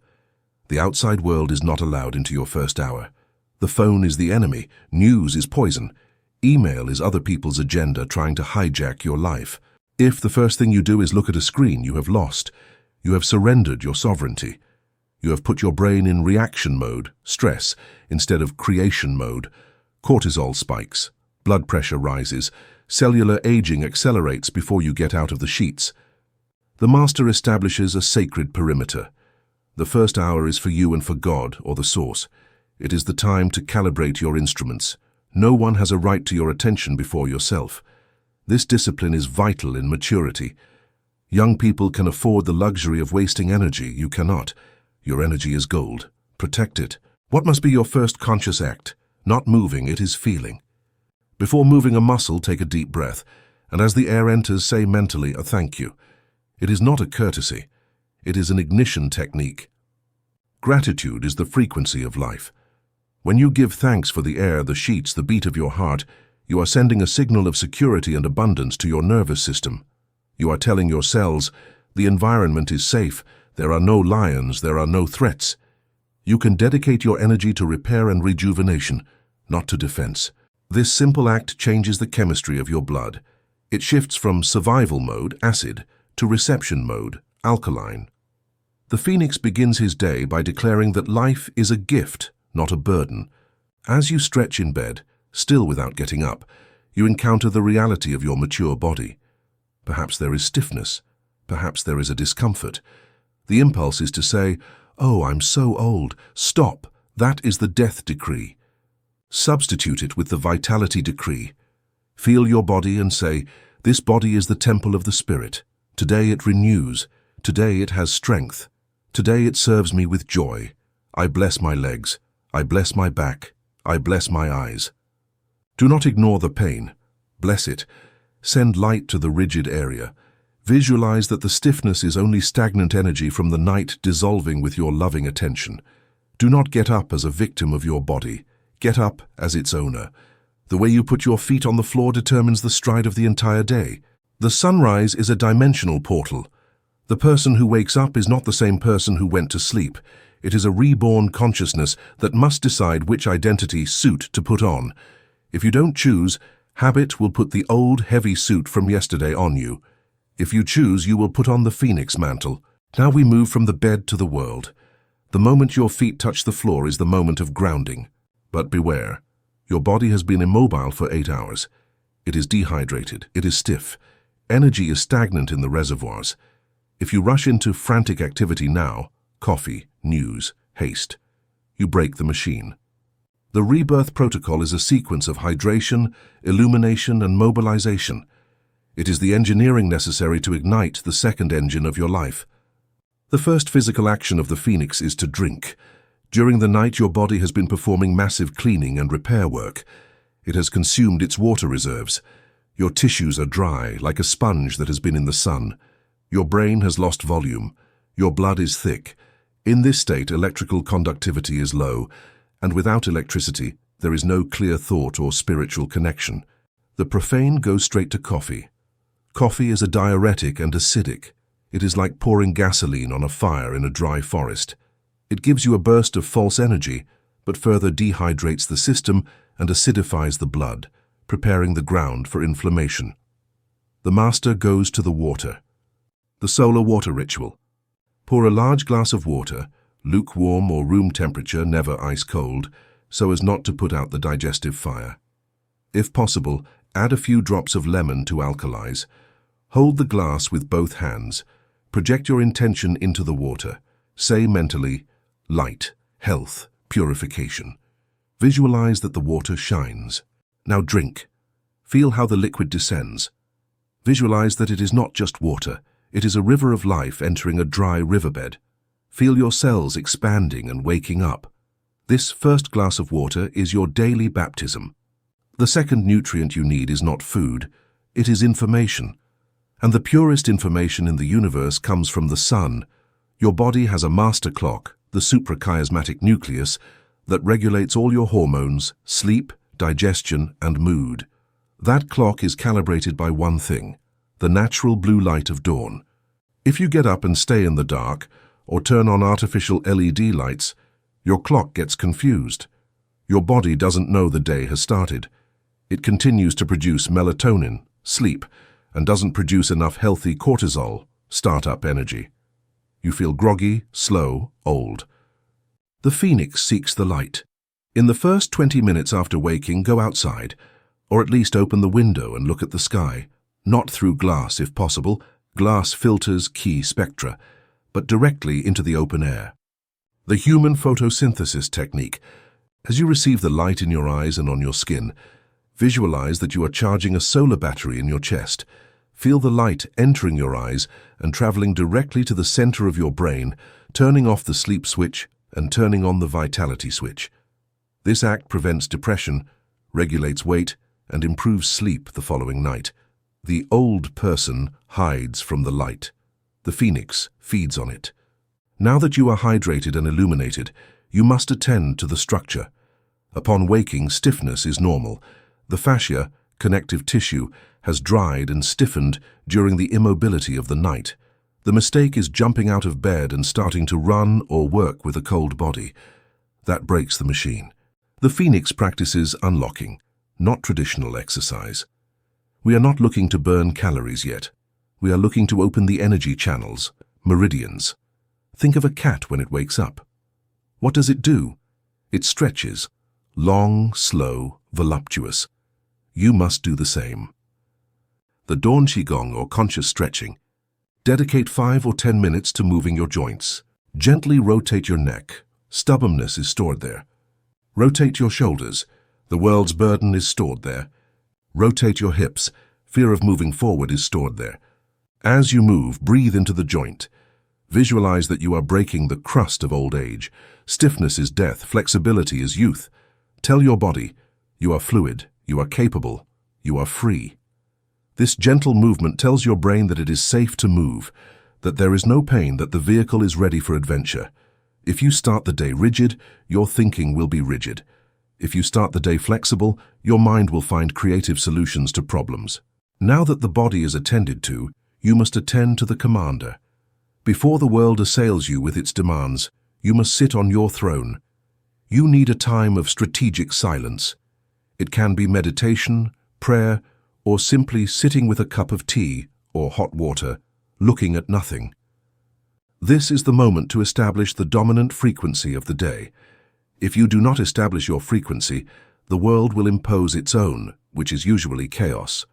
The outside world is not allowed into your first hour. The phone is the enemy. News is poison. Email is other people's agenda trying to hijack your life. If the first thing you do is look at a screen, you have lost. You have surrendered your sovereignty. You have put your brain in reaction mode, stress, instead of creation mode. Cortisol spikes. Blood pressure rises. Cellular aging accelerates before you get out of the sheets. The master establishes a sacred perimeter. The first hour is for you and for God, or the source. It is the time to calibrate your instruments. No one has a right to your attention before yourself. This discipline is vital in maturity. Young people can afford the luxury of wasting energy. You cannot. Your energy is gold. Protect it. What must be your first conscious act? Not moving, it is feeling. Before moving a muscle, take a deep breath, and as the air enters, say mentally a thank you. It is not a courtesy. It is an ignition technique. Gratitude is the frequency of life. When you give thanks for the air, the sheets, the beat of your heart, you are sending a signal of security and abundance to your nervous system. You are telling your cells, the environment is safe, there are no lions, there are no threats. You can dedicate your energy to repair and rejuvenation, not to defense. This simple act changes the chemistry of your blood. It shifts from survival mode, acid, to reception mode, alkaline. The Phoenix begins his day by declaring that life is a gift, not a burden. As you stretch in bed, still without getting up, you encounter the reality of your mature body. Perhaps there is stiffness. Perhaps there is a discomfort. The impulse is to say, "Oh, I'm so old. Stop. That is the death decree." Substitute it with the vitality decree. Feel your body and say, "This body is the temple of the Spirit. Today it renews. Today it has strength. Today it serves me with joy. I bless my legs. I bless my back. I bless my eyes." Do not ignore the pain. Bless it. Send light to the rigid area. Visualize that the stiffness is only stagnant energy from the night dissolving with your loving attention. Do not get up as a victim of your body. Get up as its owner. The way you put your feet on the floor determines the stride of the entire day. The sunrise is a dimensional portal. The person who wakes up is not the same person who went to sleep. It is a reborn consciousness that must decide which identity suit to put on. If you don't choose, habit will put the old, heavy suit from yesterday on you. If you choose, you will put on the Phoenix mantle. Now we move from the bed to the world. The moment your feet touch the floor is the moment of grounding. But beware, your body has been immobile for 8 hours. It is dehydrated, it is stiff. Energy is stagnant in the reservoirs. If you rush into frantic activity now, coffee, news, haste, you break the machine. The rebirth protocol is a sequence of hydration, illumination, and mobilization. It is the engineering necessary to ignite the second engine of your life. The first physical action of the Phoenix is to drink. During the night, your body has been performing massive cleaning and repair work. It has consumed its water reserves. Your tissues are dry, like a sponge that has been in the sun. Your brain has lost volume. Your blood is thick. In this state, electrical conductivity is low, and without electricity, there is no clear thought or spiritual connection. The profane goes straight to coffee. Coffee is a diuretic and acidic. It is like pouring gasoline on a fire in a dry forest. It gives you a burst of false energy, but further dehydrates the system and acidifies the blood, preparing the ground for inflammation. The master goes to the water. The solar water ritual. Pour a large glass of water, lukewarm or room temperature, never ice cold, so as not to put out the digestive fire. If possible, add a few drops of lemon to alkalize. Hold the glass with both hands. Project your intention into the water. Say mentally, light, health, purification. Visualize that the water shines. Now drink. Feel how the liquid descends. Visualize that it is not just water. It is a river of life entering a dry riverbed. Feel your cells expanding and waking up. This first glass of water is your daily baptism. The second nutrient you need is not food, it is information. And the purest information in the universe comes from the sun. Your body has a master clock, the suprachiasmatic nucleus, that regulates all your hormones, sleep, digestion, and mood. That clock is calibrated by one thing, the natural blue light of dawn. If you get up and stay in the dark, or turn on artificial LED lights, your clock gets confused. Your body doesn't know the day has started. It continues to produce melatonin, sleep, and doesn't produce enough healthy cortisol, startup energy. You feel groggy, slow, old. The phoenix seeks the light. In the first 20 minutes after waking, go outside, or at least open the window and look at the sky, not through glass if possible. Glass filters key spectra, but directly into the open air. The human photosynthesis technique. As you receive the light in your eyes and on your skin, visualize that you are charging a solar battery in your chest. Feel the light entering your eyes and traveling directly to the center of your brain, turning off the sleep switch and turning on the vitality switch. This act prevents depression, regulates weight, and improves sleep the following night. The old person hides from the light. The phoenix feeds on it. Now that you are hydrated and illuminated, you must attend to the structure. Upon waking, stiffness is normal. The fascia, connective tissue, has dried and stiffened during the immobility of the night. The mistake is jumping out of bed and starting to run or work with a cold body. That breaks the machine. The phoenix practices unlocking, not traditional exercise. We are not looking to burn calories yet. We are looking to open the energy channels, meridians. Think of a cat when it wakes up. What does it do? It stretches. Long, slow, voluptuous. You must do the same. The dawn qigong or conscious stretching. Dedicate 5 or 10 minutes to moving your joints. Gently rotate your neck. Stubbornness is stored there. Rotate your shoulders. The world's burden is stored there. Rotate your hips. Fear of moving forward is stored there. As you move, breathe into the joint. Visualize that you are breaking the crust of old age. Stiffness is death. Flexibility is youth. Tell your body, you are fluid, you are capable, you are free. This gentle movement tells your brain that it is safe to move, that there is no pain, that the vehicle is ready for adventure. If you start the day rigid, your thinking will be rigid. If you start the day flexible, your mind will find creative solutions to problems. Now that the body is attended to, you must attend to the commander. Before the world assails you with its demands, you must sit on your throne. You need a time of strategic silence. It can be meditation, prayer, or simply sitting with a cup of tea or hot water, looking at nothing. This is the moment to establish the dominant frequency of the day. If you do not establish your frequency, the world will impose its own, which is usually chaos.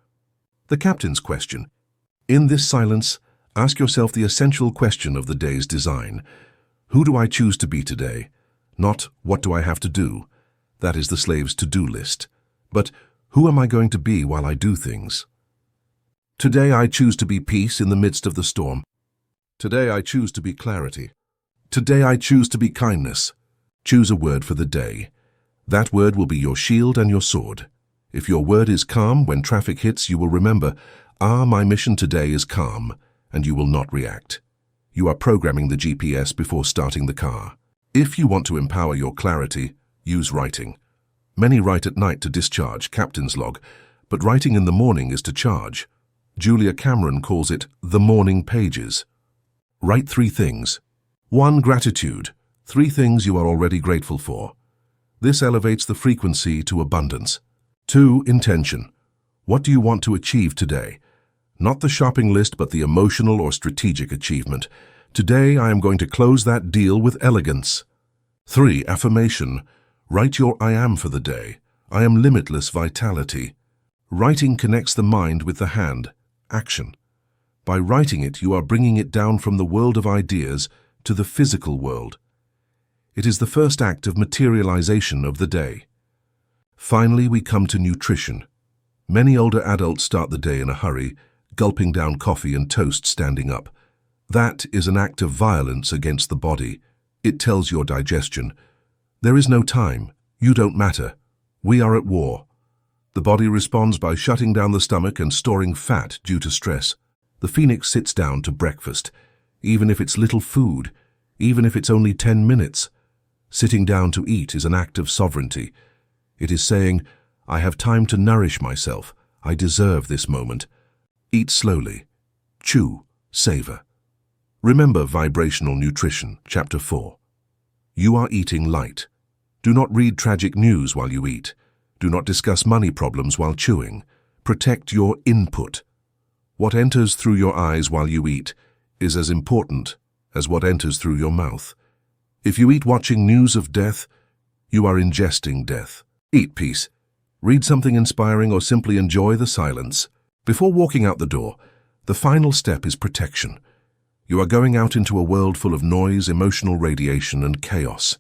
The captain's question. In this silence, ask yourself the essential question of the day's design. Who do I choose to be today? Not, what do I have to do? That is the slave's to-do list. But, who am I going to be while I do things? Today I choose to be peace in the midst of the storm. Today I choose to be clarity. Today I choose to be kindness. Choose a word for the day. That word will be your shield and your sword. If your word is calm, when traffic hits, you will remember, my mission today is calm, and you will not react. You are programming the GPS before starting the car. If you want to empower your clarity, use writing. Many write at night to discharge, captain's log, but writing in the morning is to charge. Julia Cameron calls it the morning pages. Write 3 things. 1. Gratitude. 3 things you are already grateful for. This elevates the frequency to abundance. 2. Intention. What do you want to achieve today? Not the shopping list, but the emotional or strategic achievement. Today I am going to close that deal with elegance. 3. Affirmation. Write your I am for the day. I am limitless vitality. Writing connects the mind with the hand. Action. By writing it, you are bringing it down from the world of ideas to the physical world. It is the first act of materialization of the day. Finally, we come to nutrition. Many older adults start the day in a hurry, gulping down coffee and toast standing up. That is an act of violence against the body. It tells your digestion, there is no time, you don't matter, we are at war. The body responds by shutting down the stomach and storing fat due to stress. The Phoenix sits down to breakfast, even if it's little food, even if it's only 10 minutes. Sitting down to eat is an act of sovereignty. It is saying, I have time to nourish myself, I deserve this moment. Eat slowly. Chew. Savor. Remember vibrational nutrition, Chapter 4. You are eating light. Do not read tragic news while you eat. Do not discuss money problems while chewing. Protect your input. What enters through your eyes while you eat is as important as what enters through your mouth. If you eat watching news of death, you are ingesting death. Eat peace. Read something inspiring or simply enjoy the silence. Before walking out the door, the final step is protection. You are going out into a world full of noise, emotional radiation, and chaos.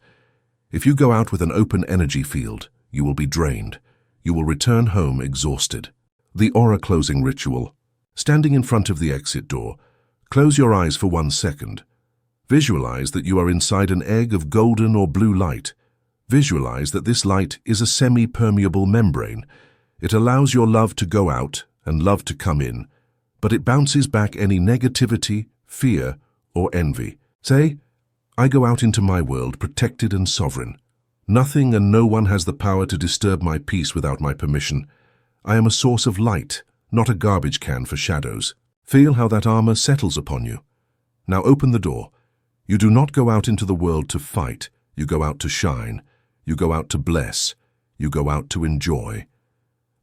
If you go out with an open energy field, you will be drained. You will return home exhausted. The aura closing ritual. Standing in front of the exit door, close your eyes for 1 second. Visualize that you are inside an egg of golden or blue light. Visualize that this light is a semi-permeable membrane. It allows your love to go out and love to come in, but it bounces back any negativity, fear, or envy. Say, I go out into my world protected and sovereign. Nothing and no one has the power to disturb my peace without my permission. I am a source of light, not a garbage can for shadows. Feel how that armor settles upon you. Now open the door. You do not go out into the world to fight. You go out to shine. You go out to bless. You go out to enjoy.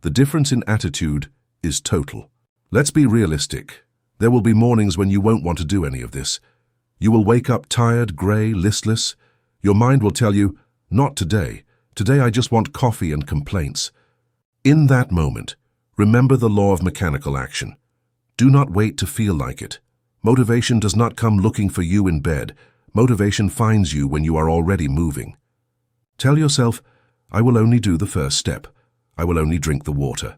The difference in attitude is total. Let's be realistic. There will be mornings when you won't want to do any of this. You will wake up tired, grey, listless. Your mind will tell you, not today. Today I just want coffee and complaints. In that moment, remember the law of mechanical action. Do not wait to feel like it. Motivation does not come looking for you in bed. Motivation finds you when you are already moving. Tell yourself, I will only do the first step. I will only drink the water.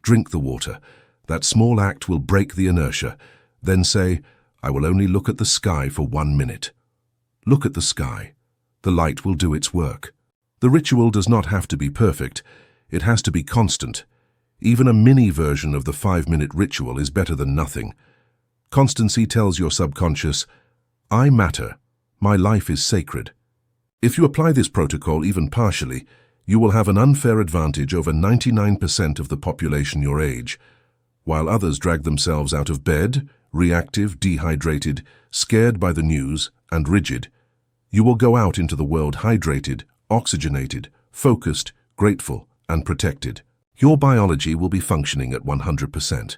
Drink the water. That small act will break the inertia. Then say, I will only look at the sky for 1 minute. Look at the sky. The light will do its work. The ritual does not have to be perfect. It has to be constant. Even a mini version of the 5-minute ritual is better than nothing. Constancy tells your subconscious, I matter. My life is sacred. If you apply this protocol even partially, you will have an unfair advantage over 99% of the population your age. While others drag themselves out of bed, reactive, dehydrated, scared by the news, and rigid, you will go out into the world hydrated, oxygenated, focused, grateful, and protected. Your biology will be functioning at 100%.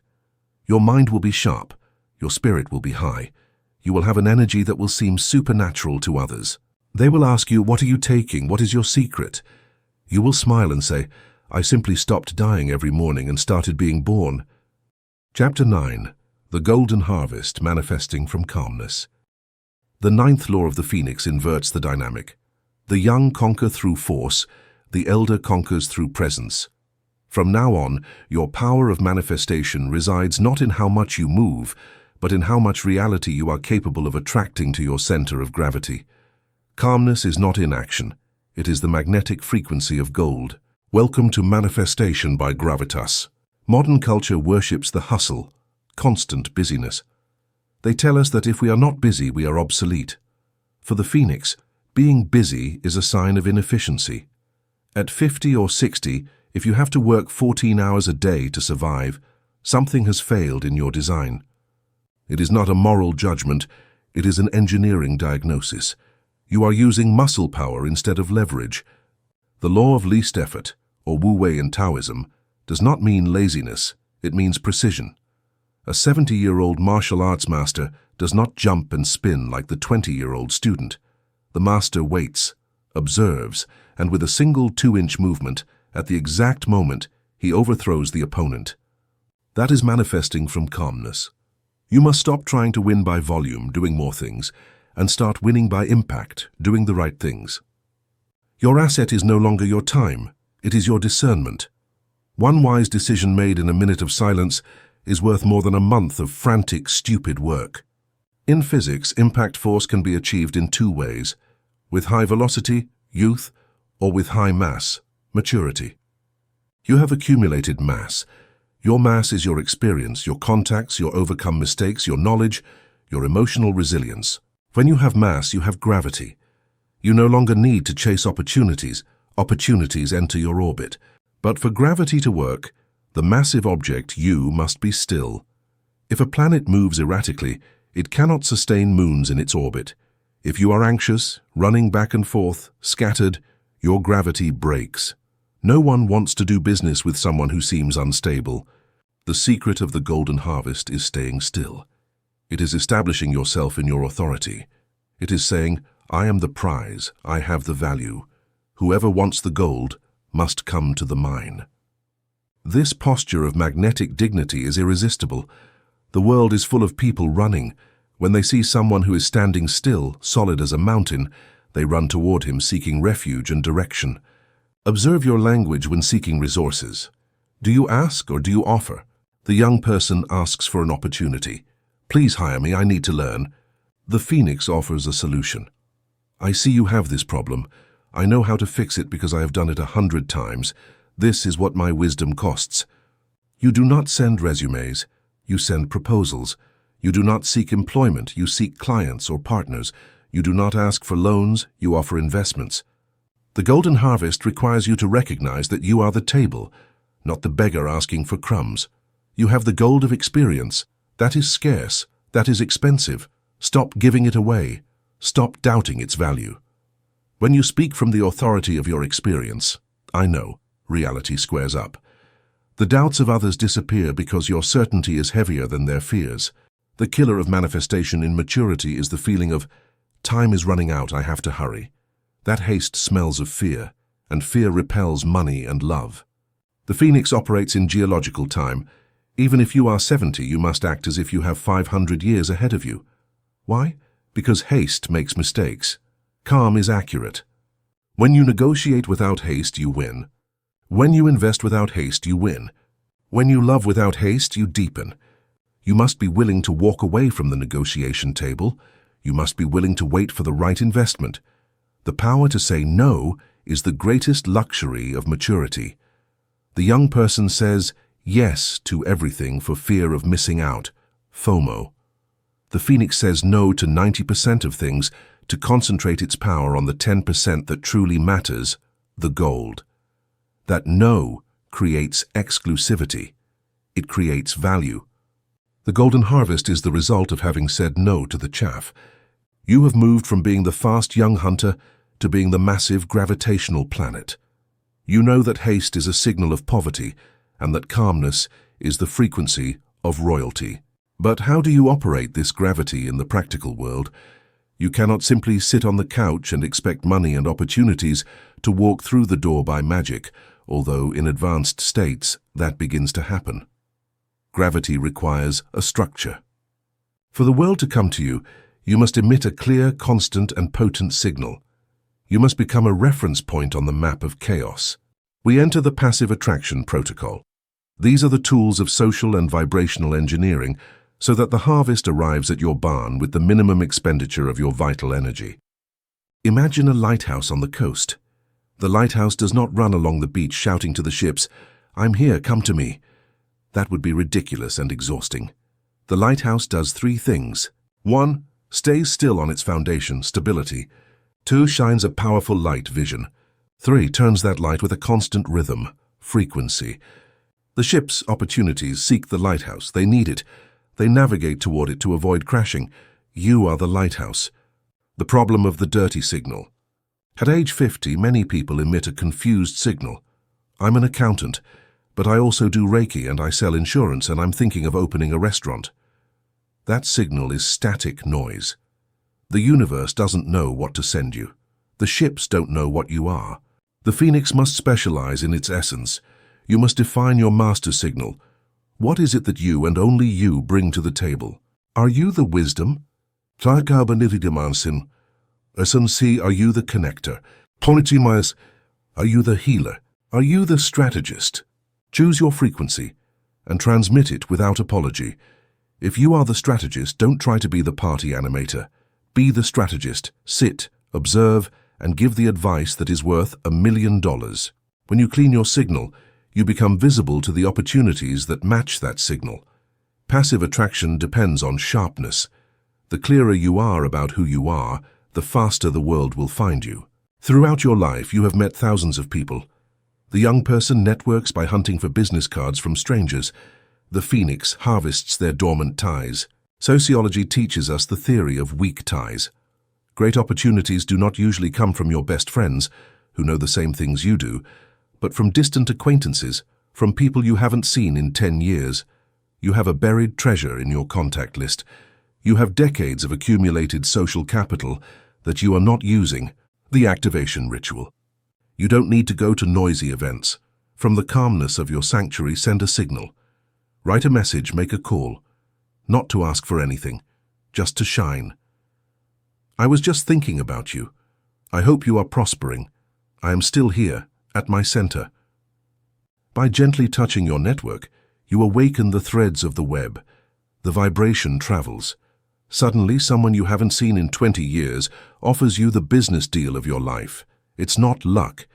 Your mind will be sharp. Your spirit will be high. You will have an energy that will seem supernatural to others. They will ask you, what are you taking? What is your secret? You will smile and say, I simply stopped dying every morning and started being born. Chapter 9. The Golden Harvest Manifesting from Calmness. The 9th law of the Phoenix inverts the dynamic. The young conquer through force, the elder conquers through presence. From now on, your power of manifestation resides not in how much you move, but in how much reality you are capable of attracting to your center of gravity. Calmness is not inaction. It is the magnetic frequency of gold. Welcome to Manifestation by Gravitas. Modern culture worships the hustle, constant busyness. They tell us that if we are not busy, we are obsolete. For the Phoenix, being busy is a sign of inefficiency. At 50 or 60, if you have to work 14 hours a day to survive, something has failed in your design. It is not a moral judgment, it is an engineering diagnosis. You are using muscle power instead of leverage. The law of least effort. or Wu Wei in Taoism, does not mean laziness, it means precision. A 70-year-old martial arts master does not jump and spin like the 20-year-old student. The master waits, observes, and with a single 2-inch movement, at the exact moment, he overthrows the opponent. That is manifesting from calmness. You must stop trying to win by volume, doing more things, and start winning by impact, doing the right things. Your asset is no longer your time, it is your discernment. One wise decision made in a minute of silence is worth more than a month of frantic, stupid work. In physics, impact force can be achieved in 2 ways: with high velocity, youth, or with high mass, maturity. You have accumulated mass. Your mass is your experience, your contacts, your overcome mistakes, your knowledge, your emotional resilience. When you have mass, you have gravity. You no longer need to chase opportunities. Opportunities enter your orbit. But for gravity to work, the massive object, you, must be still. If a planet moves erratically, it cannot sustain moons in its orbit. If you are anxious, running back and forth, scattered, your gravity breaks. No one wants to do business with someone who seems unstable. The secret of the golden harvest is staying still. It is establishing yourself in your authority. It is saying, I am the prize, I have the value. Whoever wants the gold must come to the mine. This posture of magnetic dignity is irresistible. The world is full of people running. When they see someone who is standing still, solid as a mountain, they run toward him seeking refuge and direction. Observe your language when seeking resources. Do you ask or do you offer? The young person asks for an opportunity. Please hire me, I need to learn. The Phoenix offers a solution. I see you have this problem. I know how to fix it because I have done it 100 times. This is what my wisdom costs. You do not send resumes, you send proposals. You do not seek employment, you seek clients or partners. You do not ask for loans, you offer investments. The golden harvest requires you to recognize that you are the table, not the beggar asking for crumbs. You have the gold of experience. That is scarce, that is expensive. Stop giving it away. Stop doubting its value. When you speak from the authority of your experience, I know, reality squares up. The doubts of others disappear because your certainty is heavier than their fears. The killer of manifestation in maturity is the feeling of, time is running out, I have to hurry. That haste smells of fear, and fear repels money and love. The Phoenix operates in geological time. Even if you are 70, you must act as if you have 500 years ahead of you. Why? Because haste makes mistakes. Calm is accurate. When you negotiate without haste, you win. When you invest without haste, you win. When you love without haste, you deepen. You must be willing to walk away from the negotiation table. You must be willing to wait for the right investment. The power to say no is the greatest luxury of maturity. The young person says yes to everything for fear of missing out, FOMO. The Phoenix says no to 90% of things to concentrate its power on the 10% that truly matters, the gold. That no creates exclusivity. It creates value. The golden harvest is the result of having said no to the chaff. You have moved from being the fast young hunter to being the massive gravitational planet. You know that haste is a signal of poverty and that calmness is the frequency of royalty. But how do you operate this gravity in the practical world? You cannot simply sit on the couch and expect money and opportunities to walk through the door by magic, although in advanced states that begins to happen. Gravity requires a structure. For the world to come to you, you must emit a clear, constant, and potent signal. You must become a reference point on the map of chaos. We enter the passive attraction protocol. These are the tools of social and vibrational engineering so that the harvest arrives at your barn with the minimum expenditure of your vital energy. Imagine a lighthouse on the coast. The lighthouse does not run along the beach shouting to the ships, "I'm here, come to me." That would be ridiculous and exhausting. The lighthouse does 3 things. 1. Stays still on its foundation, stability. 2. Shines a powerful light, vision. 3. Turns that light with a constant rhythm, frequency. The ship's opportunities seek the lighthouse. They need it. They navigate toward it to avoid crashing. You are the lighthouse. The problem of the dirty signal. At age 50, many people emit a confused signal. I'm an accountant, but I also do Reiki and I sell insurance and I'm thinking of opening a restaurant. That signal is static noise. The universe doesn't know what to send you. The ships don't know what you are. The Phoenix must specialize in its essence. You must define your master signal. What is it that you and only you bring to the table? Are you the wisdom? Are you the connector? Are you the healer? Are you the strategist? Choose your frequency and transmit it without apology. If you are the strategist, don't try to be the party animator. Be the strategist. Sit, observe, and give the advice that is worth $1 million. When you clean your signal, you become visible to the opportunities that match that signal. Passive attraction depends on sharpness. The clearer you are about who you are, the faster the world will find you. Throughout your life, you have met thousands of people. The young person networks by hunting for business cards from strangers. The Phoenix harvests their dormant ties. Sociology teaches us the theory of weak ties. Great opportunities do not usually come from your best friends, who know the same things you do, but from distant acquaintances, from people you haven't seen in 10 years. You have a buried treasure in your contact list. You have decades of accumulated social capital that you are not using. The activation ritual. You don't need to go to noisy events. From the calmness of your sanctuary, send a signal. Write a message, make a call. Not to ask for anything, just to shine. I was just thinking about you. I hope you are prospering. I am still here, at my center. By gently touching your network, you awaken the threads of the web. The vibration travels. Suddenly, someone you haven't seen in 20 years offers you the business deal of your life. It's not luck.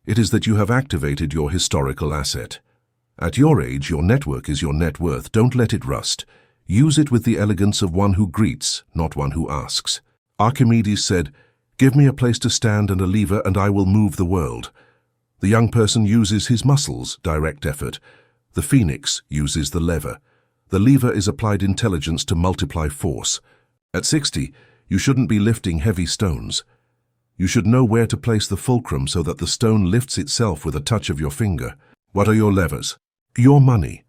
It is that you have activated your historical asset. At your age, your network is your net worth. Don't let it rust. Use it with the elegance of one who greets, not one who asks. Archimedes said, "Give me a place to stand and a lever and I will move the world." The young person uses his muscles, direct effort. The Phoenix uses the lever. The lever is applied intelligence to multiply force. At 60, you shouldn't be lifting heavy stones. You should know where to place the fulcrum so that the stone lifts itself with a touch of your finger. What are your levers? Your money.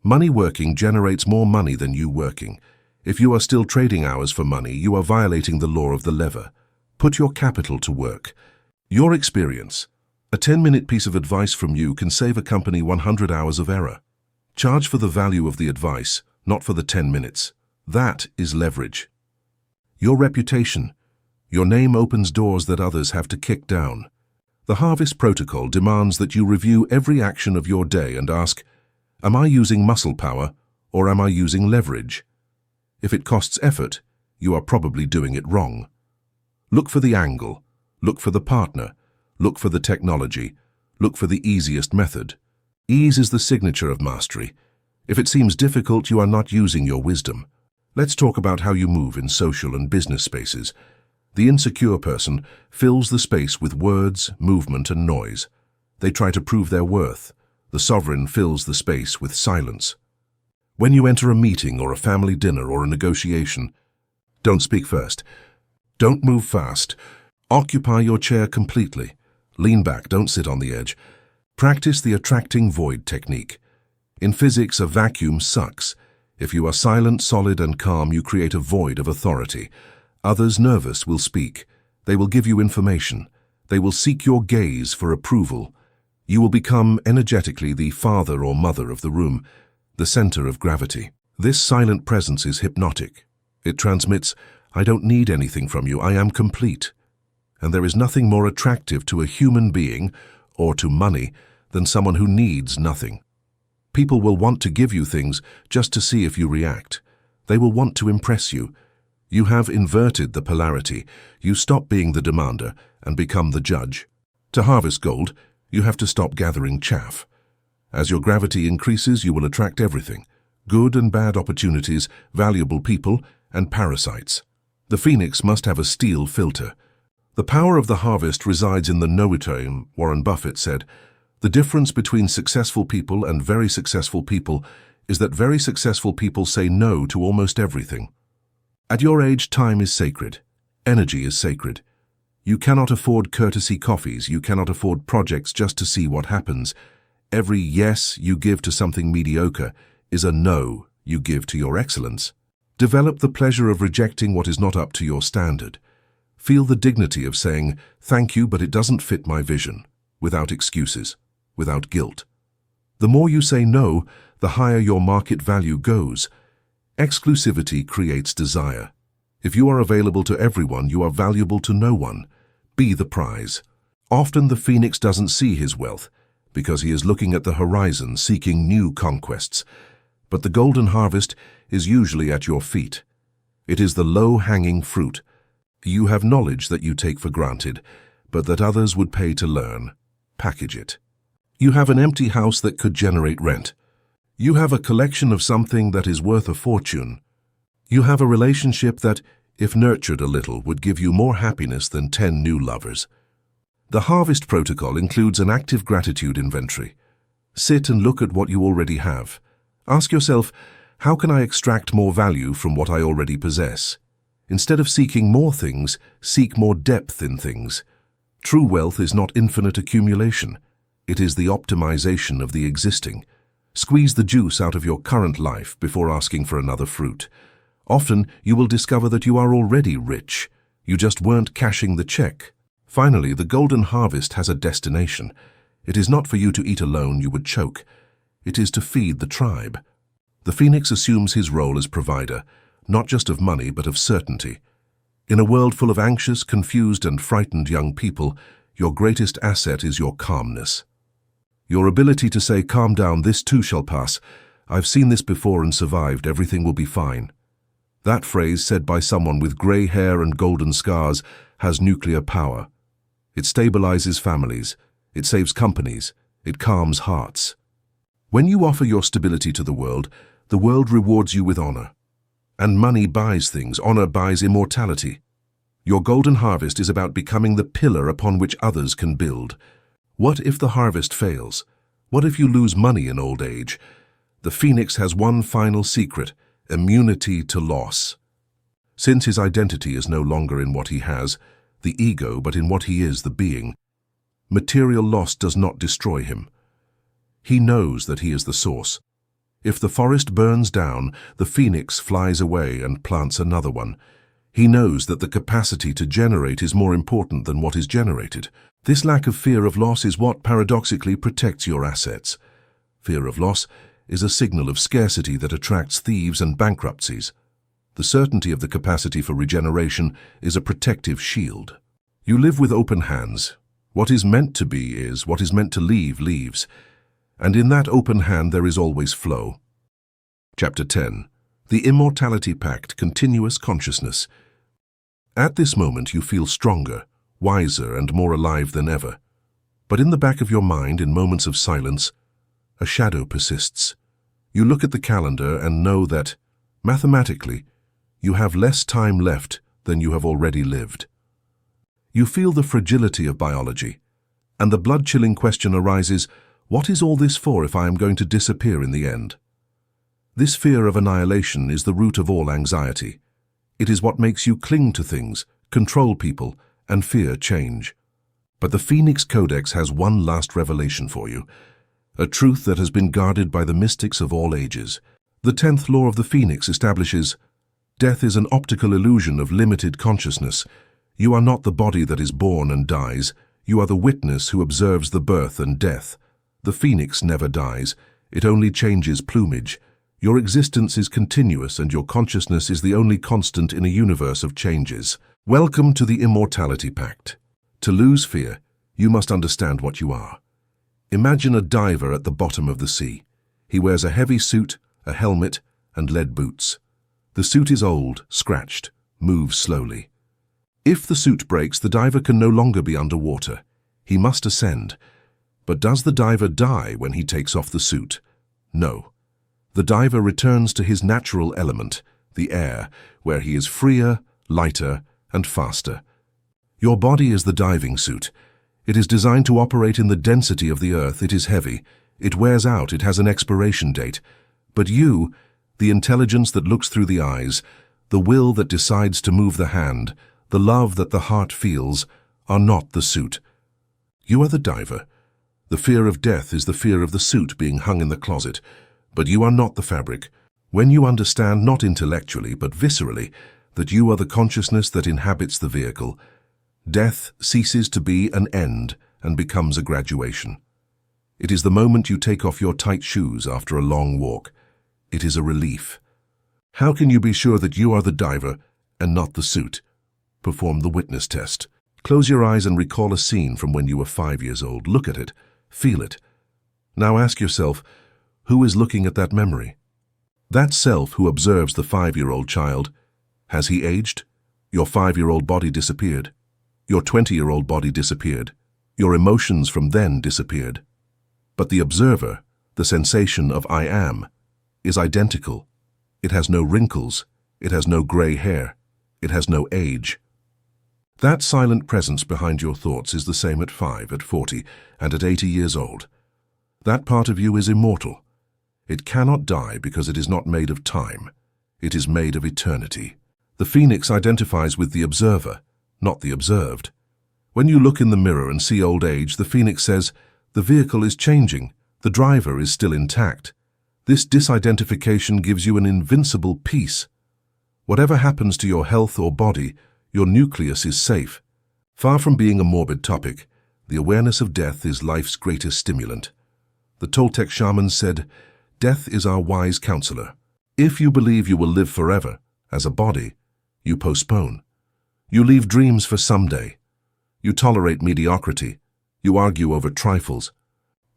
Money working generates more money than you working. If you are still trading hours for money, you are violating the law of the lever. Put your capital to work. Your experience. A 10-minute piece of advice from you can save a company 100 hours of error. Charge for the value of the advice, not for the 10 minutes. That is leverage. Your reputation. Your name opens doors that others have to kick down. The Harvest Protocol demands that you review every action of your day and ask, am I using muscle power or am I using leverage? If it costs effort, you are probably doing it wrong. Look for the angle. Look for the partner. Look for the technology. Look for the easiest method. Ease is the signature of mastery. If it seems difficult, you are not using your wisdom. Let's talk about how you move in social and business spaces. The insecure person fills the space with words, movement, and noise. They try to prove their worth. The sovereign fills the space with silence. When you enter a meeting or a family dinner or a negotiation, don't speak first. Don't move fast. Occupy your chair completely. Lean back, don't sit on the edge. Practice the attracting void technique. In physics, a vacuum sucks. If you are silent, solid, and calm, you create a void of authority. Others nervous will speak. They will give you information. They will seek your gaze for approval. You will become energetically the father or mother of the room, the center of gravity. This silent presence is hypnotic. It transmits, I don't need anything from you, I am complete. And there is nothing more attractive to a human being, or to money, than someone who needs nothing. People will want to give you things just to see if you react. They will want to impress you. You have inverted the polarity. You stop being the demander and become the judge. To harvest gold, you have to stop gathering chaff. As your gravity increases, you will attract everything. Good and bad opportunities, valuable people, and parasites. The Phoenix must have a steel filter. The power of the harvest resides in the know-it-all, Warren Buffett said. The difference between successful people and very successful people is that very successful people say no to almost everything. At your age, time is sacred. Energy is sacred. You cannot afford courtesy coffees. You cannot afford projects just to see what happens. Every yes you give to something mediocre is a no you give to your excellence. Develop the pleasure of rejecting what is not up to your standard. Feel the dignity of saying, "Thank you, but it doesn't fit my vision," without excuses, without guilt. The more you say no, the higher your market value goes. Exclusivity creates desire. If you are available to everyone, you are valuable to no one. Be the prize. Often the phoenix doesn't see his wealth, because he is looking at the horizon, seeking new conquests. But the golden harvest is usually at your feet. It is the low-hanging fruit. You have knowledge that you take for granted, but that others would pay to learn. Package it. You have an empty house that could generate rent. You have a collection of something that is worth a fortune. You have a relationship that, if nurtured a little, would give you more happiness than 10 new lovers. The harvest protocol includes an active gratitude inventory. Sit and look at what you already have. Ask yourself, how can I extract more value from what I already possess? Instead of seeking more things, seek more depth in things. True wealth is not infinite accumulation. It is the optimization of the existing. Squeeze the juice out of your current life before asking for another fruit. Often, you will discover that you are already rich. You just weren't cashing the check. Finally, the golden harvest has a destination. It is not for you to eat alone, you would choke. It is to feed the tribe. The phoenix assumes his role as provider, not just of money, but of certainty. In a world full of anxious, confused, and frightened young people, your greatest asset is your calmness. Your ability to say, "Calm down, this too shall pass. I've seen this before and survived, everything will be fine." That phrase, said by someone with grey hair and golden scars, has nuclear power. It stabilizes families, it saves companies, it calms hearts. When you offer your stability to the world rewards you with honor. And money buys things, honor buys immortality. Your golden harvest is about becoming the pillar upon which others can build. What if the harvest fails? What if you lose money in old age? The phoenix has one final secret: immunity to loss. Since his identity is no longer in what he has, the ego, but in what he is, the being, material loss does not destroy him. He knows that he is the source. If the forest burns down, the phoenix flies away and plants another one. He knows that the capacity to generate is more important than what is generated. This lack of fear of loss is what paradoxically protects your assets. Fear of loss is a signal of scarcity that attracts thieves and bankruptcies. The certainty of the capacity for regeneration is a protective shield. You live with open hands. What is meant to be is, what is meant to leave leaves. And in that open hand there is always flow. Chapter 10. The Immortality Pact, Continuous Consciousness. At this moment you feel stronger, wiser, and more alive than ever. But in the back of your mind, in moments of silence, a shadow persists. You look at the calendar and know that, mathematically, you have less time left than you have already lived. You feel the fragility of biology, and the blood-chilling question arises, what is all this for if I am going to disappear in the end? This fear of annihilation is the root of all anxiety. It is what makes you cling to things, control people, and fear change. But the Phoenix Codex has one last revelation for you, a truth that has been guarded by the mystics of all ages. The 10th law of the Phoenix establishes, death is an optical illusion of limited consciousness. You are not the body that is born and dies. You are the witness who observes the birth and death. The phoenix never dies. It only changes plumage. Your existence is continuous and your consciousness is the only constant in a universe of changes. Welcome to the Immortality Pact. To lose fear, you must understand what you are. Imagine a diver at the bottom of the sea. He wears a heavy suit, a helmet, and lead boots. The suit is old, scratched, moves slowly. If the suit breaks, the diver can no longer be underwater. He must ascend. But does the diver die when he takes off the suit? No. The diver returns to his natural element, the air, where he is freer, lighter, and faster. Your body is the diving suit. It is designed to operate in the density of the earth. It is heavy. It wears out. It has an expiration date. But you, the intelligence that looks through the eyes, the will that decides to move the hand, the love that the heart feels, are not the suit. You are the diver. The fear of death is the fear of the suit being hung in the closet, but you are not the fabric. When you understand, not intellectually but viscerally, that you are the consciousness that inhabits the vehicle, death ceases to be an end and becomes a graduation. It is the moment you take off your tight shoes after a long walk. It is a relief. How can you be sure that you are the diver and not the suit? Perform the witness test. Close your eyes and recall a scene from when you were 5 years old. Look at it. Feel it. Now ask yourself, who is looking at that memory? That self who observes the 5-year-old child. Has he aged? Your 5-year-old body disappeared. Your 20-year-old body disappeared. Your emotions from then disappeared. But the observer, the sensation of I am, is identical. It has no wrinkles. It has no gray hair. It has no age. That silent presence behind your thoughts is the same at 5, at 40, and at 80 years old. That part of you is immortal. It cannot die because it is not made of time. It is made of eternity. The phoenix identifies with the observer, not the observed. When you look in the mirror and see old age, the phoenix says, the vehicle is changing, the driver is still intact. This disidentification gives you an invincible peace. Whatever happens to your health or body, your nucleus is safe. Far from being a morbid topic, the awareness of death is life's greatest stimulant. The Toltec shaman said, death is our wise counselor. If you believe you will live forever, as a body, you postpone. You leave dreams for someday. You tolerate mediocrity. You argue over trifles.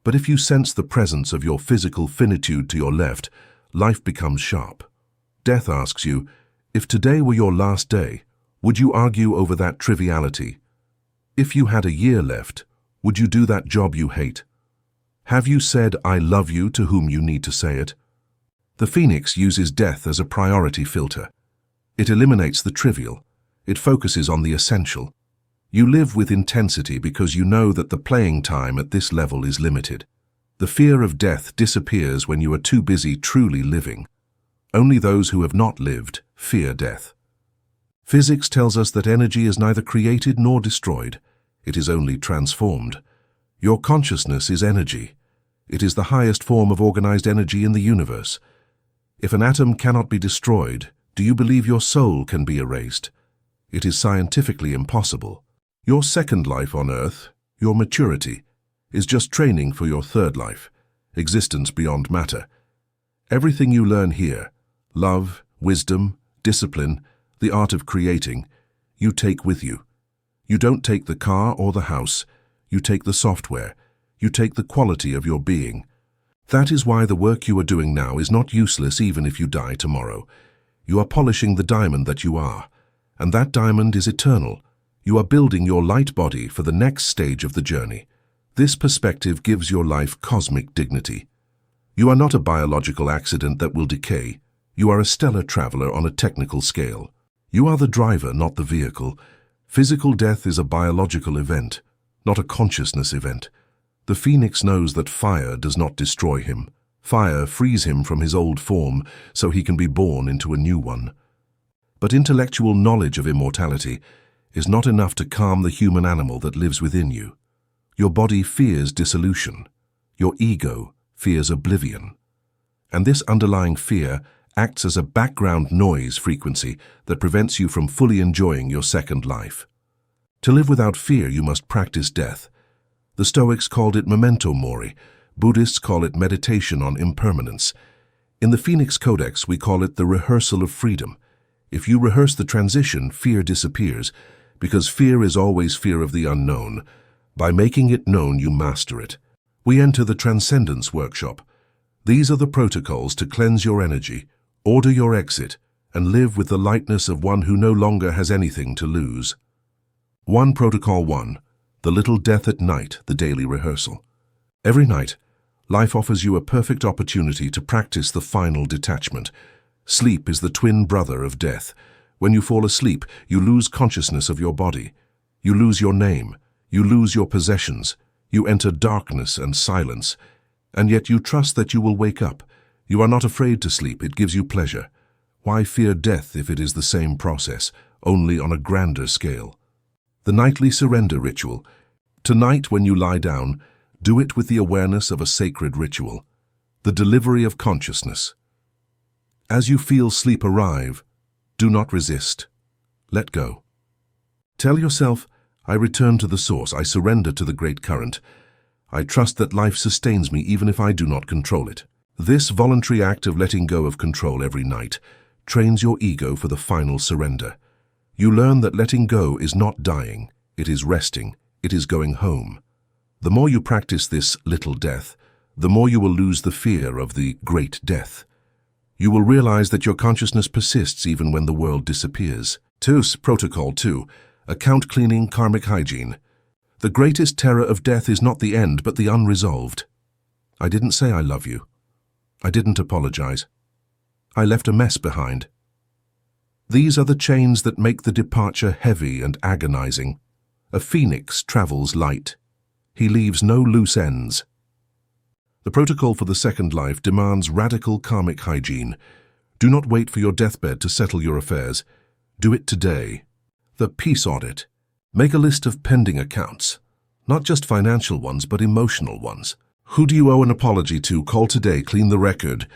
But if you sense the presence of your physical finitude to your left, life becomes sharp. Death asks you, if today were your last day, would you argue over that triviality? If you had a year left, would you do that job you hate? Have you said, I love you to whom you need to say it? The phoenix uses death as a priority filter. It eliminates the trivial. It focuses on the essential. You live with intensity because you know that the playing time at this level is limited. The fear of death disappears when you are too busy truly living. Only those who have not lived fear death. Physics tells us that energy is neither created nor destroyed. It is only transformed. Your consciousness is energy. It is the highest form of organized energy in the universe. If an atom cannot be destroyed, do you believe your soul can be erased? It is scientifically impossible. Your second life on Earth, your maturity, is just training for your third life, existence beyond matter. Everything you learn here, love, wisdom, discipline, the art of creating, you take with you. You don't take the car or the house, you take the software, you take the quality of your being. That is why the work you are doing now is not useless even if you die tomorrow. You are polishing the diamond that you are, and that diamond is eternal. You are building your light body for the next stage of the journey. This perspective gives your life cosmic dignity. You are not a biological accident that will decay. You are a stellar traveler on a technical scale. You are the driver, not the vehicle. Physical death is a biological event, not a consciousness event. The phoenix knows that fire does not destroy him. Fire frees him from his old form so he can be born into a new one. But intellectual knowledge of immortality is not enough to calm the human animal that lives within you. Your body fears dissolution. Your ego fears oblivion. And this underlying fear acts as a background noise frequency that prevents you from fully enjoying your second life. To live without fear, you must practice death. The Stoics called it memento mori. Buddhists call it meditation on impermanence. In the Phoenix Codex, we call it the rehearsal of freedom. If you rehearse the transition, fear disappears, because fear is always fear of the unknown. By making it known, you master it. We enter the Transcendence Workshop. These are the protocols to cleanse your energy, order your exit, and live with the lightness of one who no longer has anything to lose. 1. Protocol 1. The Little Death at Night, the Daily Rehearsal. Every night, life offers you a perfect opportunity to practice the final detachment. Sleep is the twin brother of death. When you fall asleep, you lose consciousness of your body. You lose your name. You lose your possessions. You enter darkness and silence. And yet you trust that you will wake up. You are not afraid to sleep. It gives you pleasure. Why fear death if it is the same process, only on a grander scale? The Nightly Surrender Ritual. Tonight, when you lie down, Do it with the awareness of a sacred ritual, the delivery of consciousness. As you feel sleep arrive, do not resist. Let go. Tell yourself, I return to the source, I surrender to the great current. I trust that life sustains me even if I do not control it. This voluntary act of letting go of control every night trains your ego for the final surrender. You learn that letting go is not dying, it is resting, it is going home. The more you practice this little death, the more you will lose the fear of the great death. You will realize that your consciousness persists even when the world disappears. Protocol 2. Account cleaning, karmic hygiene. The greatest terror of death is not the end, but the unresolved. I didn't say I love you. I didn't apologize. I left a mess behind. These are the chains that make the departure heavy and agonizing. A phoenix travels light. He leaves no loose ends. The protocol for the second life demands radical karmic hygiene. Do not wait for your deathbed to settle your affairs. Do it today. The peace audit. Make a list of pending accounts. Not just financial ones, but emotional ones. Who do you owe an apology to? Call today, clean the record.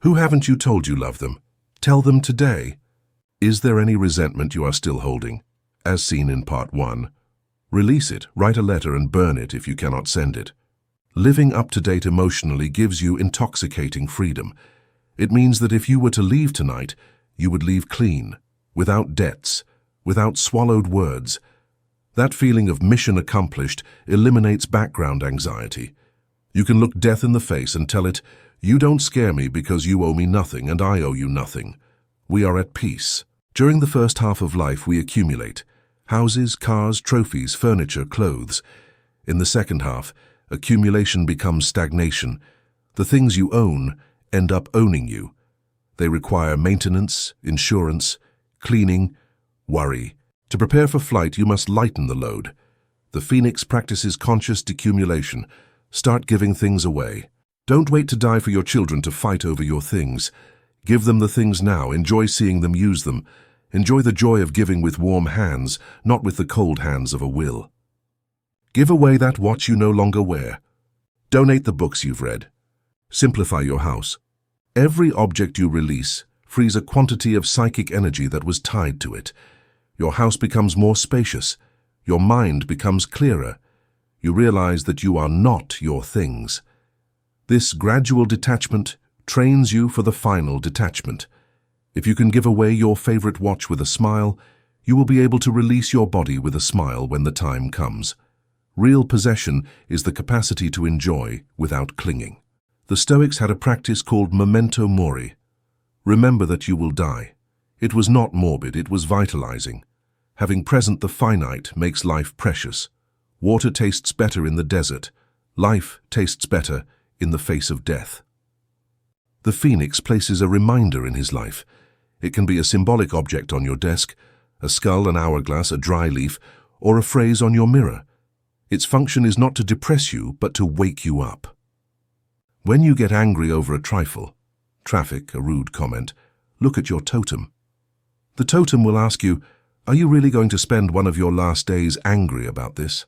Who haven't you told you love them? Tell them today. Is there any resentment you are still holding? As seen in part 1. Release it, write a letter and burn it if you cannot send it. Living up to date emotionally gives you intoxicating freedom. It means that if you were to leave tonight, you would leave clean, without debts, without swallowed words. That feeling of mission accomplished eliminates background anxiety. You can look death in the face and tell it, you don't scare me because you owe me nothing and I owe you nothing. We are at peace. During the first half of life we accumulate houses, cars, trophies, furniture, clothes. In the second half, accumulation becomes stagnation. The things you own end up owning you. They require maintenance, insurance, cleaning, worry. To prepare for flight, you must lighten the load. The Phoenix practices conscious decumulation. Start giving things away. Don't wait to die for your children to fight over your things. Give them the things now. Enjoy seeing them use them. Enjoy the joy of giving with warm hands, not with the cold hands of a will. Give away that watch you no longer wear. Donate the books you've read. Simplify your house. Every object you release frees a quantity of psychic energy that was tied to it. Your house becomes more spacious. Your mind becomes clearer. You realize that you are not your things. This gradual detachment trains you for the final detachment. If you can give away your favorite watch with a smile, you will be able to release your body with a smile when the time comes. Real possession is the capacity to enjoy without clinging. The Stoics had a practice called memento mori. Remember that you will die. It was not morbid, it was vitalizing. Having present the finite makes life precious. Water tastes better in the desert. Life tastes better in the face of death. The Phoenix places a reminder in his life. It can be a symbolic object on your desk, a skull, an hourglass, a dry leaf, or a phrase on your mirror. Its function is not to depress you, but to wake you up. When you get angry over a trifle, traffic, a rude comment, look at your totem. The totem will ask you, are you really going to spend one of your last days angry about this?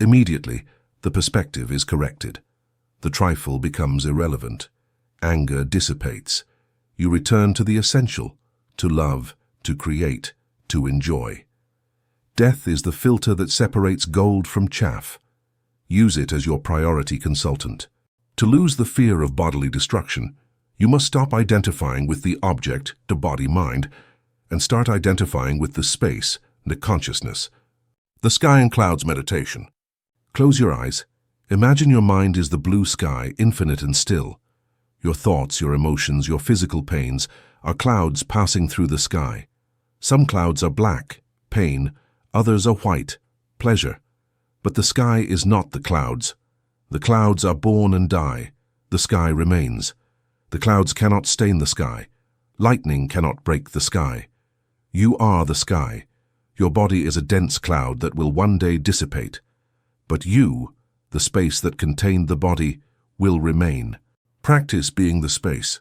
Immediately, the perspective is corrected. The trifle becomes irrelevant. Anger dissipates. You return to the essential, to love, to create, to enjoy. Death is the filter that separates gold from chaff. Use it as your priority consultant. To lose the fear of bodily destruction, you must stop identifying with the object, the body-mind, and start identifying with the space, the consciousness. The sky and clouds meditation. Close your eyes. Imagine your mind is the blue sky, infinite and still. Your thoughts, your emotions, your physical pains are clouds passing through the sky. Some clouds are black, pain, others are white, pleasure. But the sky is not the clouds. The clouds are born and die. The sky remains. The clouds cannot stain the sky. Lightning cannot break the sky. You are the sky. Your body is a dense cloud that will one day dissipate. But you, the space that contained the body, will remain. Practice being the space.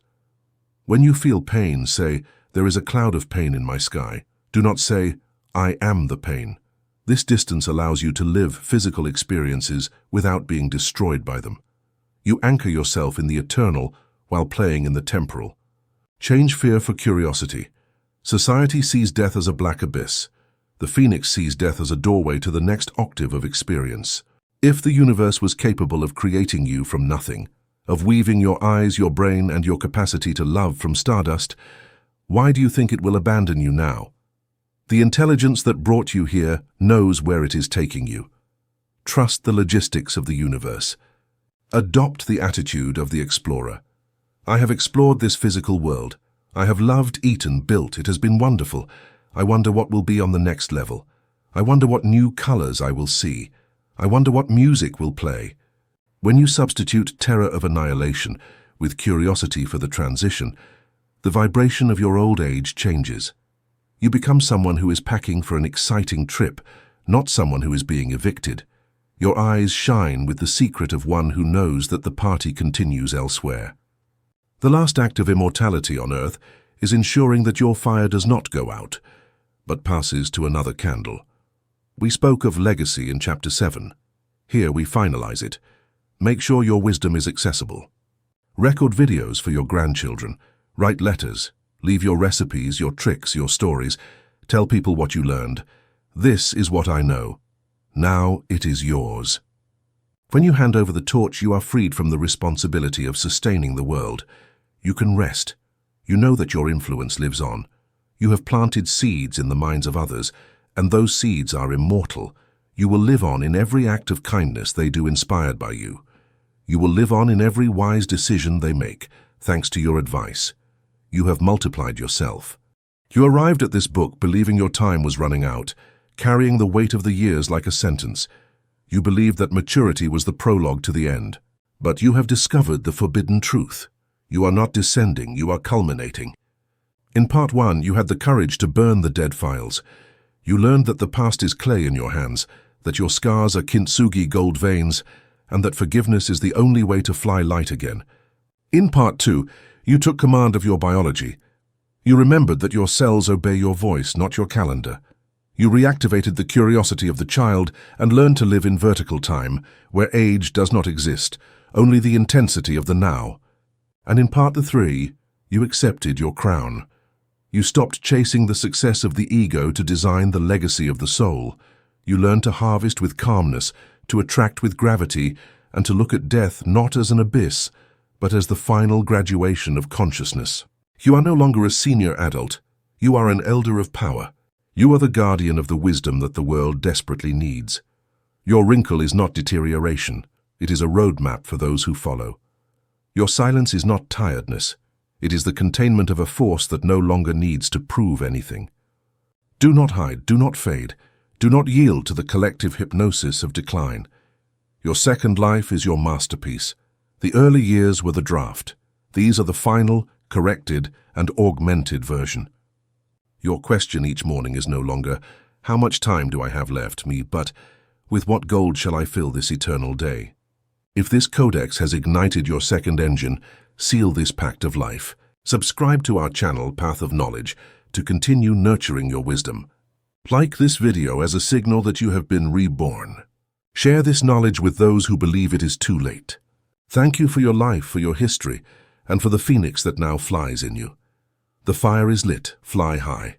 When you feel pain, say, there is a cloud of pain in my sky. Do not say, I am the pain. This distance allows you to live physical experiences without being destroyed by them. You anchor yourself in the eternal while playing in the temporal. Change fear for curiosity. Society sees death as a black abyss. The Phoenix sees death as a doorway to the next octave of experience. If the universe was capable of creating you from nothing, of weaving your eyes, your brain, and your capacity to love from stardust, why do you think it will abandon you now? The intelligence that brought you here knows where it is taking you. Trust the logistics of the universe. Adopt the attitude of the explorer. I have explored this physical world. I have loved, eaten, built. It has been wonderful. I wonder what will be on the next level. I wonder what new colors I will see. I wonder what music will play. When you substitute terror of annihilation with curiosity for the transition, the vibration of your old age changes. You become someone who is packing for an exciting trip, not someone who is being evicted. Your eyes shine with the secret of one who knows that the party continues elsewhere. The last act of immortality on Earth is ensuring that your fire does not go out, but passes to another candle. We spoke of legacy in Chapter 7. Here we finalize it. Make sure your wisdom is accessible. Record videos for your grandchildren. Write letters. Leave your recipes, your tricks, your stories. Tell people what you learned. This is what I know. Now it is yours. When you hand over the torch, you are freed from the responsibility of sustaining the world. You can rest. You know that your influence lives on. You have planted seeds in the minds of others, and those seeds are immortal. You will live on in every act of kindness they do inspired by you. You will live on in every wise decision they make, thanks to your advice. You have multiplied yourself. You arrived at this book believing your time was running out, carrying the weight of the years like a sentence. You believed that maturity was the prologue to the end. But you have discovered the forbidden truth. You are not descending, you are culminating. In Part 1, you had the courage to burn the dead files. You learned that the past is clay in your hands, that your scars are Kintsugi gold veins, and that forgiveness is the only way to fly light again. In Part 2, you took command of your biology. You remembered that your cells obey your voice, not your calendar. You reactivated the curiosity of the child and learned to live in vertical time, where age does not exist, only the intensity of the now. And in Part 3, you accepted your crown. You stopped chasing the success of the ego to design the legacy of the soul. You learned to harvest with calmness, to attract with gravity, and to look at death not as an abyss, but as the final graduation of consciousness. You are no longer a senior adult. You are an elder of power. You are the guardian of the wisdom that the world desperately needs. Your wrinkle is not deterioration. It is a roadmap for those who follow. Your silence is not tiredness. It is the containment of a force that no longer needs to prove anything. Do not hide, do not fade, do not yield to the collective hypnosis of decline. Your second life is your masterpiece. The early years were the draft. These are the final, corrected, and augmented version. Your question each morning is no longer, how much time do I have left me, but with what gold shall I fill this eternal day? If this codex has ignited your second engine, seal this pact of life. Subscribe to our channel, Path of Knowledge, to continue nurturing your wisdom. Like this video as a signal that you have been reborn. Share this knowledge with those who believe it is too late. Thank you for your life, for your history, and for the phoenix that now flies in you. The fire is lit, fly high.